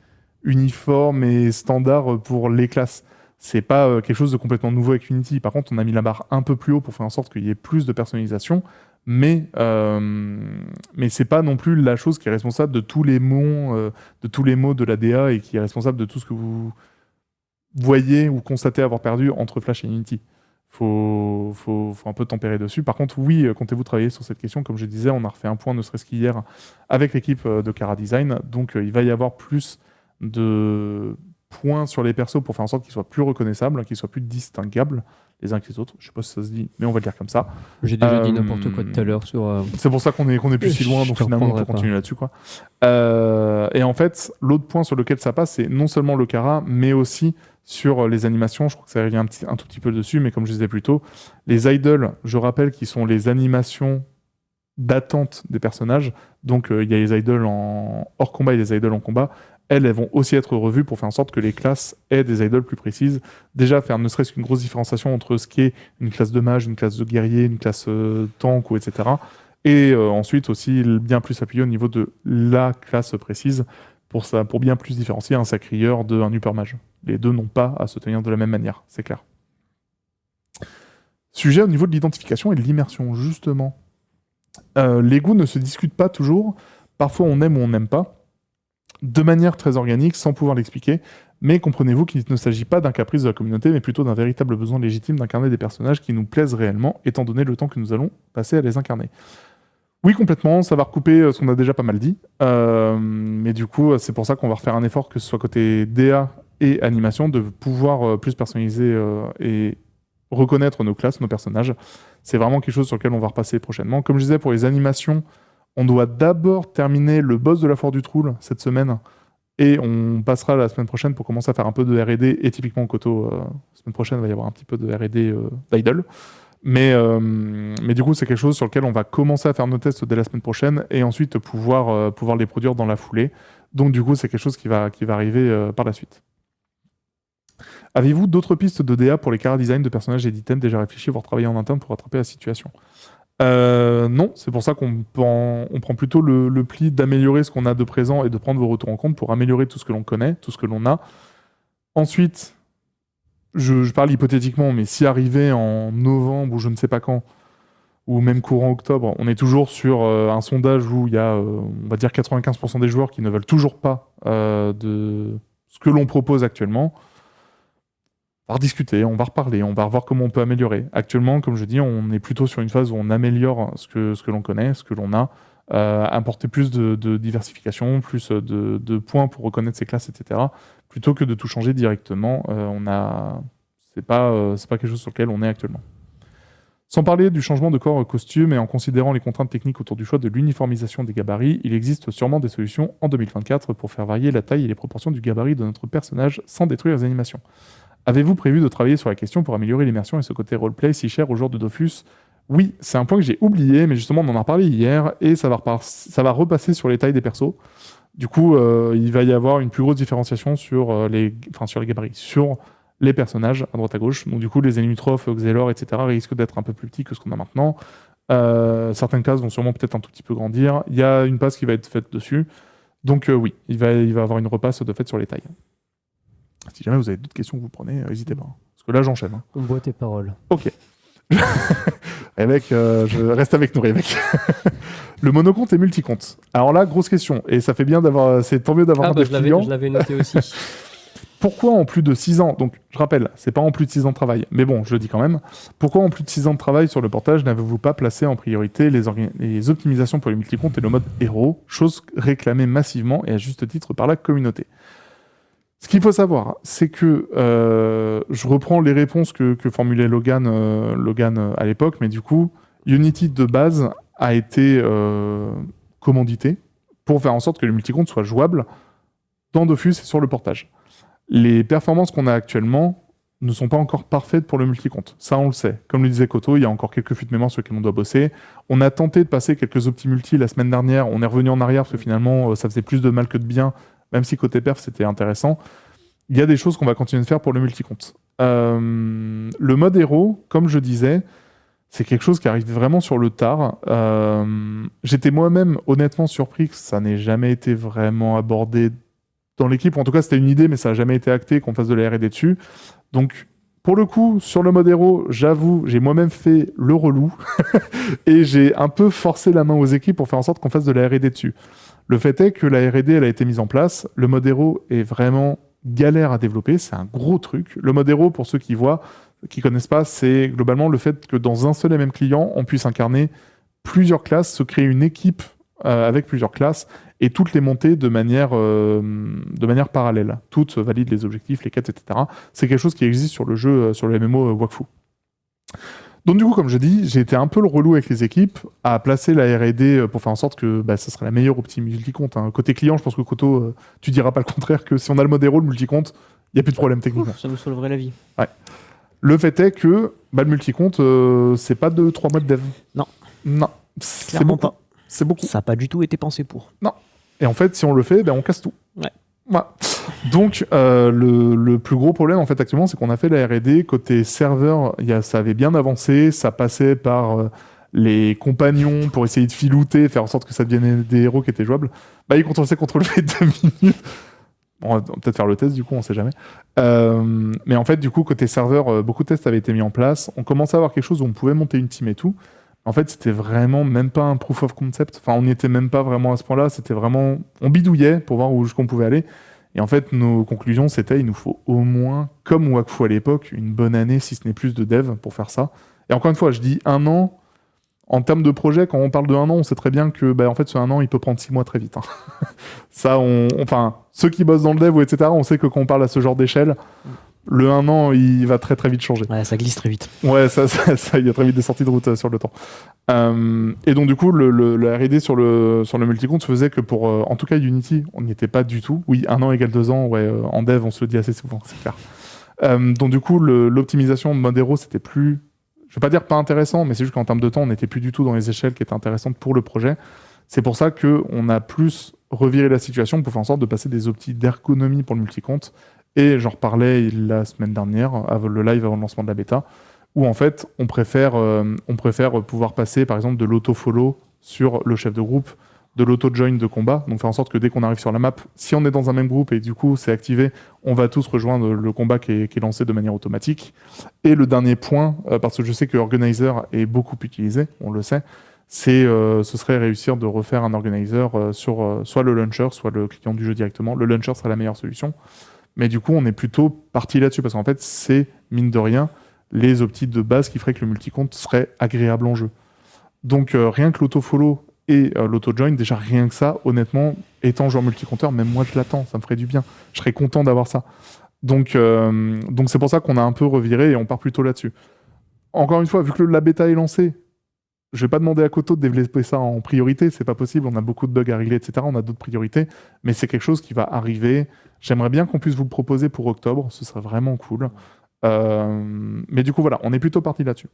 uniformes et standards pour les classes. C'est pas quelque chose de complètement nouveau avec Unity. Par contre, on a mis la barre un peu plus haut pour faire en sorte qu'il y ait plus de personnalisation. Mais c'est pas non plus la chose qui est responsable de tous les maux de la DA et qui est responsable de tout ce que vous voyez ou constatez avoir perdu entre Flash et Unity. Faut un peu tempérer dessus. Par contre, oui, comptez-vous travailler sur cette question. Comme je disais, on a refait un point, ne serait-ce qu'hier, avec l'équipe de Cara Design. Donc, il va y avoir plus de points sur les persos pour faire en sorte qu'ils soient plus reconnaissables, qu'ils soient plus distinguables les uns que les autres. Je sais pas si ça se dit, mais on va le dire comme ça. J'ai déjà dit n'importe quoi tout à l'heure sur... C'est pour ça qu'on est plus si loin, donc finalement on peut continuer là-dessus, quoi. Et en fait, l'autre point sur lequel ça passe, c'est non seulement le Cara, mais aussi sur les animations. Je crois que ça revient un tout petit peu dessus, mais comme je disais plus tôt, les idols, je rappelle, qui sont les animations d'attente des personnages. Donc il y a les idols hors combat et les idols en combat. Elles vont aussi être revues pour faire en sorte que les classes aient des idoles plus précises. Déjà, faire ne serait-ce qu'une grosse différenciation entre ce qui est une classe de mage, une classe de guerrier, une classe tank, ou etc. Et ensuite aussi bien plus appuyer au niveau de la classe précise pour bien plus différencier un sacrieur d'un upper mage. Les deux n'ont pas à se tenir de la même manière, c'est clair. Sujet au niveau de l'identification et de l'immersion, justement. Les goûts ne se discutent pas toujours. Parfois, on aime ou on n'aime pas. De manière très organique, sans pouvoir l'expliquer, mais comprenez-vous qu'il ne s'agit pas d'un caprice de la communauté, mais plutôt d'un véritable besoin légitime d'incarner des personnages qui nous plaisent réellement, étant donné le temps que nous allons passer à les incarner. Oui, complètement, ça va recouper ce qu'on a déjà pas mal dit, mais du coup, c'est pour ça qu'on va refaire un effort, que ce soit côté DA et animation, de pouvoir plus personnaliser et reconnaître nos classes, nos personnages. C'est vraiment quelque chose sur lequel on va repasser prochainement. Comme je disais, pour les animations, on doit d'abord terminer le boss de la foire du Troul cette semaine et on passera la semaine prochaine pour commencer à faire un peu de R&D et typiquement Koto, la semaine prochaine il va y avoir un petit peu de R&D d'idle. Mais du coup c'est quelque chose sur lequel on va commencer à faire nos tests dès la semaine prochaine et ensuite pouvoir les produire dans la foulée. Donc du coup c'est quelque chose qui va arriver par la suite. Avez-vous d'autres pistes de DA pour les cara design de personnages et d'items déjà réfléchis, voire travailler en interne pour rattraper la situation? Non, c'est pour ça qu'on prend plutôt le pli d'améliorer ce qu'on a de présent et de prendre vos retours en compte pour améliorer tout ce que l'on connaît, tout ce que l'on a. Ensuite, je parle hypothétiquement, mais si arrivé en novembre ou je ne sais pas quand, ou même courant octobre, on est toujours sur un sondage où il y a, on va dire 95% des joueurs qui ne veulent toujours pas de ce que l'on propose actuellement. On va rediscuter, on va reparler, on va revoir comment on peut améliorer. Actuellement, comme je dis, on est plutôt sur une phase où on améliore ce que l'on connaît, ce que l'on a, apporter plus de diversification, plus de points pour reconnaître ses classes, etc. Plutôt que de tout changer directement. C'est pas quelque chose sur lequel on est actuellement. Sans parler du changement de corps costume et en considérant les contraintes techniques autour du choix de l'uniformisation des gabarits, il existe sûrement des solutions en 2024 pour faire varier la taille et les proportions du gabarit de notre personnage sans détruire les animations. Avez-vous prévu de travailler sur la question pour améliorer l'immersion et ce côté roleplay si cher aux joueurs de Dofus? Oui, c'est un point que j'ai oublié, mais justement on en a parlé hier et ça va repasser sur les tailles des persos. Du coup, il va y avoir une plus grosse différenciation sur les gabarits, sur les personnages à droite à gauche. Donc du coup, les Enutrophes, Xelor, etc. risquent d'être un peu plus petits que ce qu'on a maintenant. Certaines classes vont sûrement peut-être un tout petit peu grandir. Il y a une passe qui va être faite dessus. Donc oui, il va y avoir une repasse de fait sur les tailles. Si jamais vous avez d'autres questions que vous prenez, n'hésitez pas. Parce que là, j'enchaîne. On boit tes paroles. Ok. Rébec, je reste avec nous, Rébec. Le monocompte et multicompte. Alors là, grosse question. Et ça fait bien d'avoir. C'est tant mieux d'avoir un client. Je l'avais noté aussi. Pourquoi en plus de 6 ans, donc je rappelle, c'est pas en plus de 6 ans de travail, mais bon, je le dis quand même, pourquoi en plus de 6 ans de travail sur le portage n'avez-vous pas placé en priorité les optimisations pour les multicomptes et le mode héros, chose réclamée massivement et à juste titre par la communauté? Ce qu'il faut savoir, c'est que je reprends les réponses que formulait Logan à l'époque, mais du coup, Unity de base a été commandité pour faire en sorte que le multicompte soit jouable dans Dofus et sur le portage. Les performances qu'on a actuellement ne sont pas encore parfaites pour le multicompte. Ça, on le sait. Comme le disait Koto, il y a encore quelques fuites de mémoire sur lesquelles on doit bosser. On a tenté de passer quelques opti-multi la semaine dernière. On est revenu en arrière parce que finalement, ça faisait plus de mal que de bien, même si côté perf, c'était intéressant. Il y a des choses qu'on va continuer de faire pour le multicompte. Le mode héros, comme je disais, c'est quelque chose qui arrive vraiment sur le tard. J'étais moi-même honnêtement surpris que ça n'ait jamais été vraiment abordé dans l'équipe. En tout cas, c'était une idée, mais ça n'a jamais été acté qu'on fasse de la R&D dessus. Donc, pour le coup, sur le mode héros, j'avoue, j'ai moi-même fait le relou et j'ai un peu forcé la main aux équipes pour faire en sorte qu'on fasse de la R&D dessus. Le fait est que la R&D, elle a été mise en place. Le mode héros est vraiment galère à développer. C'est un gros truc. Le mode héros, pour ceux qui connaissent pas, c'est globalement le fait que dans un seul et même client, on puisse incarner plusieurs classes, se créer une équipe avec plusieurs classes et toutes les monter de manière parallèle. Toutes valident les objectifs, les quêtes, etc. C'est quelque chose qui existe sur le jeu, sur le MMO Wakfu. Donc du coup, comme je dis, j'ai été un peu le relou avec les équipes à placer la R&D pour faire en sorte que ça serait la meilleure opti multicompte. Hein. Côté client, je pense que Koto, tu diras pas le contraire, que si on a le mode héros, le multicompte, il n'y a plus de problème techniquement. Ça nous sauverait la vie. Ouais. Le fait est que le multicompte, c'est pas 2-3 mois de dev. Non. Non. C'est Clairement beaucoup. pas. C'est beaucoup. Ça n'a pas du tout été pensé pour. Non. Et en fait, si on le fait, on casse tout. Ouais. Voilà. Donc, le plus gros problème, en fait, actuellement, c'est qu'on a fait la R&D. Côté serveur, ça avait bien avancé. Ça passait par les compagnons pour essayer de filouter, faire en sorte que ça devienne des héros qui étaient jouables. Ils contrôle-C, contrôle-V 2 minutes. Bon, on va peut-être faire le test, du coup, on sait jamais. Mais en fait, du coup, côté serveur, beaucoup de tests avaient été mis en place. On commençait à avoir quelque chose où on pouvait monter une team et tout. En fait, c'était vraiment même pas un proof of concept. Enfin, on n'y était même pas vraiment à ce point-là. C'était vraiment... On bidouillait pour voir où jusqu'où on pouvait aller. Et en fait, nos conclusions, c'était il nous faut au moins, comme Wakfu à l'époque, une bonne année, si ce n'est plus de dev pour faire ça. Et encore une fois, je dis 1 an. En termes de projet, quand on parle de 1 an, on sait très bien que en fait, ce 1 an, il peut prendre 6 mois très vite. Hein. Ça, enfin, ceux qui bossent dans le dev, ou etc., on sait que quand on parle à ce genre d'échelle, le 1 an, il va très très vite changer. Ouais, ça glisse très vite. Ouais, ça, il y a très vite des sorties de route sur le temps. Et donc du coup, le R&D sur le multicompte faisait que pour, en tout cas Unity, on n'y était pas du tout. Oui, 1 an égale 2 ans, ouais, en dev, on se le dit assez souvent, c'est clair. Donc du coup, l'optimisation de mode héros, c'était plus, je vais pas dire pas intéressant, mais c'est juste qu'en termes de temps, on n'était plus du tout dans les échelles qui étaient intéressantes pour le projet. C'est pour ça qu'on a plus reviré la situation pour faire en sorte de passer des optis d'ergonomie pour le multicompte. Et j'en reparlais la semaine dernière, le live avant le lancement de la bêta, où en fait, on préfère pouvoir passer par exemple de l'auto-follow sur le chef de groupe, de l'auto-join de combat, donc faire en sorte que dès qu'on arrive sur la map, si on est dans un même groupe et du coup c'est activé, on va tous rejoindre le combat qui est lancé de manière automatique. Et le dernier point, parce que je sais que Organizer est beaucoup utilisé, on le sait, ce serait réussir de refaire un Organizer sur soit le launcher, soit le client du jeu directement. Le launcher serait la meilleure solution. Mais du coup, on est plutôt parti là-dessus, parce qu'en fait, c'est, mine de rien, les optis de base qui feraient que le multicompte serait agréable en jeu. Donc, rien que l'auto-follow et l'auto-join, déjà rien que ça, honnêtement, étant joueur multicompteur, même moi je l'attends, ça me ferait du bien. Je serais content d'avoir ça. Donc c'est pour ça qu'on a un peu reviré et on part plutôt là-dessus. Encore une fois, vu que la bêta est lancée, je vais pas demander à Koto de développer ça en priorité, c'est pas possible, on a beaucoup de bugs à régler, etc. On a d'autres priorités, mais c'est quelque chose qui va arriver. J'aimerais bien qu'on puisse vous le proposer pour octobre, ce serait vraiment cool. Mais du coup, voilà, on est plutôt parti là-dessus.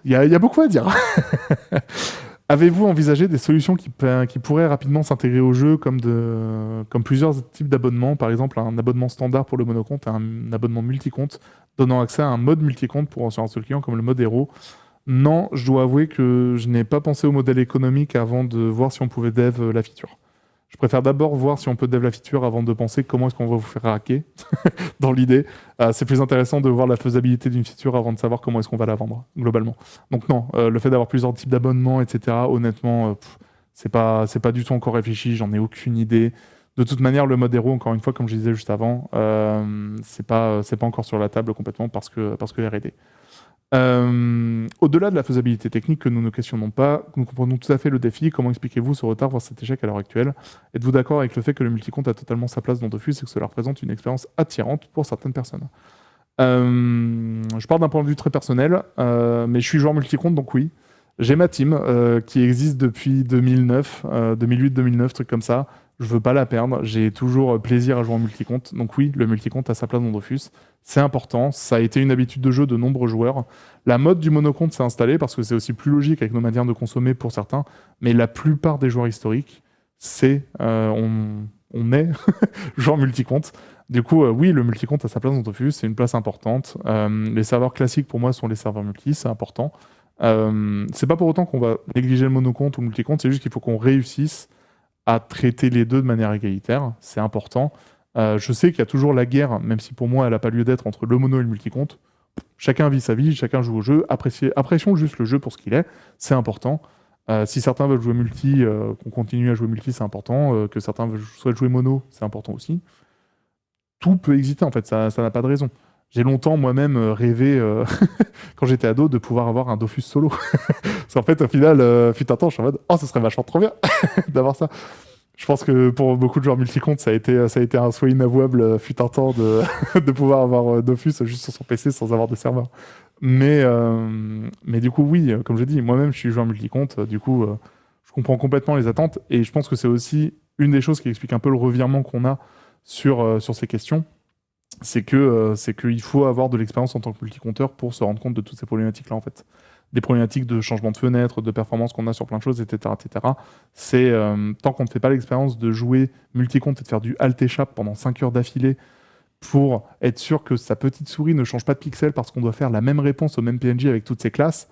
Il y a beaucoup à dire. Avez-vous envisagé des solutions qui pourraient rapidement s'intégrer au jeu, comme plusieurs types d'abonnements, par exemple un abonnement standard pour le monocompte et un abonnement multicompte, donnant accès à un mode multicompte sur un seul client, comme le mode héros? Non, je dois avouer que je n'ai pas pensé au modèle économique avant de voir si on pouvait dev la feature. Je préfère d'abord voir si on peut dev la feature avant de penser comment est-ce qu'on va vous faire hacker dans l'idée. C'est plus intéressant de voir la faisabilité d'une feature avant de savoir comment est-ce qu'on va la vendre, globalement. Donc non, le fait d'avoir plusieurs types d'abonnements, etc., honnêtement, c'est pas du tout encore réfléchi, j'en ai aucune idée. De toute manière, le mode héros, encore une fois, comme je disais juste avant, c'est pas encore sur la table complètement parce que R&D. Au-delà de la faisabilité technique que nous ne questionnons pas, nous comprenons tout à fait le défi. Comment expliquez-vous ce retard, voire cet échec à l'heure actuelle? Êtes-vous d'accord avec le fait que le multicompte a totalement sa place dans Dofus et que cela représente une expérience attirante pour certaines personnes? Je parle d'un point de vue très personnel, mais je suis joueur multicompte, donc oui. J'ai ma team qui existe depuis 2009, 2008-2009, truc comme ça. Je veux pas la perdre. J'ai toujours plaisir à jouer en multicompte. Donc oui, le multicompte a sa place dans Dofus. C'est important. Ça a été une habitude de jeu de nombreux joueurs. La mode du monocompte s'est installée parce que c'est aussi plus logique avec nos manières de consommer pour certains. Mais la plupart des joueurs historiques, on est joueur multicompte. Du coup, oui, le multicompte a sa place dans Dofus. C'est une place importante. Les serveurs classiques, pour moi, sont les serveurs multi. C'est important. C'est pas pour autant qu'on va négliger le monocompte ou le multicompte. C'est juste qu'il faut qu'on réussisse à traiter les deux de manière égalitaire, c'est important. Je sais qu'il y a toujours la guerre, même si pour moi elle n'a pas lieu d'être, entre le mono et le multicompte. Chacun vit sa vie, chacun joue au jeu, apprécions juste le jeu pour ce qu'il est, c'est important. Si certains veulent jouer multi, qu'on continue à jouer multi, c'est important. Que certains souhaitent jouer mono, c'est important aussi. Tout peut exister en fait, ça n'a pas de raison. J'ai longtemps moi-même rêvé, quand j'étais ado, de pouvoir avoir un Dofus solo. Parce qu'en fait, au final, fut un temps, je suis en mode « Oh, ce serait vachement trop bien d'avoir ça !» Je pense que pour beaucoup de joueurs multicompte, ça a été un souhait inavouable, fut un temps, de pouvoir avoir Dofus juste sur son PC sans avoir de serveur. Mais du coup, oui, comme je dis, moi-même, je suis joueur multicompte. Du coup, je comprends complètement les attentes. Et je pense que c'est aussi une des choses qui explique un peu le revirement qu'on a sur ces questions. C'est qu'il faut avoir de l'expérience en tant que multicompteur pour se rendre compte de toutes ces problématiques-là, en fait. Des problématiques de changement de fenêtre, de performance qu'on a sur plein de choses, etc. C'est tant qu'on ne fait pas l'expérience de jouer multicompte et de faire du alt-échappe pendant 5 heures d'affilée pour être sûr que sa petite souris ne change pas de pixel parce qu'on doit faire la même réponse au même PNJ avec toutes ses classes,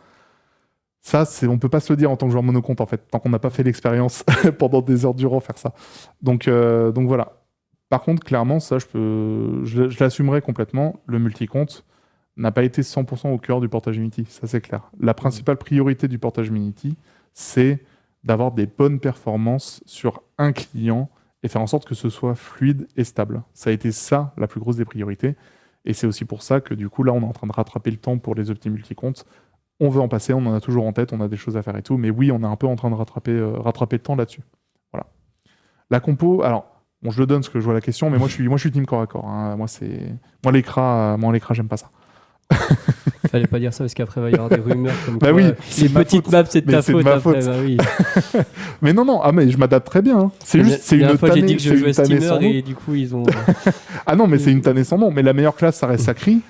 ça, on peut pas se le dire en tant que joueur monocompte, en fait, tant qu'on n'a pas fait l'expérience pendant des heures durant faire ça. Donc voilà. Par contre, clairement, ça, je l'assumerai complètement. Le multicompte n'a pas été 100% au cœur du portage Unity, ça c'est clair. La principale priorité du portage Unity, c'est d'avoir des bonnes performances sur un client et faire en sorte que ce soit fluide et stable. Ça a été ça, la plus grosse des priorités. Et c'est aussi pour ça que du coup, là, on est en train de rattraper le temps pour les petits multicomptes. On veut en passer, on en a toujours en tête, on a des choses à faire et tout. Mais oui, on est un peu en train de rattraper le temps là-dessus. Voilà. La compo, alors... Bon, je le donne parce que je vois la question, mais moi je suis team corps à corps. Hein. Moi l'écran, j'aime pas ça. Fallait pas dire ça parce qu'après il va y avoir des rumeurs comme bah quoi, oui, les petites maps c'est de ta faute après. Bah oui. Mais non, mais je m'adapte très bien. Hein. C'est une fois tannée. J'ai dit que je jouais Steamer et du coup ils ont. Ah non, mais c'est une tannée sans nom. Mais la meilleure classe, ça reste Sacri.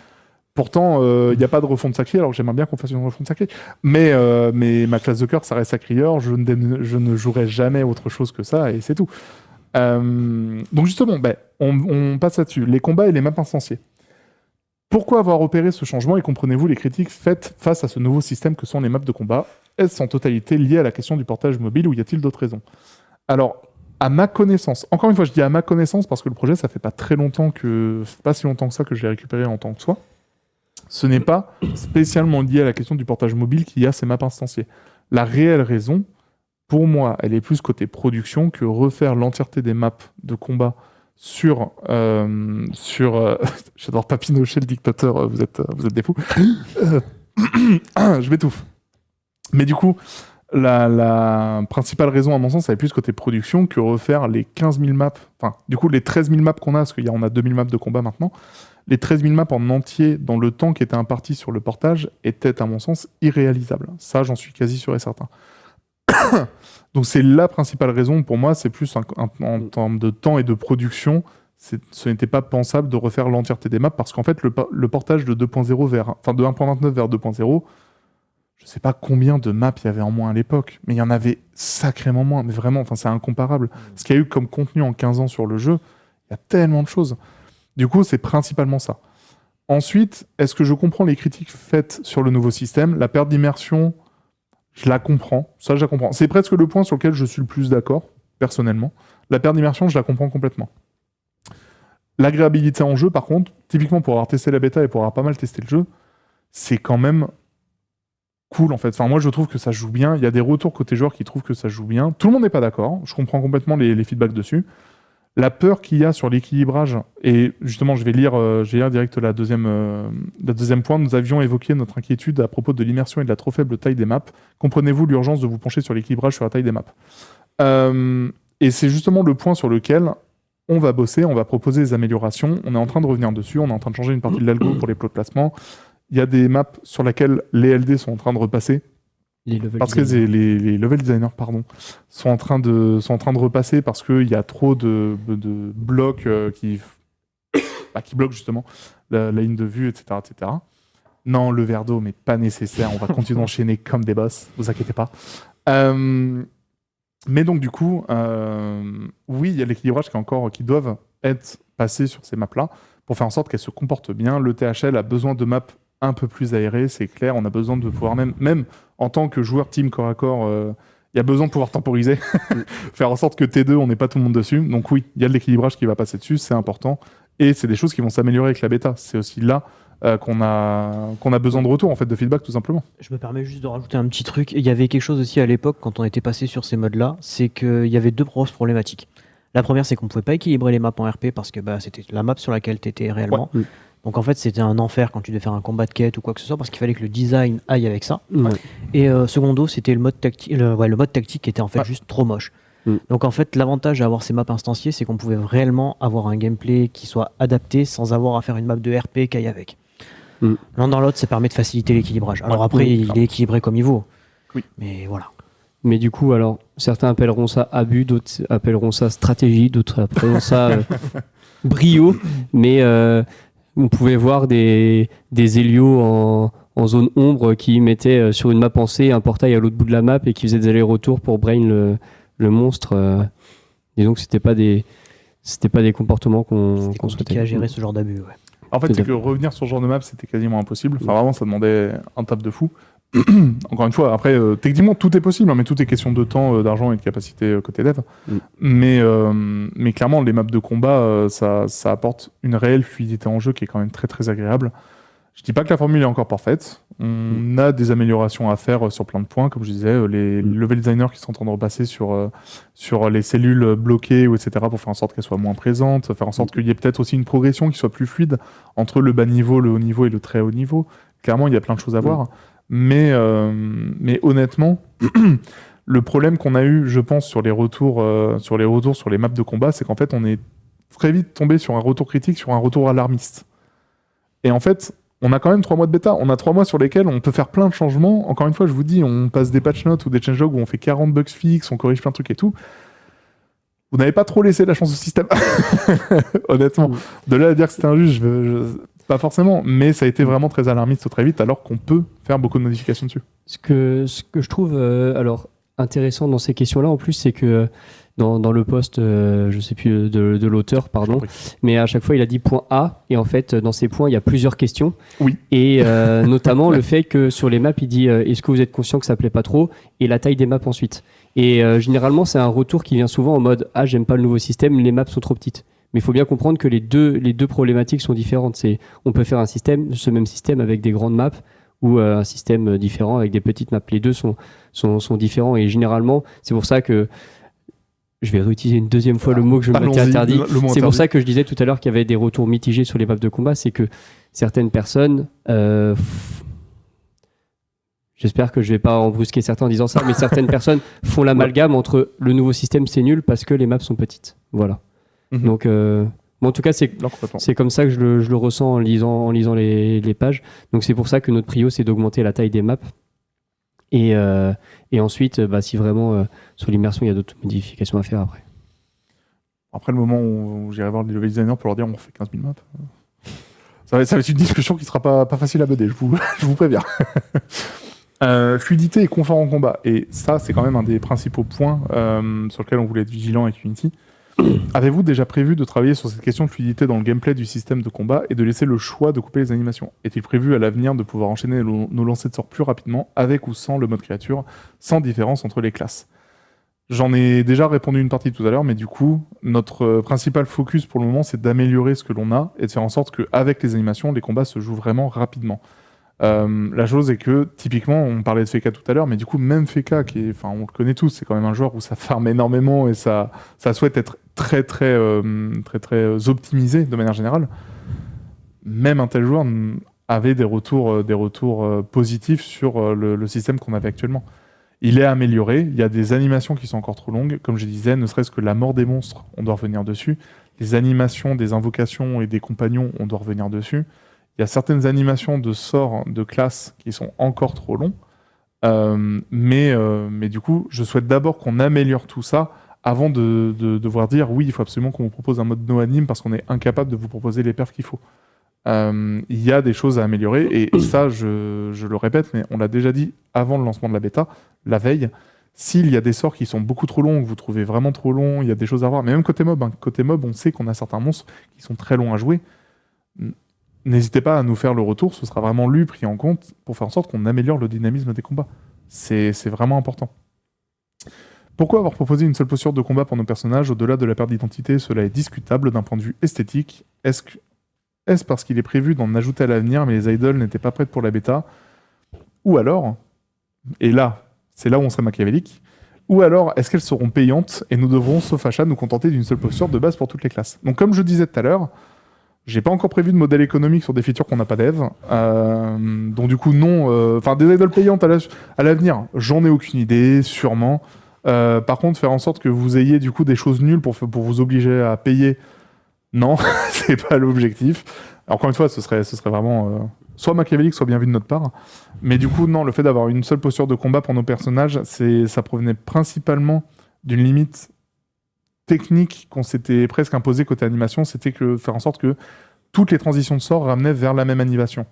Pourtant, il n'y a pas de refonte Sacri, alors que j'aimerais bien qu'on fasse une refonte Sacri. Mais ma classe de cœur, ça reste Sacrieur. Je ne jouerai jamais autre chose que ça et c'est tout. Donc justement, on passe là-dessus. Les combats et les maps instanciés. Pourquoi avoir opéré ce changement et comprenez-vous les critiques faites face à ce nouveau système que sont les maps de combat? Est-ce en totalité lié à la question du portage mobile ou y a-t-il d'autres raisons? Alors, à ma connaissance, encore une fois je dis à ma connaissance parce que le projet ça fait pas si longtemps que ça que je l'ai récupéré en tant que soi. Ce n'est pas spécialement lié à la question du portage mobile qu'il y a ces maps instanciés. La réelle raison, pour moi, elle est plus côté production que refaire l'entièreté des maps de combat sur j'adore papinocher le dictateur, vous êtes des fous. Je m'étouffe. Mais du coup, la principale raison, à mon sens, elle est plus côté production que refaire les 15 000 maps, enfin, du coup, les 13 000 maps qu'on a, parce qu'on a 2000 maps de combat maintenant, les 13 000 maps en entier dans le temps qui était imparti sur le portage étaient, à mon sens, irréalisables. Ça, j'en suis quasi sûr et certain. Donc c'est la principale raison pour moi, c'est plus en termes de temps et de production, ce n'était pas pensable de refaire l'entièreté des maps parce qu'en fait le portage de 2.0 de 1.29 vers 2.0, je sais pas combien de maps il y avait en moins à l'époque, mais il y en avait sacrément moins, mais vraiment, c'est incomparable. Ce qu'il y a eu comme contenu en 15 ans sur le jeu, il y a tellement de choses. Du coup, c'est principalement ça. Ensuite, est-ce que je comprends les critiques faites sur le nouveau système? La perte d'immersion, je la comprends. Ça, je la comprends. C'est presque le point sur lequel je suis le plus d'accord, personnellement. La perte d'immersion, je la comprends complètement. L'agréabilité en jeu, par contre, typiquement pour avoir testé la bêta et pour avoir pas mal testé le jeu, c'est quand même cool en fait. Enfin, moi je trouve que ça joue bien. Il y a des retours côté joueurs qui trouvent que ça joue bien. Tout le monde n'est pas d'accord. Je comprends complètement les feedbacks dessus. La peur qu'il y a sur l'équilibrage, et justement je vais lire direct la deuxième point. Nous avions évoqué notre inquiétude à propos de l'immersion et de la trop faible taille des maps. Comprenez-vous l'urgence de vous pencher sur l'équilibrage sur la taille des maps et c'est justement le point sur lequel on va bosser, on va proposer des améliorations. On est en train de revenir dessus, on est en train de changer une partie de l'algo pour les plots de placement. Il y a des maps sur lesquelles les LD sont en train de repasser. Parce que les level designers sont en train de repasser parce qu'il y a trop de blocs qui bloquent justement la ligne de vue, etc., etc. Non, le verre d'eau, mais pas nécessaire. On va continuer d'enchaîner comme des boss, vous inquiétez pas. Mais donc du coup, oui, il y a l'équilibrage qui doivent être passés sur ces maps-là pour faire en sorte qu'elles se comportent bien. Le THL a besoin de maps un peu plus aérées, c'est clair. On a besoin de pouvoir même en tant que joueur team corps à corps, il y a besoin de pouvoir temporiser, faire en sorte que T2, on n'ait pas tout le monde dessus. Donc oui, il y a de l'équilibrage qui va passer dessus, c'est important. Et c'est des choses qui vont s'améliorer avec la bêta. C'est aussi là qu'on a besoin de retour, en fait, de feedback, tout simplement. Je me permets juste de rajouter un petit truc. Il y avait quelque chose aussi à l'époque, quand on était passé sur ces modes-là, c'est qu'il y avait deux grosses problématiques. La première, c'est qu'on ne pouvait pas équilibrer les maps en RP parce que c'était la map sur laquelle tu étais réellement. Ouais. Donc en fait, c'était un enfer quand tu devais faire un combat de quête ou quoi que ce soit parce qu'il fallait que le design aille avec ça. Ouais. Et secondo, c'était le mode tactique qui était en fait juste trop moche. Donc en fait, l'avantage à avoir ces maps instanciées, c'est qu'on pouvait réellement avoir un gameplay qui soit adapté sans avoir à faire une map de RP qui aille avec. L'un dans l'autre, ça permet de faciliter l'équilibrage. Alors après, il est équilibré comme il vaut. Oui. Mais voilà. Mais du coup, alors, certains appelleront ça abus, d'autres appelleront ça stratégie, d'autres appelleront ça brio. Mais on pouvait voir des Helios en zone ombre qui mettaient sur une map en C un portail à l'autre bout de la map et qui faisaient des allers-retours pour brain le monstre. Disons que c'était pas des comportements qu'on souhaitait. C'était compliqué à gérer ce genre d'abus, ouais. En fait, c'est que revenir sur ce genre de map, c'était quasiment impossible. Enfin, vraiment, ça demandait un taf de fou. Encore une fois, après, techniquement, tout est possible, hein, mais tout est question de temps, d'argent et de capacité côté dev. Mais clairement, les maps de combat, ça apporte une réelle fluidité en jeu qui est quand même très, très agréable. Je dis pas que la formule est encore parfaite. On a des améliorations à faire sur plein de points. Comme je disais, les level designers qui sont en train de repasser sur les cellules bloquées, etc., pour faire en sorte qu'elles soient moins présentes, faire en sorte qu'il y ait peut-être aussi une progression qui soit plus fluide entre le bas niveau, le haut niveau et le très haut niveau. Clairement, il y a plein de choses à voir. Mais honnêtement, le problème qu'on a eu, je pense, sur les retours sur les maps de combat, c'est qu'en fait, on est très vite tombé sur un retour critique, sur un retour alarmiste. Et en fait, on a quand même 3 mois de bêta. On a 3 mois sur lesquels on peut faire plein de changements. Encore une fois, je vous dis, on passe des patch notes ou des changelogs où on fait 40 bugs fixes, on corrige plein de trucs et tout. Vous n'avez pas trop laissé la chance au système. Honnêtement. De là à dire que c'était injuste, pas forcément. Mais ça a été vraiment très alarmiste très vite, alors qu'on peut faire beaucoup de modifications dessus. Ce que je trouve intéressant dans ces questions-là, en plus, c'est que dans le post, je sais plus de l'auteur, pardon, mais à chaque fois il a dit point A, et en fait dans ces points il y a plusieurs questions. Oui. Et notamment le fait que sur les maps il dit est-ce que vous êtes conscient que ça plaît pas trop, et la taille des maps ensuite. Et généralement c'est un retour qui vient souvent en mode ah j'aime pas le nouveau système, les maps sont trop petites. Mais il faut bien comprendre que les deux problématiques sont différentes. On peut faire ce même système avec des grandes maps ou un système différent avec des petites maps. Les deux sont différents, et généralement c'est pour ça que je vais réutiliser une deuxième fois le mot que je m'étais interdit. C'est pour ça que je disais tout à l'heure qu'il y avait des retours mitigés sur les maps de combat. C'est que certaines personnes, j'espère que je vais pas embrousquer certains en disant ça, mais certaines personnes font l'amalgame entre le nouveau système c'est nul parce que les maps sont petites. Voilà. Donc, en tout cas, c'est comme ça que je le ressens en lisant les pages. Donc c'est pour ça que notre prio c'est d'augmenter la taille des maps. Et ensuite, si vraiment sur l'immersion, il y a d'autres modifications à faire après. Après le moment où j'irai voir les level designers pour leur dire on fait 15 000 maps, ça va être une discussion qui sera pas facile à mener, je vous préviens. Fluidité et confort en combat. Et ça, c'est quand même un des principaux points sur lesquels on voulait être vigilant avec Unity. Avez-vous déjà prévu de travailler sur cette question de fluidité dans le gameplay du système de combat et de laisser le choix de couper les animations? Est-il prévu à l'avenir de pouvoir enchaîner nos lancers de sort plus rapidement, avec ou sans le mode créature, sans différence entre les classes? J'en ai déjà répondu une partie tout à l'heure, mais du coup, notre principal focus pour le moment, c'est d'améliorer ce que l'on a et de faire en sorte qu'avec les animations, les combats se jouent vraiment rapidement. La chose est que, typiquement, on parlait de Feka tout à l'heure, mais du coup, même Feka, on le connaît tous, c'est quand même un joueur où ça farme énormément et ça souhaite être très optimisé de manière générale. Même un tel joueur avait des retours positifs sur le système qu'on avait actuellement. Il est amélioré, il y a des animations qui sont encore trop longues, comme je disais, ne serait-ce que la mort des monstres, on doit revenir dessus. Les animations des invocations et des compagnons, on doit revenir dessus. Il y a certaines animations de sorts de classe qui sont encore trop longs, mais du coup, je souhaite d'abord qu'on améliore tout ça avant de devoir dire oui, il faut absolument qu'on vous propose un mode no-anime parce qu'on est incapable de vous proposer les perfs qu'il faut. Il y a des choses à améliorer et ça, je le répète, mais on l'a déjà dit avant le lancement de la bêta, la veille. S'il y a des sorts qui sont beaucoup trop longs, que vous trouvez vraiment trop longs, il y a des choses à voir, mais même côté mob, on sait qu'on a certains monstres qui sont très longs à jouer. N'hésitez pas à nous faire le retour, ce sera vraiment lu, pris en compte, pour faire en sorte qu'on améliore le dynamisme des combats. C'est vraiment important. Pourquoi avoir proposé une seule posture de combat pour nos personnages au-delà de la perte d'identité? Cela est discutable d'un point de vue esthétique. Est-ce parce qu'il est prévu d'en ajouter à l'avenir, mais les idoles n'étaient pas prêtes pour la bêta? Ou alors, et là, c'est là où on serait machiavélique, ou alors est-ce qu'elles seront payantes et nous devrons, sauf achat, nous contenter d'une seule posture de base pour toutes les classes? Donc comme je disais tout à l'heure, j'ai pas encore prévu de modèle économique sur des features qu'on n'a pas dev. Donc du coup, non. Des idoles payantes à l'avenir, j'en ai aucune idée, sûrement. Par contre, faire en sorte que vous ayez du coup des choses nulles pour vous obliger à payer, non, c'est pas l'objectif. Encore une fois, ce serait vraiment soit machiavélique, soit bien vu de notre part. Mais du coup, non, le fait d'avoir une seule posture de combat pour nos personnages, ça provenait principalement d'une limite technique qu'on s'était presque imposée côté animation, c'était faire en sorte que toutes les transitions de sorts ramenaient vers la même animation.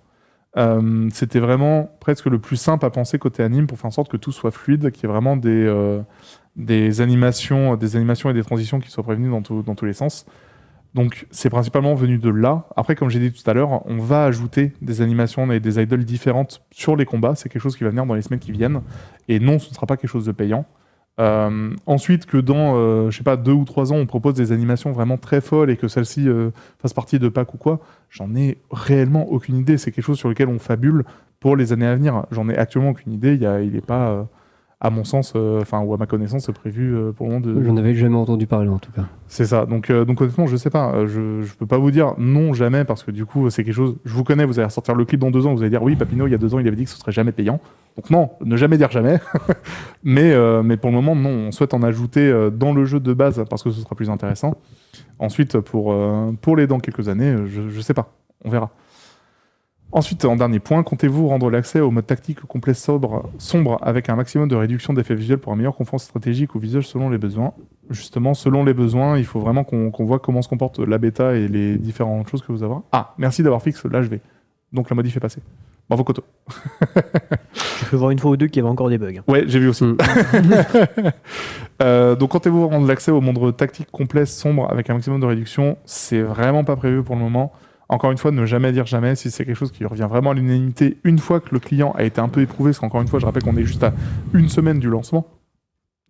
C'était vraiment presque le plus simple à penser côté anime pour faire en sorte que tout soit fluide, qu'il y ait vraiment des animations et des transitions qui soient prévenues dans tous les sens. Donc c'est principalement venu de là. Après, comme j'ai dit tout à l'heure, on va ajouter des animations et des idoles différentes sur les combats. C'est quelque chose qui va venir dans les semaines qui viennent. Et non, ce ne sera pas quelque chose de payant. Ensuite, que dans, 2 ou 3 ans, on propose des animations vraiment très folles et que celles-ci fassent partie de packs ou quoi, j'en ai réellement aucune idée. C'est quelque chose sur lequel on fabule pour les années à venir. J'en ai actuellement aucune idée. Il n'est pas, à mon sens, ou à ma connaissance, prévu pour le moment. J'en avais jamais entendu parler en tout cas. C'est ça. Donc honnêtement, je sais pas. Je peux pas vous dire non, jamais, parce que du coup, c'est quelque chose. Je vous connais, vous allez ressortir le clip dans 2 ans, vous allez dire oui, Papineau, il y a 2 ans, il avait dit que ce serait jamais payant. Donc non, ne jamais dire jamais. mais pour le moment, non. On souhaite en ajouter dans le jeu de base parce que ce sera plus intéressant. Ensuite, pour les dans quelques années, je sais pas. On verra. Ensuite, en dernier point, comptez-vous rendre l'accès au mode tactique complet sombre avec un maximum de réduction d'effets visuels pour un meilleur confort stratégique ou visuel selon les besoins? Justement, selon les besoins, il faut vraiment qu'on voit comment se comporte la bêta et les différentes choses que vous avez. Ah, merci d'avoir fixé l'HV. Donc la modif est passée. Bravo Koto. J'ai pu voir une fois ou deux qu'il y avait encore des bugs. Ouais, j'ai vu aussi. Donc comptez-vous rendre l'accès au monde tactique complet sombre avec un maximum de réduction? C'est vraiment pas prévu pour le moment. Encore une fois, ne jamais dire jamais. Si c'est quelque chose qui revient vraiment à l'unanimité une fois que le client a été un peu éprouvé, parce qu'encore une fois, je rappelle qu'on est juste à 1 semaine du lancement.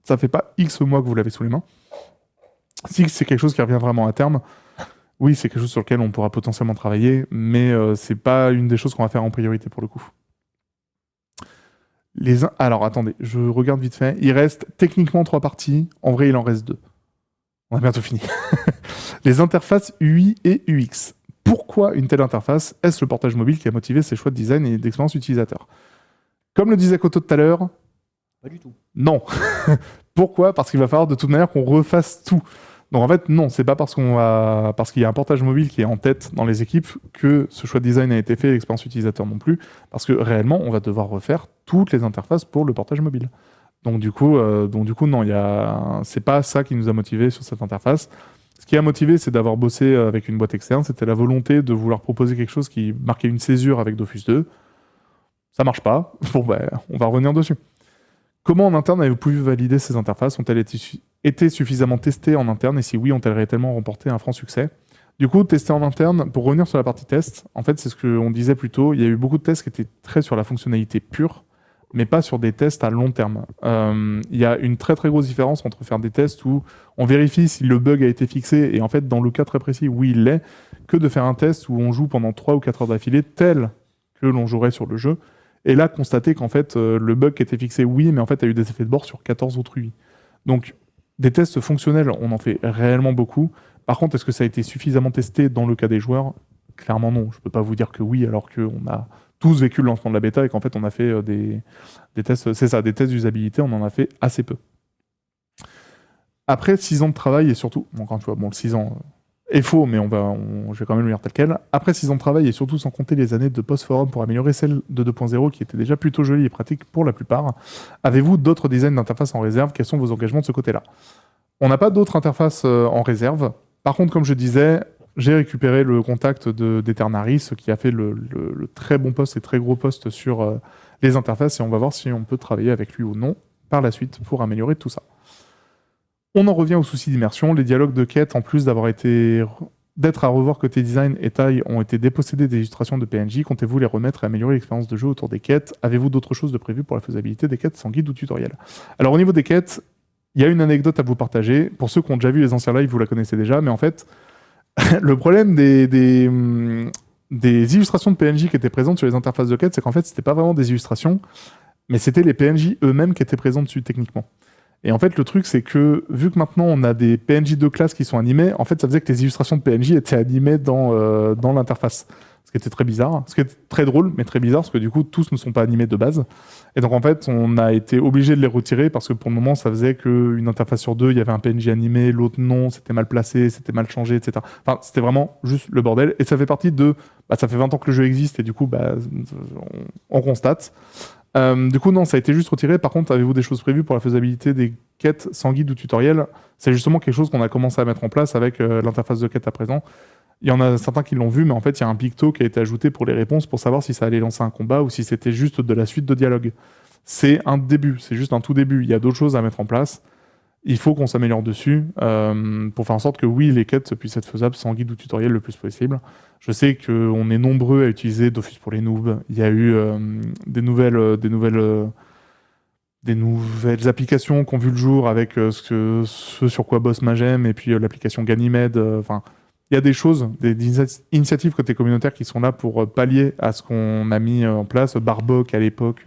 Ça fait pas X mois que vous l'avez sous les mains. Si c'est quelque chose qui revient vraiment à terme, oui, c'est quelque chose sur lequel on pourra potentiellement travailler, mais c'est pas une des choses qu'on va faire en priorité pour le coup. Alors attendez, je regarde vite fait. Il reste techniquement 3 parties. En vrai, il en reste 2. On a bientôt fini. Les interfaces UI et UX. Pourquoi une telle interface? Est-ce le portage mobile qui a motivé ces choix de design et d'expérience utilisateur? Comme le disait Koto tout à l'heure, pas du tout. Non. Pourquoi? Parce qu'il va falloir de toute manière qu'on refasse tout. Donc en fait, non, c'est pas parce qu'il y a un portage mobile qui est en tête dans les équipes que ce choix de design a été fait et l'expérience utilisateur non plus, parce que réellement, on va devoir refaire toutes les interfaces pour le portage mobile. Donc du coup, non, c'est pas ça qui nous a motivés sur cette interface. Ce qui a motivé, c'est d'avoir bossé avec une boîte externe. C'était la volonté de vouloir proposer quelque chose qui marquait une césure avec Dofus 2. Ça marche pas. Bon, on va revenir dessus. Comment en interne avez-vous pu valider ces interfaces? Ont-elles été suffisamment testées en interne? Et si oui, ont-elles réellement remporté un franc succès? Du coup, tester en interne, pour revenir sur la partie test, en fait, c'est ce qu'on disait plus tôt. Il y a eu beaucoup de tests qui étaient très sur la fonctionnalité pure, mais pas sur des tests à long terme. Il y a une très très grosse différence entre faire des tests où on vérifie si le bug a été fixé, et en fait dans le cas très précis, oui il l'est, que de faire un test où on joue pendant 3 ou 4 heures d'affilée tel que l'on jouerait sur le jeu, et là constater qu'en fait le bug qui était fixé oui, mais en fait a eu des effets de bord sur 14 autres oui. Donc des tests fonctionnels, on en fait réellement beaucoup. Par contre, est-ce que ça a été suffisamment testé dans le cas des joueurs ? Clairement non. Je peux pas vous dire que oui, alors qu'on a tous vécu le lancement de la bêta et qu'en fait on a fait des tests, c'est ça, des tests d'usabilité, on en a fait assez peu. Après 6 ans de travail et surtout, encore tu vois, bon le 6 ans est faux, mais je vais quand même le dire tel quel. Après 6 ans de travail et surtout sans compter les années de post-forum pour améliorer celle de 2.0 qui était déjà plutôt jolie et pratique pour la plupart, avez-vous d'autres designs d'interface en réserve ? Quels sont vos engagements de ce côté-là ? On n'a pas d'autres interfaces en réserve. Par contre, comme je disais, j'ai récupéré le contact d'Eternaris qui a fait le très bon post et très gros post sur les interfaces et on va voir si on peut travailler avec lui ou non par la suite pour améliorer tout ça. On en revient au souci d'immersion. Les dialogues de quête, en plus d'être à revoir côté design et taille, ont été dépossédés des illustrations de PNJ. Comptez-vous les remettre et améliorer l'expérience de jeu autour des quêtes ? Avez-vous d'autres choses de prévues pour la faisabilité des quêtes sans guide ou tutoriel ? Alors au niveau des quêtes, il y a une anecdote à vous partager. Pour ceux qui ont déjà vu les anciens lives, vous la connaissez déjà, mais en fait, le problème des illustrations de PNJ qui étaient présentes sur les interfaces de quête, c'est qu'en fait, c'était pas vraiment des illustrations, mais c'était les PNJ eux-mêmes qui étaient présents dessus techniquement. Et en fait, le truc, c'est que vu que maintenant on a des PNJ de classe qui sont animés, en fait, ça faisait que les illustrations de PNJ étaient animées dans l'interface. Ce qui était très bizarre, ce qui est très drôle, mais très bizarre, parce que du coup, tous ne sont pas animés de base. Et donc, en fait, on a été obligé de les retirer, parce que pour le moment, ça faisait qu'une interface sur deux, il y avait un PNJ animé, l'autre non, c'était mal placé, c'était mal changé, etc. Enfin, c'était vraiment juste le bordel. Et ça fait partie de... ça fait 20 ans que le jeu existe, et du coup, on constate. Du coup, non, ça a été juste retiré. Par contre, avez-vous des choses prévues pour la faisabilité des quêtes sans guide ou tutoriel ? C'est justement quelque chose qu'on a commencé à mettre en place avec l'interface de quête à présent. Il y en a certains qui l'ont vu, mais en fait, il y a un picto qui a été ajouté pour les réponses pour savoir si ça allait lancer un combat ou si c'était juste de la suite de dialogue. C'est un début, c'est juste un tout début. Il y a d'autres choses à mettre en place. Il faut qu'on s'améliore dessus pour faire en sorte que, oui, les quêtes puissent être faisables sans guide ou tutoriel le plus possible. Je sais qu'on est nombreux à utiliser Dofus pour les noobs. Il y a eu des nouvelles applications qui ont vu le jour avec ce sur quoi bosse Magem et puis l'application Ganymede. Il y a des choses, des initiatives côté communautaire qui sont là pour pallier à ce qu'on a mis en place. Barboc à l'époque,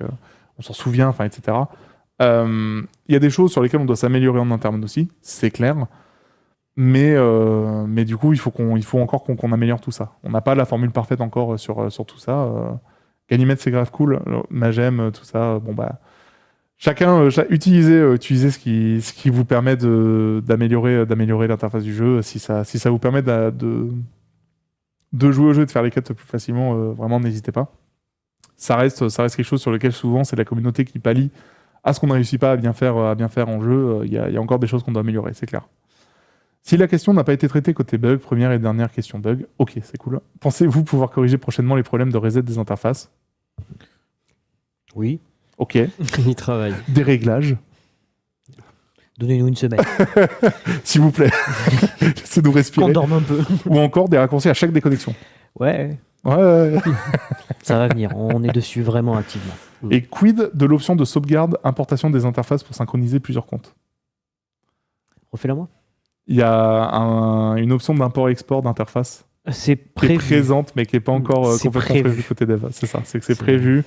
on s'en souvient, etc. Il y a des choses sur lesquelles on doit s'améliorer en interne aussi, c'est clair. Mais du coup, il faut encore qu'on améliore tout ça. On n'a pas la formule parfaite encore sur tout ça. Ganymede, c'est grave cool. Magem, tout ça, chacun utilisez ce qui vous permet d'améliorer l'interface du jeu. Si ça vous permet de jouer au jeu et de faire les quêtes plus facilement, vraiment n'hésitez pas. Ça reste quelque chose sur lequel souvent c'est la communauté qui pallie à ce qu'on ne réussit pas à bien faire en jeu. Il y a encore des choses qu'on doit améliorer, c'est clair. Si la question n'a pas été traitée côté bug, première et dernière question bug, ok, c'est cool. Pensez-vous pouvoir corriger prochainement les problèmes de reset des interfaces ? Oui. Ok. Il travaille. Des réglages. Donnez-nous une semaine. S'il vous plaît. Laissez-nous respirer. Qu'on dorme un peu. Ou encore des raccourcis à chaque déconnexion. Ouais. Ouais. Ça va venir. On est dessus vraiment activement. Et quid de l'option de sauvegarde, importation des interfaces pour synchroniser plusieurs comptes ? Refais-la moi. Il y a une option d'import-export d'interface C'est qui est prévu. présente, mais qui n'est pas encore complètement prévue côté dev. C'est ça, c'est que c'est prévu.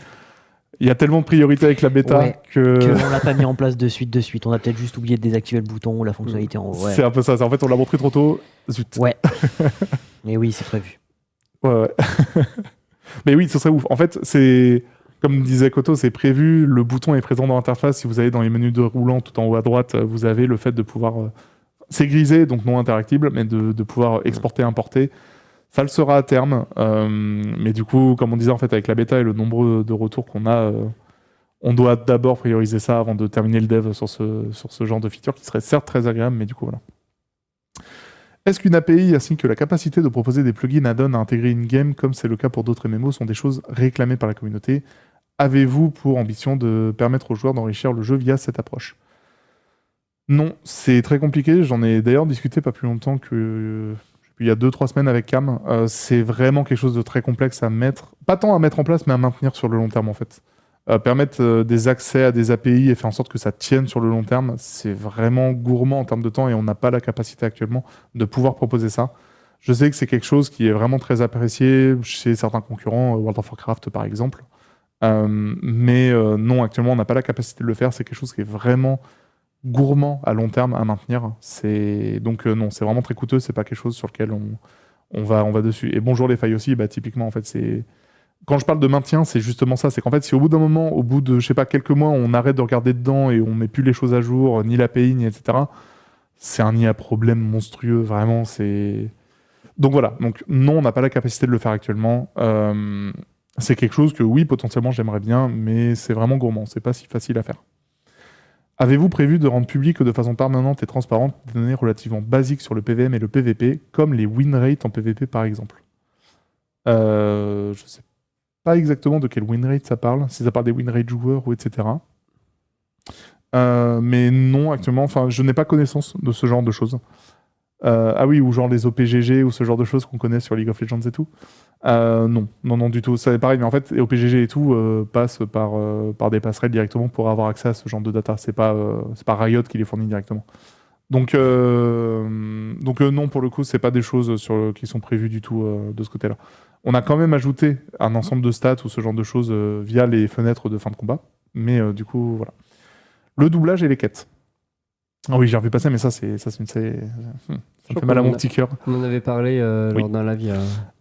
Il y a tellement de priorités avec la bêta que on l'a pas mis en place de suite. On a peut-être juste oublié de désactiver le bouton ou la fonctionnalité en haut. Ouais. C'est un peu ça. En fait, on l'a montré trop tôt. Zut. Ouais. Mais oui, c'est prévu. Ouais. Mais oui, ce serait ouf. En fait, c'est comme disait Koto, c'est prévu. Le bouton est présent dans l'interface. Si vous allez dans les menus de roulant tout en haut à droite, vous avez le fait de pouvoir... c'est grisé, donc non interactible, mais de pouvoir exporter, importer. Ça le sera à terme, mais du coup, comme on disait en fait avec la bêta et le nombre de retours qu'on a, on doit d'abord prioriser ça avant de terminer le dev sur ce genre de feature qui serait certes très agréable, mais du coup voilà. Est-ce qu'une API ainsi que la capacité de proposer des plugins add-on à intégrer in-game, comme c'est le cas pour d'autres MMO, sont des choses réclamées par la communauté ? Avez-vous pour ambition de permettre aux joueurs d'enrichir le jeu via cette approche ? Non, c'est très compliqué. J'en ai d'ailleurs discuté pas plus longtemps que... il y a 2-3 semaines avec Cam, c'est vraiment quelque chose de très complexe à mettre, pas tant à mettre en place, mais à maintenir sur le long terme en fait. permettre des accès à des API et faire en sorte que ça tienne sur le long terme, c'est vraiment gourmand en termes de temps et on n'a pas la capacité actuellement de pouvoir proposer ça. Je sais que c'est quelque chose qui est vraiment très apprécié chez certains concurrents, World of Warcraft par exemple. Mais non, actuellement, on n'a pas la capacité de le faire. C'est quelque chose qui est vraiment gourmand à long terme à maintenir. Donc non, c'est vraiment très coûteux. C'est pas quelque chose sur lequel on va dessus. Et bonjour les failles aussi. Bah, typiquement, en fait, quand je parle de maintien, c'est justement ça. C'est qu'en fait, si au bout d'un moment, au bout de, je sais pas, quelques mois, on arrête de regarder dedans et on met plus les choses à jour, ni l'API, ni etc., c'est un IA problème monstrueux. Vraiment, Donc voilà. Donc non, on n'a pas la capacité de le faire actuellement. C'est quelque chose que oui, potentiellement, j'aimerais bien, mais c'est vraiment gourmand. C'est pas si facile à faire. Avez-vous prévu de rendre public de façon permanente et transparente des données relativement basiques sur le PVM et le PVP, comme les win rates en PVP par exemple? Je sais pas exactement de quel win rate ça parle, si ça parle des win rate joueurs ou etc. Mais non, actuellement, je n'ai pas connaissance de ce genre de choses. Ah oui, ou genre les OPGG ou ce genre de choses qu'on connaît sur League of Legends et tout. Non, du tout. C'est pareil, mais en fait, les OPGG et tout passent par des passerelles directement pour avoir accès à ce genre de data. C'est pas Riot qui les fournit directement. Donc non, pour le coup, c'est pas des choses qui sont prévues du tout de ce côté-là. On a quand même ajouté un ensemble de stats ou ce genre de choses via les fenêtres de fin de combat. Mais du coup, voilà. Le doublage et les quêtes. Ah oui, j'ai revu passer, mais ça me fait mal à mon petit cœur. On en avait parlé lors d'un live.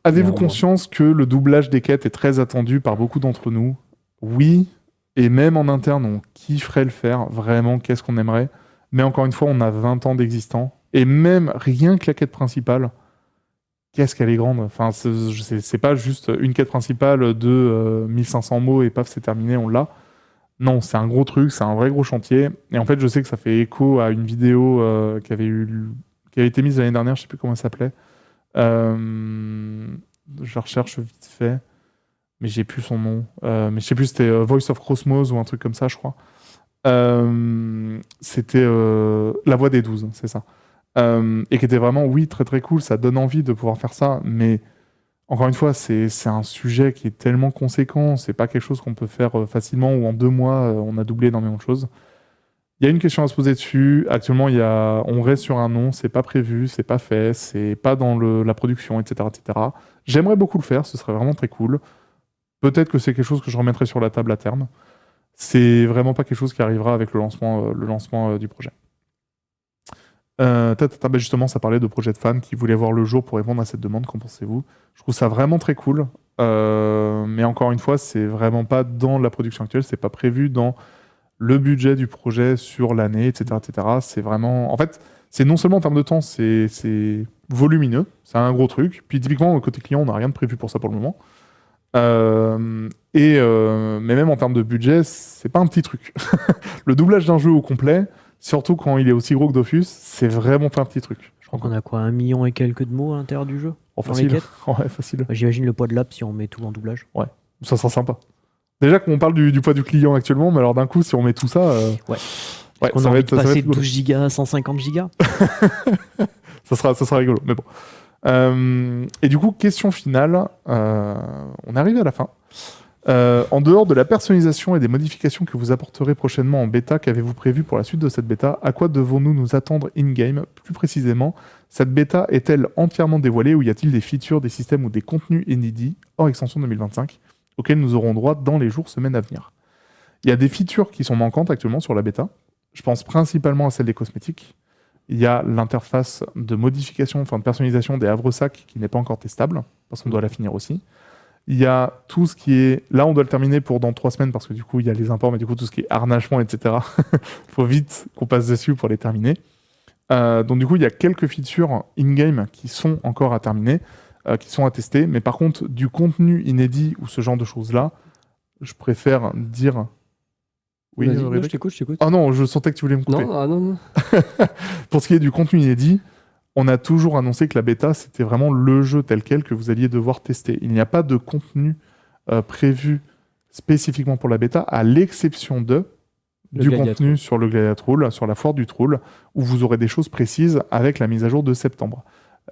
Avez-vous conscience que le doublage des quêtes est très attendu par beaucoup d'entre nous? Oui, et même en interne, on kifferait le faire. Vraiment, qu'est-ce qu'on aimerait? Mais encore une fois, on a 20 ans d'existant. Et même rien que la quête principale, qu'est-ce qu'elle est grande. Enfin, c'est pas juste une quête principale de 1500 mots et paf, c'est terminé, on l'a. Non, c'est un gros truc, c'est un vrai gros chantier. Et en fait, je sais que ça fait écho à une vidéo qui avait été mise l'année dernière, je sais plus comment elle s'appelait. Je la recherche vite fait, mais j'ai plus son nom. Mais je sais plus, c'était Voice of Cosmos ou un truc comme ça, je crois. C'était La Voix des 12, c'est ça. Et qui était vraiment, oui, très très cool, ça donne envie de pouvoir faire ça, mais encore une fois, c'est un sujet qui est tellement conséquent, c'est pas quelque chose qu'on peut faire facilement ou en 2 mois, on a doublé énormément de choses. Il y a une question à se poser dessus. Actuellement, on reste sur un nom, c'est pas prévu, c'est pas fait, c'est pas dans la production, etc., etc. J'aimerais beaucoup le faire, ce serait vraiment très cool. Peut-être que c'est quelque chose que je remettrai sur la table à terme. C'est vraiment pas quelque chose qui arrivera avec le lancement du projet. Justement, ça parlait de projets de fans qui voulaient voir le jour pour répondre à cette demande. Qu'en pensez-vous? Je trouve ça vraiment très cool. Mais encore une fois, c'est vraiment pas dans la production actuelle, c'est pas prévu dans le budget du projet sur l'année, etc., etc. C'est vraiment... En fait, c'est non seulement en termes de temps, c'est volumineux, c'est un gros truc. Puis typiquement, côté client, on n'a rien de prévu pour ça pour le moment. Mais même en termes de budget, c'est pas un petit truc. Le doublage d'un jeu au complet, surtout quand il est aussi gros que Dofus, c'est vraiment pas un petit truc. Je crois qu'on a quoi, 1 million et quelques de mots à l'intérieur du jeu? Facile. Ouais, facile. J'imagine le poids de l'app si on met tout en doublage. Ouais, ça sera sympa. Déjà qu'on parle du poids du client actuellement, mais alors d'un coup, si on met tout ça... Ouais, on a envie de passer de 12 gigas à 150 gigas. ça sera rigolo, mais bon. Et du coup, question finale, on arrive à la fin. En dehors de la personnalisation et des modifications que vous apporterez prochainement en bêta, qu'avez-vous prévu pour la suite de cette bêta? À quoi devons-nous nous attendre in-game? Plus précisément, cette bêta est-elle entièrement dévoilée ou y a-t-il des features, des systèmes ou des contenus inédits hors extension 2025 auxquels nous aurons droit dans les jours, semaines à venir? Il y a des features qui sont manquantes actuellement sur la bêta. Je pense principalement à celle des cosmétiques. Il y a l'interface de modification, de personnalisation des havresacs qui n'est pas encore testable, parce qu'on doit la finir aussi. Il y a tout ce qui est... Là, on doit le terminer pour dans 3 semaines, parce que du coup, il y a les imports, mais du coup, tout ce qui est harnachement, etc. Il faut vite qu'on passe dessus pour les terminer. Donc du coup, il y a quelques features in-game qui sont encore à terminer, qui sont à tester, mais par contre, du contenu inédit ou ce genre de choses-là, je préfère dire... Oui, je t'écoute. Ah non, je sentais que tu voulais me couper. Non. Pour ce qui est du contenu inédit, on a toujours annoncé que la bêta, c'était vraiment le jeu tel quel que vous alliez devoir tester. Il n'y a pas de contenu prévu spécifiquement pour la bêta, à l'exception du contenu sur le Gladiator Troll, sur la foire du Troll, où vous aurez des choses précises avec la mise à jour de septembre.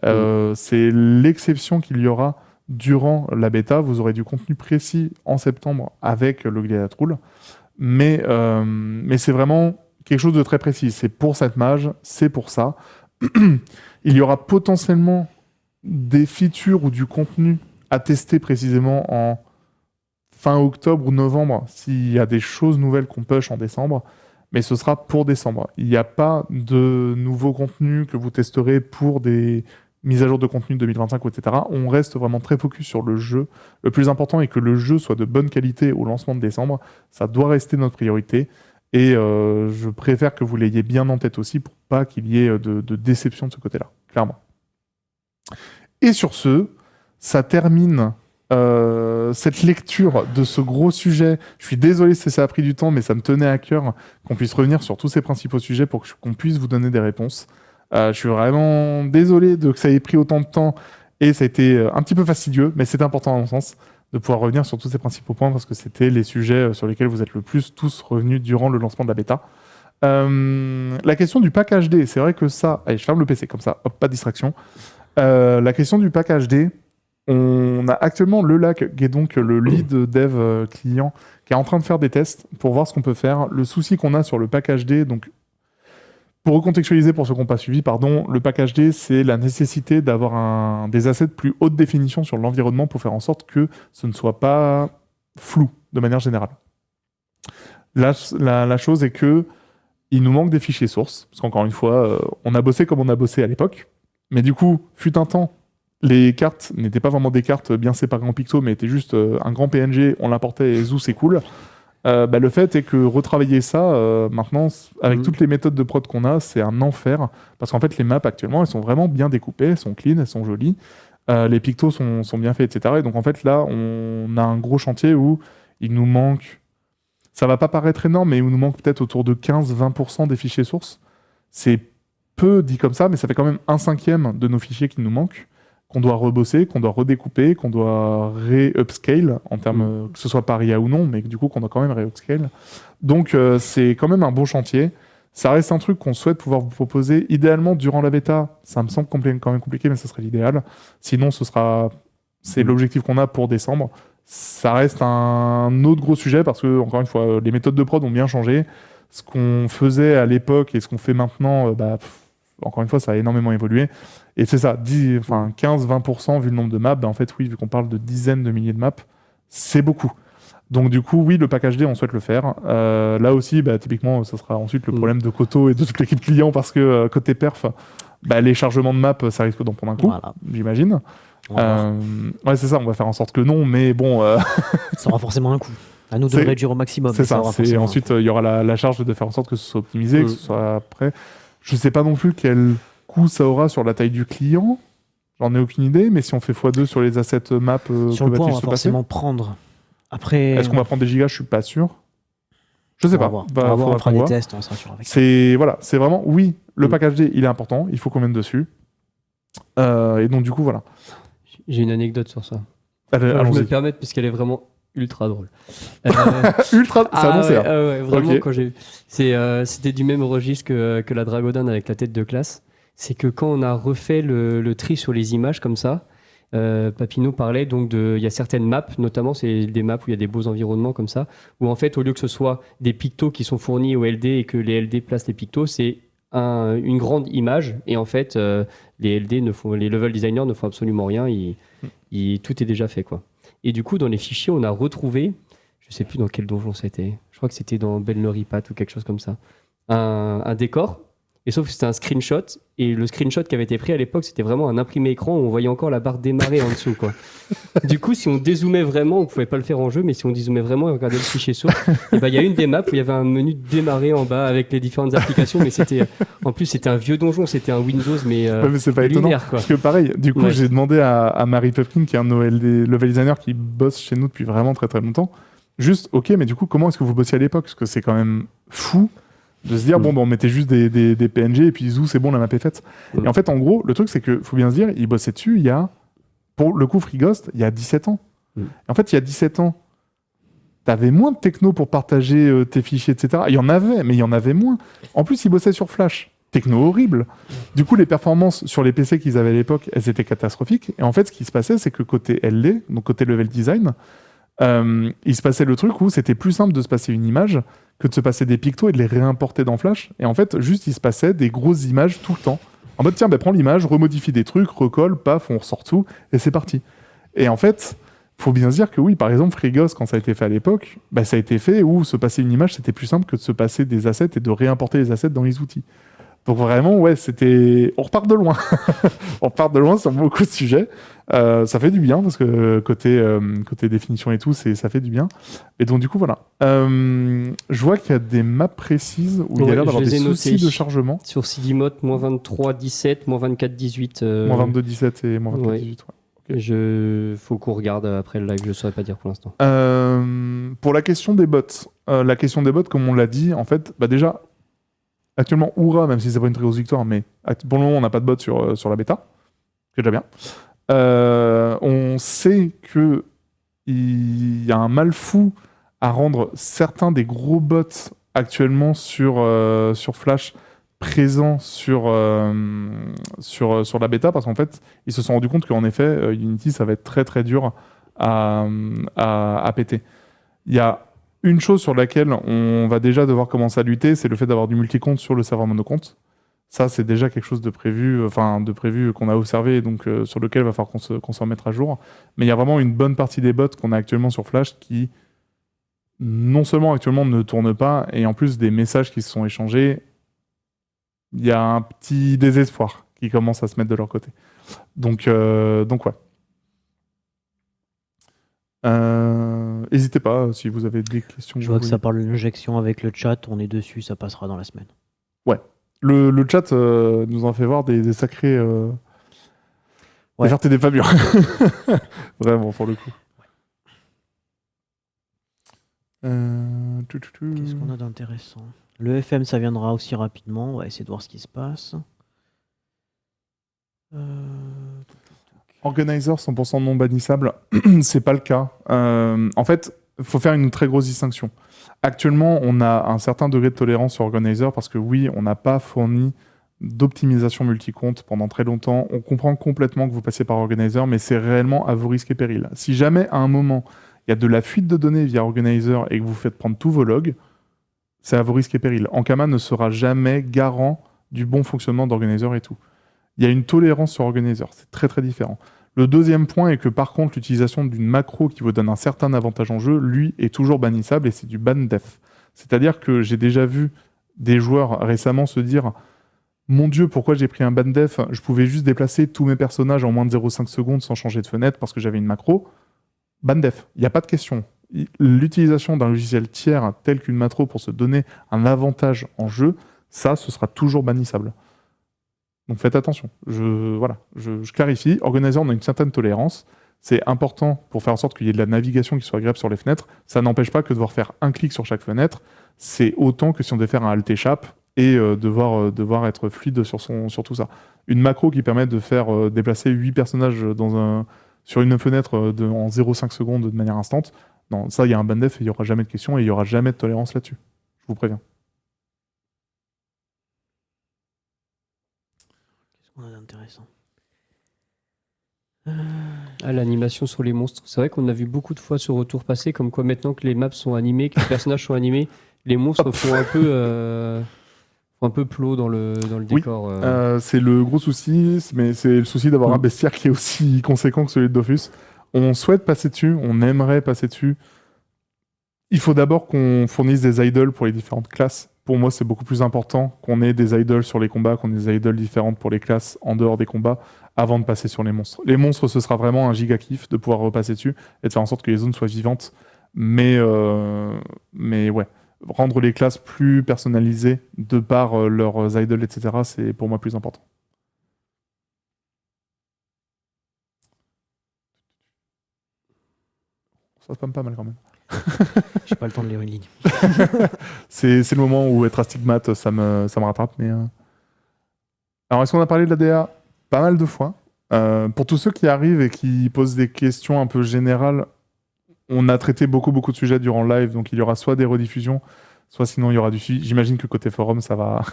C'est l'exception qu'il y aura durant la bêta, vous aurez du contenu précis en septembre avec le Gladiator Rule, mais c'est vraiment quelque chose de très précis. C'est pour cette mage, c'est pour ça. Il y aura potentiellement des features ou du contenu à tester précisément en fin octobre ou novembre s'il y a des choses nouvelles qu'on push en décembre, mais ce sera pour décembre. Il n'y a pas de nouveaux contenus que vous testerez pour des mises à jour de contenu 2025, etc. On reste vraiment très focus sur le jeu. Le plus important est que le jeu soit de bonne qualité au lancement de décembre. Ça doit rester notre priorité. Et je préfère que vous l'ayez bien en tête aussi pour pas qu'il y ait de déception de ce côté-là, clairement. Et sur ce, ça termine cette lecture de ce gros sujet. Je suis désolé si ça a pris du temps, mais ça me tenait à cœur qu'on puisse revenir sur tous ces principaux sujets pour qu'on puisse vous donner des réponses. Je suis vraiment désolé que ça ait pris autant de temps et ça a été un petit peu fastidieux, mais c'est important à mon sens de pouvoir revenir sur tous ces principaux points parce que c'était les sujets sur lesquels vous êtes le plus tous revenus durant le lancement de la bêta. La question du pack HD, c'est vrai que ça... Allez, je ferme le PC comme ça, hop, pas de distraction. La question du pack HD, on a actuellement le LAC, qui est donc le lead dev client, qui est en train de faire des tests pour voir ce qu'on peut faire. Le souci qu'on a sur le pack HD, donc pour recontextualiser pour ceux qui n'ont pas suivi, le pack HD, c'est la nécessité d'avoir des assets de plus haute définition sur l'environnement pour faire en sorte que ce ne soit pas flou de manière générale. La chose est que il nous manque des fichiers sources, parce qu'encore une fois, on a bossé comme on a bossé à l'époque, mais du coup, fut un temps, les cartes n'étaient pas vraiment des cartes bien séparées en pixels, mais étaient juste un grand PNG, on l'importait et zou, c'est cool. Le fait est que retravailler ça, maintenant, avec toutes les méthodes de prod qu'on a, c'est un enfer. Parce qu'en fait, les maps actuellement, elles sont vraiment bien découpées, elles sont clean, elles sont jolies. Les pictos sont bien faits, etc. Et donc, en fait, là, on a un gros chantier où il nous manque... Ça va pas paraître énorme, mais il nous manque peut-être autour de 15-20% des fichiers sources. C'est peu dit comme ça, mais ça fait quand même 1/5 de nos fichiers qui nous manquent, qu'on doit rebosser, qu'on doit redécouper, qu'on doit re-upscale, en termes, que ce soit par IA ou non, mais du coup qu'on doit quand même re-upscale. Donc c'est quand même un bon chantier. Ça reste un truc qu'on souhaite pouvoir vous proposer. Idéalement, durant la bêta, ça me semble quand même compliqué, mais ça serait l'idéal. Sinon, c'est l'objectif qu'on a pour décembre. Ça reste un autre gros sujet parce que, encore une fois, les méthodes de prod ont bien changé. Ce qu'on faisait à l'époque et ce qu'on fait maintenant, encore une fois, ça a énormément évolué. Et c'est ça, 15-20% vu le nombre de maps. En fait, oui, vu qu'on parle de dizaines de milliers de maps, c'est beaucoup. Donc du coup, oui, le pack HD, on souhaite le faire. Là aussi, typiquement, ça sera ensuite le problème de Koto et de toute l'équipe client parce que côté perf, les chargements de maps, ça risque d'en prendre un coup, voilà. J'imagine. Ouais, c'est ça, on va faire en sorte que non, mais bon... Ça aura forcément un coût. À nous de réduire au maximum. C'est ça, ensuite, il y aura la charge de faire en sorte que ce soit optimisé, que ce soit prêt. Je sais pas non plus quel coût ça aura sur la taille du client. J'en ai aucune idée, mais si on fait x2 sur les assets maps, sur le point, on va forcément prendre. Après, est-ce qu'on va prendre des gigas? Je suis pas sûr. Je sais pas. On fera des tests, on sera sûr avec ça. C'est vraiment, oui, le pack HD, il est important, il faut qu'on mette dessus. Et donc, du coup, voilà. J'ai une anecdote sur ça. Je me le permettre, puisqu'elle est vraiment ultra drôle. Ultra, c'est annoncé. Ouais, vraiment, okay. C'était du même registre que la Dragodon avec la tête de classe. C'est que quand on a refait le tri sur les images comme ça, Papineau parlait donc il y a certaines maps, notamment c'est des maps où il y a des beaux environnements comme ça, où en fait au lieu que ce soit des pictos qui sont fournis au LD et que les LD placent les pictos, c'est une grande image et en fait les level designers ne font absolument rien, tout est déjà fait quoi. Et du coup dans les fichiers on a retrouvé, je sais plus dans quel donjon c'était, je crois que c'était dans Belnoripat ou quelque chose comme ça, un décor. Et sauf que c'était un screenshot, et le screenshot qui avait été pris à l'époque, c'était vraiment un imprimé écran où on voyait encore la barre démarrer en dessous, quoi. Du coup, si on dézoomait vraiment, on pouvait pas le faire en jeu, mais si on dézoomait vraiment et on regardait le fichier source, il y a une des maps où il y avait un menu démarrer en bas avec les différentes applications, mais en plus c'était un vieux donjon, c'était un Windows, mais c'est pas étonnant, quoi. Parce que pareil, du coup, j'ai demandé à Marie Pepkin, qui est un de nos level designer qui bosse chez nous depuis vraiment très très longtemps, juste, ok, mais du coup, comment est-ce que vous bossiez à l'époque? Parce que c'est quand même fou de se dire, on mettait juste des PNG et puis zou, c'est bon, la map est faite. Et en fait, en gros, le truc, c'est que faut bien se dire, il bossait dessus il y a, pour le coup, Free Ghost, il y a 17 ans. Et en fait, il y a 17 ans, t'avais moins de techno pour partager tes fichiers, etc. Il y en avait, mais il y en avait moins. En plus, il bossait sur Flash. techno horrible. Du coup, les performances sur les PC qu'ils avaient à l'époque, elles étaient catastrophiques. Et en fait, ce qui se passait, c'est que côté LD, donc côté level design, il se passait le truc où c'était plus simple de se passer une image que de se passer des pictos et de les réimporter dans Flash. Et en fait, juste, il se passait des grosses images tout le temps. En mode, tiens, prends l'image, remodifie des trucs, recolle, paf, on ressort tout, et c'est parti. Et en fait, faut bien se dire que oui, par exemple, FreeGhost, quand ça a été fait à l'époque, ça a été fait où se passer une image, c'était plus simple que de se passer des assets et de réimporter les assets dans les outils. Donc vraiment, ouais, c'était... On repart de loin. On repart de loin sur beaucoup de sujets. Ça fait du bien, parce que côté définition et tout, ça fait du bien. Et donc, du coup, voilà. Je vois qu'il y a des maps précises où il y a l'air d'avoir des soucis de chargement. Sur Sigimote, moins 23, 17, moins 24, 18. Moins 22, 17 et moins 24, 18, ouais. Okay. Faut qu'on regarde après le live, je ne saurais pas dire pour l'instant. Pour la question des bots, comme on l'a dit, en fait, déjà, actuellement, Oura, même si c'est pas une très grosse victoire, mais pour le moment, on n'a pas de bot sur la bêta. C'est déjà bien. On sait qu'il y a un mal fou à rendre certains des gros bots actuellement sur Flash présents sur la bêta, parce qu'en fait, ils se sont rendus compte qu'en effet, Unity, ça va être très très dur à péter. Il y a une chose sur laquelle on va déjà devoir commencer à lutter, c'est le fait d'avoir du multicompte sur le serveur monocompte. Ça, c'est déjà quelque chose de prévu qu'on a observé, donc sur lequel il va falloir qu'on se remette à jour. Mais il y a vraiment une bonne partie des bots qu'on a actuellement sur Flash qui, non seulement actuellement, ne tournent pas, et en plus des messages qui se sont échangés, il y a un petit désespoir qui commence à se mettre de leur côté. Donc ouais. N'hésitez pas si vous avez des questions. Je vois que ça parle de l'injection avec le chat, on est dessus, ça passera dans la semaine. Ouais. Le chat nous en fait voir des sacrés... des vertes et des pas mûres. Vraiment, pour le coup. Qu'est-ce qu'on a d'intéressant ? Le FM, ça viendra aussi rapidement. On va essayer de voir ce qui se passe. Organizer 100% non bannissable, c'est pas le cas. En fait, il faut faire une très grosse distinction. Actuellement, on a un certain degré de tolérance sur Organizer parce que oui, on n'a pas fourni d'optimisation multicompte pendant très longtemps. On comprend complètement que vous passez par Organizer, mais c'est réellement à vos risques et périls. Si jamais, à un moment, il y a de la fuite de données via Organizer et que vous faites prendre tous vos logs, c'est à vos risques et périls. Ankama ne sera jamais garant du bon fonctionnement d'Organizer et tout. Il y a une tolérance sur Organizer, c'est très très différent. Le deuxième point est que par contre, l'utilisation d'une macro qui vous donne un certain avantage en jeu, lui, est toujours bannissable et c'est du ban def. C'est-à-dire que j'ai déjà vu des joueurs récemment se dire « Mon Dieu, pourquoi j'ai pris un ban def ? Je pouvais juste déplacer tous mes personnages en moins de 0,5 secondes sans changer de fenêtre parce que j'avais une macro. » Ban def, il n'y a pas de question. L'utilisation d'un logiciel tiers tel qu'une macro pour se donner un avantage en jeu, ça, ce sera toujours bannissable. Donc faites attention. Je clarifie. Organizer, on a une certaine tolérance. C'est important pour faire en sorte qu'il y ait de la navigation qui soit agréable sur les fenêtres. Ça n'empêche pas que de devoir faire un clic sur chaque fenêtre, c'est autant que si on devait faire un alt échappe et devoir être fluide sur tout ça. Une macro qui permet de faire déplacer 8 personnages sur une fenêtre en 0,5 secondes de manière instante, non, ça, il y a un ban def et il n'y aura jamais de question et il n'y aura jamais de tolérance là-dessus. Je vous préviens. Qu'est-ce qu'on a d'intéressant ? L'animation sur les monstres. C'est vrai qu'on a vu beaucoup de fois ce retour passé, comme quoi maintenant que les maps sont animées, que les personnages sont animés, les monstres font un peu plot dans le décor. Oui, c'est le gros souci, mais c'est le souci d'avoir un bestiaire qui est aussi conséquent que celui de Dofus. On souhaite passer dessus, on aimerait passer dessus. Il faut d'abord qu'on fournisse des idoles pour les différentes classes. Pour moi, c'est beaucoup plus important qu'on ait des idoles sur les combats, qu'on ait des idoles différentes pour les classes en dehors des combats, avant de passer sur les monstres. Les monstres, ce sera vraiment un giga kiff de pouvoir repasser dessus et de faire en sorte que les zones soient vivantes. Mais ouais, rendre les classes plus personnalisées de par leurs idoles, etc., c'est pour moi plus important. Ça spam pas mal quand même. J'ai pas le temps de lire une ligne. c'est le moment où être astigmate, ça me rattrape. Mais alors, est-ce qu'on a parlé de la DA pas mal de fois pour tous ceux qui arrivent et qui posent des questions un peu générales, on a traité beaucoup de sujets durant le live, donc il y aura soit des rediffusions, soit sinon il y aura du suivi. J'imagine que côté forum, ça va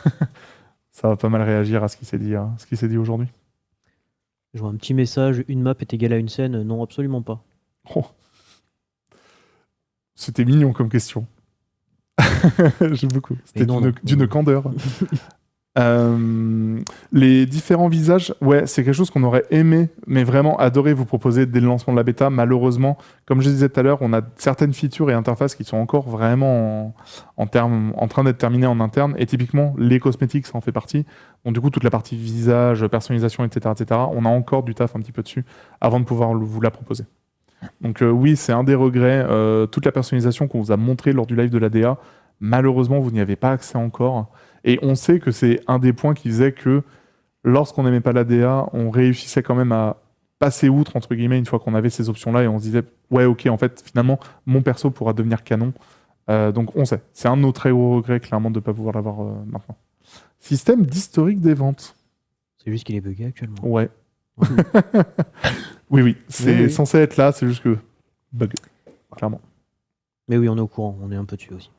ça va pas mal réagir à ce qui s'est dit aujourd'hui. Je vois un petit message, une map est égale à une scène. Non, absolument pas. Oh. C'était mignon comme question. J'aime beaucoup. C'était d'une candeur. Les différents visages, ouais, c'est quelque chose qu'on aurait aimé, mais vraiment adoré vous proposer dès le lancement de la bêta. Malheureusement, comme je disais tout à l'heure, on a certaines features et interfaces qui sont encore vraiment en train d'être terminées en interne. Et typiquement, les cosmétiques, ça en fait partie. Donc du coup, toute la partie visage, personnalisation, etc., on a encore du taf un petit peu dessus avant de pouvoir vous la proposer. Donc oui, c'est un des regrets. Toute la personnalisation qu'on vous a montrée lors du live de la DA, malheureusement, vous n'y avez pas accès encore. Et on sait que c'est un des points qui faisait que lorsqu'on n'aimait pas la DA, on réussissait quand même à passer outre, entre guillemets, une fois qu'on avait ces options-là, et on se disait, ouais, ok, en fait, finalement, mon perso pourra devenir canon. Donc on sait. C'est un de nos très gros regrets, clairement, de ne pas pouvoir l'avoir maintenant. Système d'historique des ventes. C'est juste qu'il est bugué actuellement. Ouais. oui, c'est censé être là, c'est juste que bug, clairement. Mais oui, on est au courant, on est un peu dessus aussi.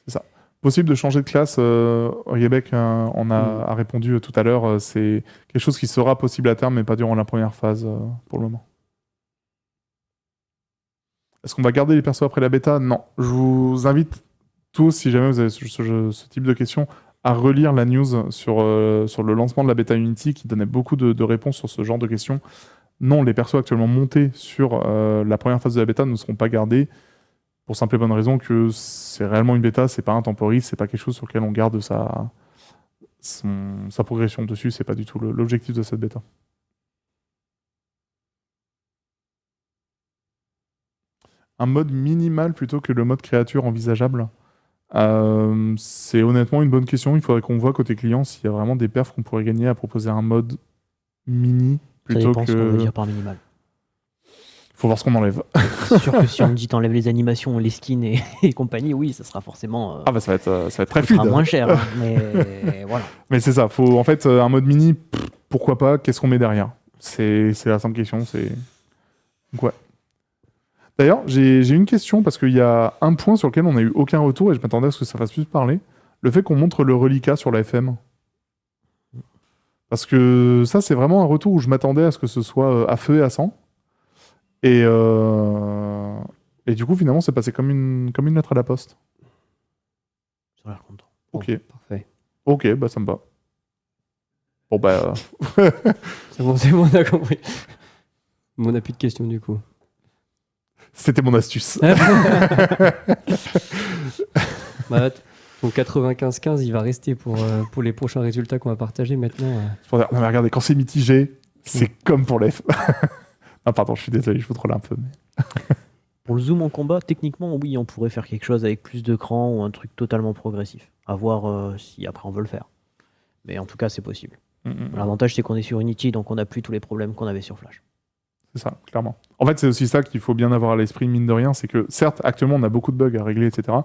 C'est ça. Possible de changer de classe, Riebeck on a répondu tout à l'heure, c'est quelque chose qui sera possible à terme, mais pas durant la première phase pour le moment. Est-ce qu'on va garder les persos après la bêta ? Non. Je vous invite tous, si jamais vous avez ce type de questions, à relire la news sur le lancement de la bêta Unity, qui donnait beaucoup de réponses sur ce genre de questions. Non, les persos actuellement montés sur la première phase de la bêta ne seront pas gardés, pour simple et bonne raison que c'est réellement une bêta, c'est pas un temporis, c'est pas quelque chose sur lequel on garde sa progression dessus, c'est pas du tout l'objectif de cette bêta. Un mode minimal plutôt que le mode créature envisageable, c'est honnêtement une bonne question. Il faudrait qu'on voit côté client s'il y a vraiment des perfs qu'on pourrait gagner à proposer un mode mini plutôt ça dépend ce qu'on veut dire par minimal. Faut voir ce qu'on enlève. C'est sûr que si on me dit t'enlèves les animations, les skins et compagnie, oui, ça sera forcément. Ah bah ça va être très fluide. Ça sera moins cher, hein, mais voilà. Mais c'est ça. Faut en fait un mode mini. Pourquoi pas ? Qu'est-ce qu'on met derrière ? C'est la simple question. Donc ouais. D'ailleurs, j'ai une question parce qu'il y a un point sur lequel on n'a eu aucun retour et je m'attendais à ce que ça fasse plus parler. Le fait qu'on montre le reliquat sur la FM. Parce que ça, c'est vraiment un retour où je m'attendais à ce que ce soit à feu et à sang. Et du coup, finalement, c'est passé comme une lettre à la poste. J'ai l'air content. Ok. Bon, parfait. Ok, bah ça me va. Bon bah... c'est bon, on a compris. On n'a plus de questions du coup. C'était mon astuce. Bah, ton 95-15, il va rester pour les prochains résultats qu'on va partager maintenant. Non mais regardez, quand c'est mitigé, c'est comme pour l'EF. Ah pardon, je suis désolé, je vous troll un peu. Mais... Pour le zoom en combat, techniquement, oui, on pourrait faire quelque chose avec plus de cran ou un truc totalement progressif. À voir si après on veut le faire. Mais en tout cas, c'est possible. L'avantage, c'est qu'on est sur Unity, donc on n'a plus tous les problèmes qu'on avait sur Flash. C'est ça, clairement. En fait, c'est aussi ça qu'il faut bien avoir à l'esprit, mine de rien, c'est que certes, actuellement, on a beaucoup de bugs à régler, etc.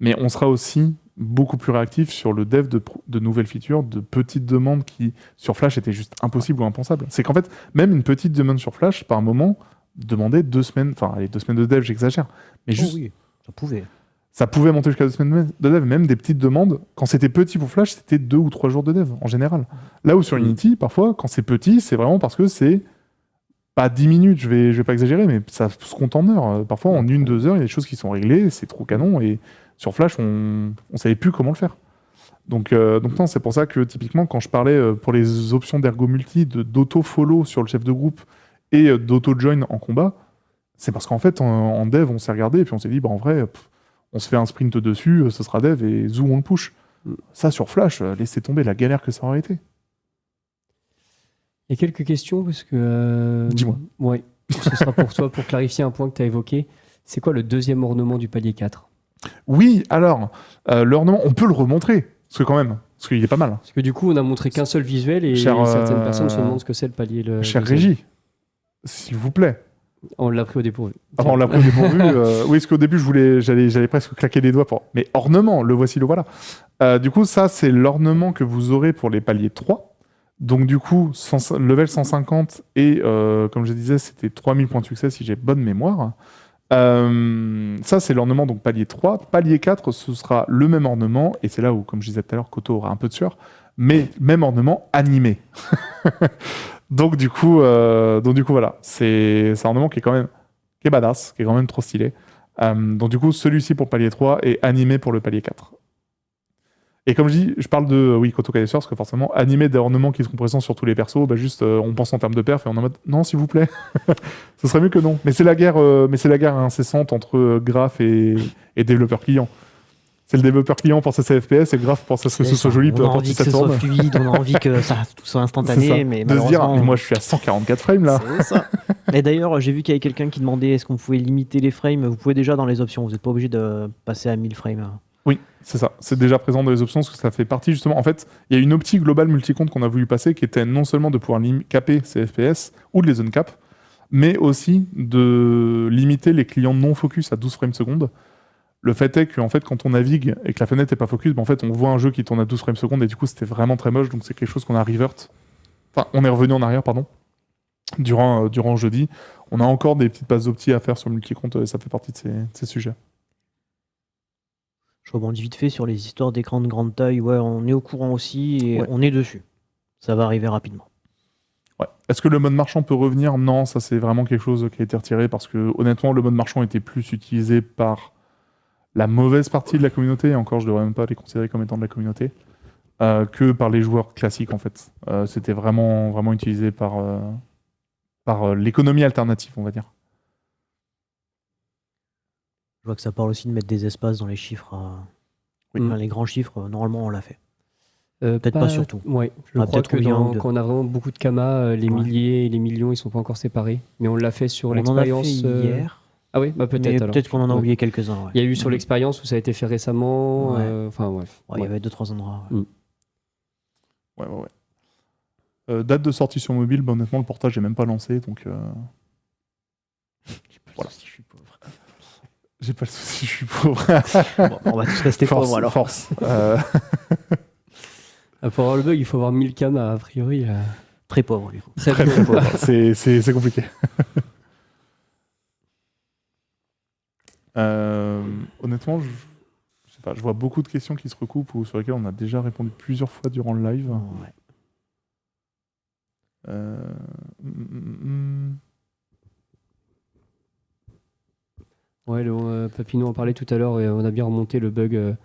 Mais on sera aussi beaucoup plus réactif sur le dev de nouvelles features, de petites demandes qui, sur Flash, étaient juste impossibles ou impensables. C'est qu'en fait, même une petite demande sur Flash, par moment, demandait 2 semaines, enfin, allez, 2 semaines de dev, j'exagère, mais juste... oui, ça pouvait. Ça pouvait monter jusqu'à 2 semaines de dev, même des petites demandes. Quand c'était petit pour Flash, c'était 2 ou 3 jours de dev, en général. Là où sur Unity, parfois, quand c'est petit, c'est vraiment parce que c'est pas 10 minutes, je vais pas exagérer, mais ça se compte en heures. Parfois, en 1-2 heures, il y a des choses qui sont réglées, c'est trop canon, et sur Flash, on savait plus comment le faire. Donc non, c'est pour ça que, typiquement, quand je parlais pour les options d'ergo multi, d'auto-follow sur le chef de groupe et d'auto-join en combat, c'est parce qu'en fait, en dev, on s'est regardé, et puis on s'est dit, bah, en vrai, on se fait un sprint dessus, ce sera dev, et zou, on le push. Ça, sur Flash, laissez tomber la galère que ça aurait été. Il y a quelques questions, parce que... Dis-moi. Ouais, ce sera pour toi, pour clarifier un point que tu as évoqué. C'est quoi le deuxième ornement du palier 4 ? Oui, alors, l'ornement, on peut le remontrer, parce qu'il est pas mal. Parce que du coup, on a montré qu'un seul visuel, et certaines personnes se demandent ce que c'est le palier. Cher Régie, s'il vous plaît. On l'a pris au dépourvu. On l'a pris au dépourvu. Oui, parce qu'au début, j'allais presque claquer les doigts pour... Mais ornement, le voici, le voilà. Du coup, ça, c'est l'ornement que vous aurez pour les paliers 3. Donc du coup, level 150 et, comme je disais, c'était 3000 points de succès si j'ai bonne mémoire. Ça, c'est l'ornement, donc palier 3. Palier 4, ce sera le même ornement, et c'est là où, comme je disais tout à l'heure, Koto aura un peu de sueur. mais même ornement animé. donc du coup, voilà, c'est un ornement qui est badass, qui est quand même trop stylé. Donc du coup, celui-ci pour le palier 3 et animé pour le palier 4. Et comme je dis, je parle de Kotoka Desur, parce que forcément, animer des ornements qui seront présents sur tous les persos, on pense en termes de perf et on est en mode non, s'il vous plaît, ce serait mieux que non. Mais c'est la guerre incessante entre Graph et développeur client. C'est le développeur client pense à ses FPS et Graph pense à ce que ce soit joli, peu importe si ça tourne. On a envie que ce soit fluide, on a envie que ça tout soit instantané, mais de se dire, mais moi je suis à 144 frames là. C'est ça. Et d'ailleurs, j'ai vu qu'il y avait quelqu'un qui demandait est-ce qu'on pouvait limiter les frames. Vous pouvez déjà dans les options, vous n'êtes pas obligé de passer à 1000 frames. Oui, c'est ça. C'est déjà présent dans les options parce que ça fait partie justement. En fait, il y a une optique globale multicompte qu'on a voulu passer qui était non seulement de pouvoir caper ces FPS ou de les uncap, mais aussi de limiter les clients non focus à 12 frames secondes. Le fait est que en fait, quand on navigue et que la fenêtre n'est pas focus, en fait, on voit un jeu qui tourne à 12 frames secondes et du coup, c'était vraiment très moche. Donc, c'est quelque chose qu'on a revert. Enfin, on est revenu en arrière, pardon. Durant jeudi. On a encore des petites passes opti à faire sur le multicompte et ça fait partie de ces sujets. Je rebondis vite fait sur les histoires d'écran de grande taille. Ouais, on est au courant aussi et on est dessus. Ça va arriver rapidement. Ouais. Est-ce que le mode marchand peut revenir ? Non, ça c'est vraiment quelque chose qui a été retiré parce que honnêtement, le mode marchand était plus utilisé par la mauvaise partie de la communauté, et encore je devrais même pas les considérer comme étant de la communauté, que par les joueurs classiques en fait. C'était vraiment utilisé par l'économie alternative, on va dire. Je vois que ça parle aussi de mettre des espaces dans les chiffres. Enfin, les grands chiffres, normalement on l'a fait. Peut-être pas surtout. Ouais, je crois que quand on a vraiment beaucoup de kamas, les milliers et les millions, ils sont pas encore séparés. Mais on l'a fait sur l'expérience. On en a fait hier. Ah oui, peut-être. Peut-être qu'on en a oublié quelques-uns. Ouais. Il y a eu sur l'expérience où ça a été fait récemment. Enfin, bref. Il y avait 2-3 endroits. Ouais. Date de sortie sur mobile, honnêtement, le portage n'est même pas lancé, donc. Voilà. Si je suis pauvre. J'ai pas le souci, je suis pauvre. Bon, on va tous rester pauvres alors. Force. Pour avoir le bug, il faut avoir 1000 kamas, a priori. Très pauvre, du coup. Très pauvre. C'est compliqué. Honnêtement, je sais pas, je vois beaucoup de questions qui se recoupent ou sur lesquelles on a déjà répondu plusieurs fois durant le live. Ouais, Papineau en parlait tout à l'heure et on a bien remonté le bug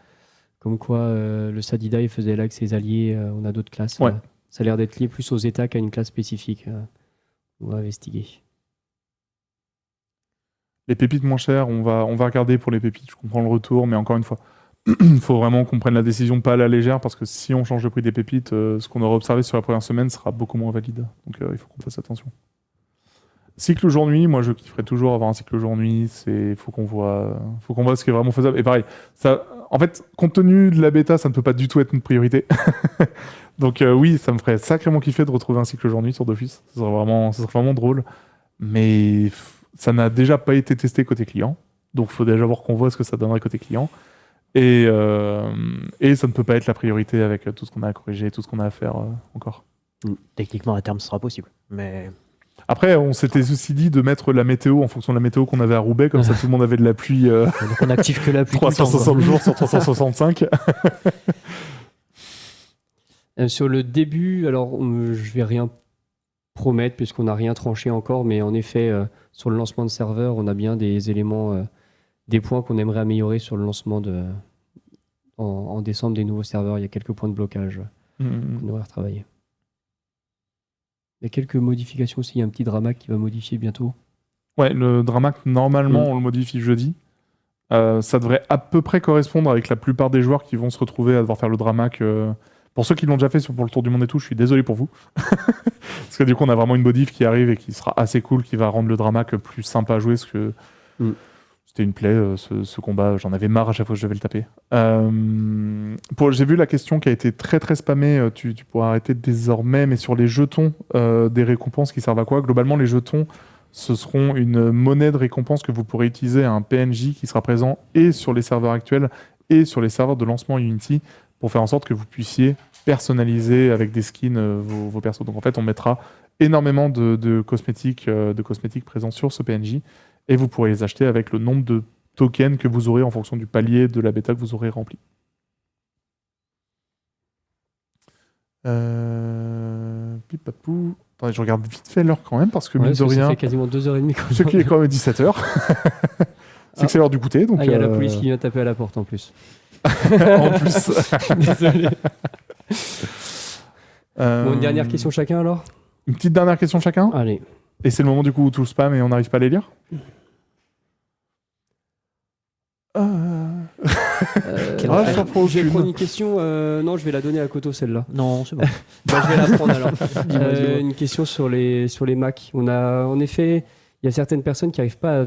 comme quoi le Sadida faisait lag ses alliés, on a d'autres classes. Ouais. Ça a l'air d'être lié plus aux états qu'à une classe spécifique. On va investiguer. Les pépites moins chères, on va regarder pour les pépites, je comprends le retour, mais encore une fois, il faut vraiment qu'on prenne la décision pas à la légère, parce que si on change le prix des pépites, ce qu'on aura observé sur la première semaine sera beaucoup moins valide. Donc il faut qu'on fasse attention. Cycle jour-nuit, moi je kifferais toujours avoir un cycle jour-nuit, faut qu'on voit ce qui est vraiment faisable. Et pareil, ça, en fait, compte tenu de la bêta, ça ne peut pas du tout être une priorité. Donc oui, ça me ferait sacrément kiffer de retrouver un cycle jour-nuit sur Dofus. Ça serait vraiment drôle. Mais ça n'a déjà pas été testé côté client. Donc il faut déjà voir qu'on voit ce que ça donnerait côté client. Et ça ne peut pas être la priorité avec tout ce qu'on a à corriger, tout ce qu'on a à faire encore. Techniquement, à terme, ce sera possible. Mais... Après, on s'était aussi dit de mettre la météo en fonction de la météo qu'on avait à Roubaix, comme ça tout le monde avait de la pluie. Donc on active que la pluie 360 jours sur 365. Sur le début, alors je vais rien promettre puisqu'on n'a rien tranché encore, mais en effet, sur le lancement de serveur, on a bien des éléments, des points qu'on aimerait améliorer sur le lancement en décembre des nouveaux serveurs. Il y a quelques points de blocage qu'on devrait retravailler. Il y a quelques modifications aussi. Il y a un petit Dramac qui va modifier bientôt. Ouais, le Dramac, normalement, on le modifie jeudi. Ça devrait à peu près correspondre avec la plupart des joueurs qui vont se retrouver à devoir faire le Dramac. Pour ceux qui l'ont déjà fait pour le Tour du Monde et tout, je suis désolé pour vous. Parce que du coup, on a vraiment une modif qui arrive et qui sera assez cool, qui va rendre le Dramac plus simple à jouer. Parce que c'était une plaie, ce combat. J'en avais marre à chaque fois que je devais le taper. J'ai vu la question qui a été très très spammée. Tu pourras arrêter désormais, mais sur les jetons des récompenses qui servent à quoi ? Globalement, les jetons, ce seront une monnaie de récompense que vous pourrez utiliser à un PNJ qui sera présent et sur les serveurs actuels et sur les serveurs de lancement Unity pour faire en sorte que vous puissiez personnaliser avec des skins vos persos. Donc en fait, on mettra énormément de cosmétiques présents sur ce PNJ et vous pourrez les acheter avec le nombre de tokens que vous aurez en fonction du palier de la bêta que vous aurez rempli. Pipapou. Attendez, je regarde vite fait l'heure quand même, parce que mine de Ça rien, fait quasiment 2h30 qu'on ce qui est quand même 17h. C'est que c'est l'heure du goûter. Donc, il y a la police qui vient taper à la porte en plus. en plus. Désolé. Bon, une dernière question chacun alors. Une petite dernière question chacun. Allez. Et c'est le moment du coup où tout le spam et on n'arrive pas à les lire. Je vais prendre une question. Non, je vais la donner à Koto celle-là. Non, c'est bon. Je vais la prendre alors. Une question sur les Mac. On a en effet, il y a certaines personnes qui n'arrivent pas à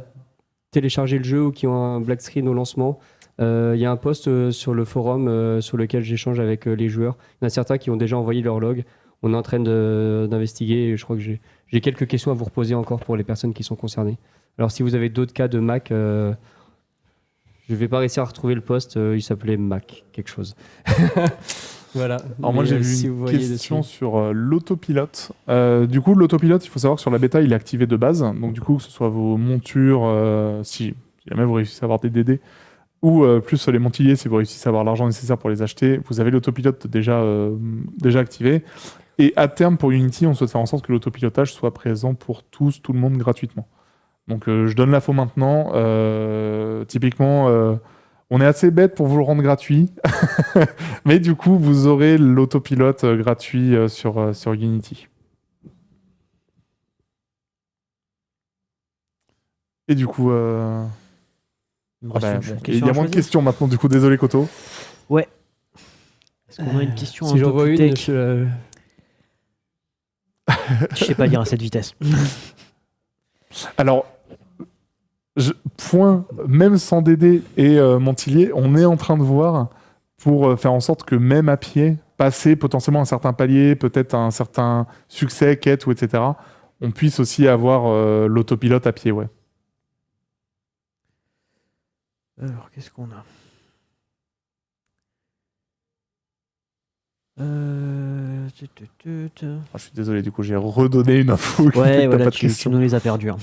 télécharger le jeu ou qui ont un black screen au lancement. Il y a un post sur le forum sur lequel j'échange avec les joueurs. Il y en a certains qui ont déjà envoyé leur log. On est en train d'investiguer. Et je crois que j'ai quelques questions à vous reposer encore pour les personnes qui sont concernées. Alors si vous avez d'autres cas de Mac, je ne vais pas réussir à retrouver le post. Il s'appelait Mac quelque chose. Voilà. Alors moi j'ai vu une question sur l'autopilote. Du coup l'autopilote, il faut savoir que sur la bêta il est activé de base. Donc du coup que ce soit vos montures, si jamais vous réussissez à avoir des DD, ou plus les montiliers si vous réussissez à avoir l'argent nécessaire pour les acheter, vous avez l'autopilote déjà activé. Et à terme pour Unity, on souhaite faire en sorte que l'autopilotage soit présent pour tout le monde gratuitement. Donc je donne l'info maintenant. Typiquement, on est assez bête pour vous le rendre gratuit, mais du coup, vous aurez l'autopilote gratuit sur Unity. Et du coup, il y a moins de questions maintenant. Du coup, désolé Koto. Ouais. Est-ce qu'on a une question si un peu plus tech je sais pas lire à cette vitesse. Alors, point, même sans DD et Montilier, on est en train de voir pour faire en sorte que même à pied, passer potentiellement un certain palier, peut-être un certain succès, quête, ou etc., on puisse aussi avoir l'autopilote à pied, ouais. Alors, qu'est-ce qu'on a Je suis désolé, du coup, j'ai redonné une info. Ouais, voilà, tu nous les as perdus. Hein.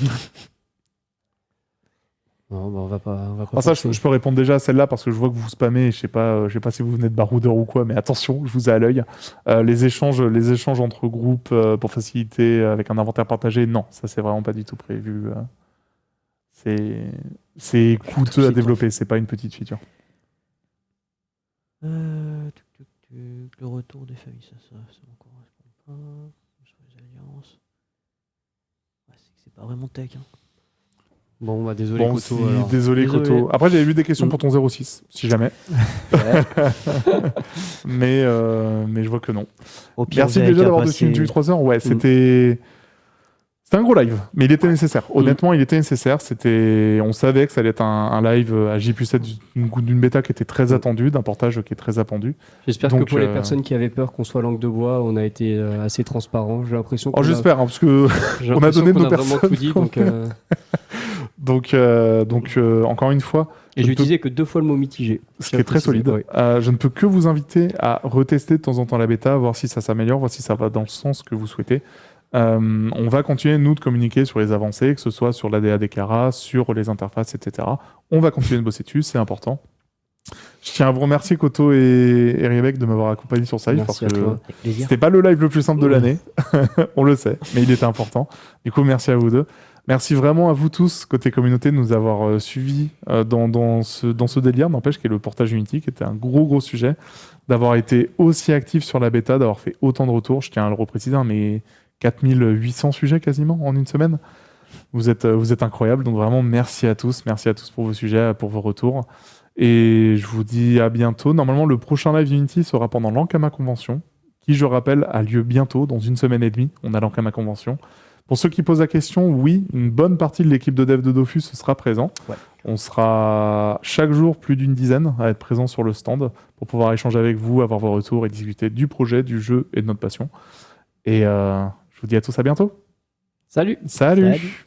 Non, on va pas ça, je peux répondre déjà à celle-là parce que je vois que vous spammez. Je sais pas si vous venez de baroudeur ou quoi, mais attention, je vous ai à l'œil. Les échanges entre groupes pour faciliter avec un inventaire partagé, non, ça c'est vraiment pas du tout prévu. C'est coûteux à développer, c'est pas une petite feature. Le retour des familles, ça ne correspond pas. Sur les alliances. C'est pas vraiment tech. Hein. Bon, bah désolé Koto. Désolé Koto. Après, j'avais vu des questions pour ton 06, si jamais. mais je vois que non. Merci déjà d'avoir dessus 3 heures. Ouais, c'était un gros live, mais il était nécessaire. Honnêtement, il était nécessaire. On savait que ça allait être un live à J+7 d'une bêta qui était très attendue, d'un portage qui est très attendu. J'espère que pour les personnes qui avaient peur qu'on soit langue de bois, on a été assez transparent. J'ai l'impression qu'on j'espère, parce que on a donné nos personnes. Vraiment tout dit, donc encore une fois. Et j'ai utilisé que 2 fois le mot mitigé. Ce qui est très solide. Ouais. Je ne peux que vous inviter à retester de temps en temps la bêta, voir si ça s'améliore, voir si ça va dans le sens que vous souhaitez. On va continuer, nous, de communiquer sur les avancées, que ce soit sur l'ADA des Cara, sur les interfaces, etc. On va continuer de bosser dessus, c'est important. Je tiens à vous remercier, Koto et Rebecca, de m'avoir accompagné sur ça, parce que c'était pas le live le plus simple de l'année, on le sait, mais il était important. Du coup, merci à vous deux. Merci vraiment à vous tous, côté communauté, de nous avoir suivis dans ce délire, n'empêche, qui est le portage Unity, qui était un gros sujet, d'avoir été aussi actif sur la bêta, d'avoir fait autant de retours. Je tiens à le repréciser, mais 4800 sujets quasiment en une semaine. Vous êtes incroyables, donc vraiment merci à tous pour vos sujets, pour vos retours. Et je vous dis à bientôt. Normalement, le prochain live Unity sera pendant l'Ankama Convention, qui, je rappelle, a lieu bientôt, dans 1 semaine et demie. On a l'Ankama Convention. Pour ceux qui posent la question, oui, une bonne partie de l'équipe de dev de Dofus sera présent. Ouais. On sera chaque jour plus d'une dizaine à être présents sur le stand pour pouvoir échanger avec vous, avoir vos retours et discuter du projet, du jeu et de notre passion. Et je vous dis à tous à bientôt. Salut. Salut.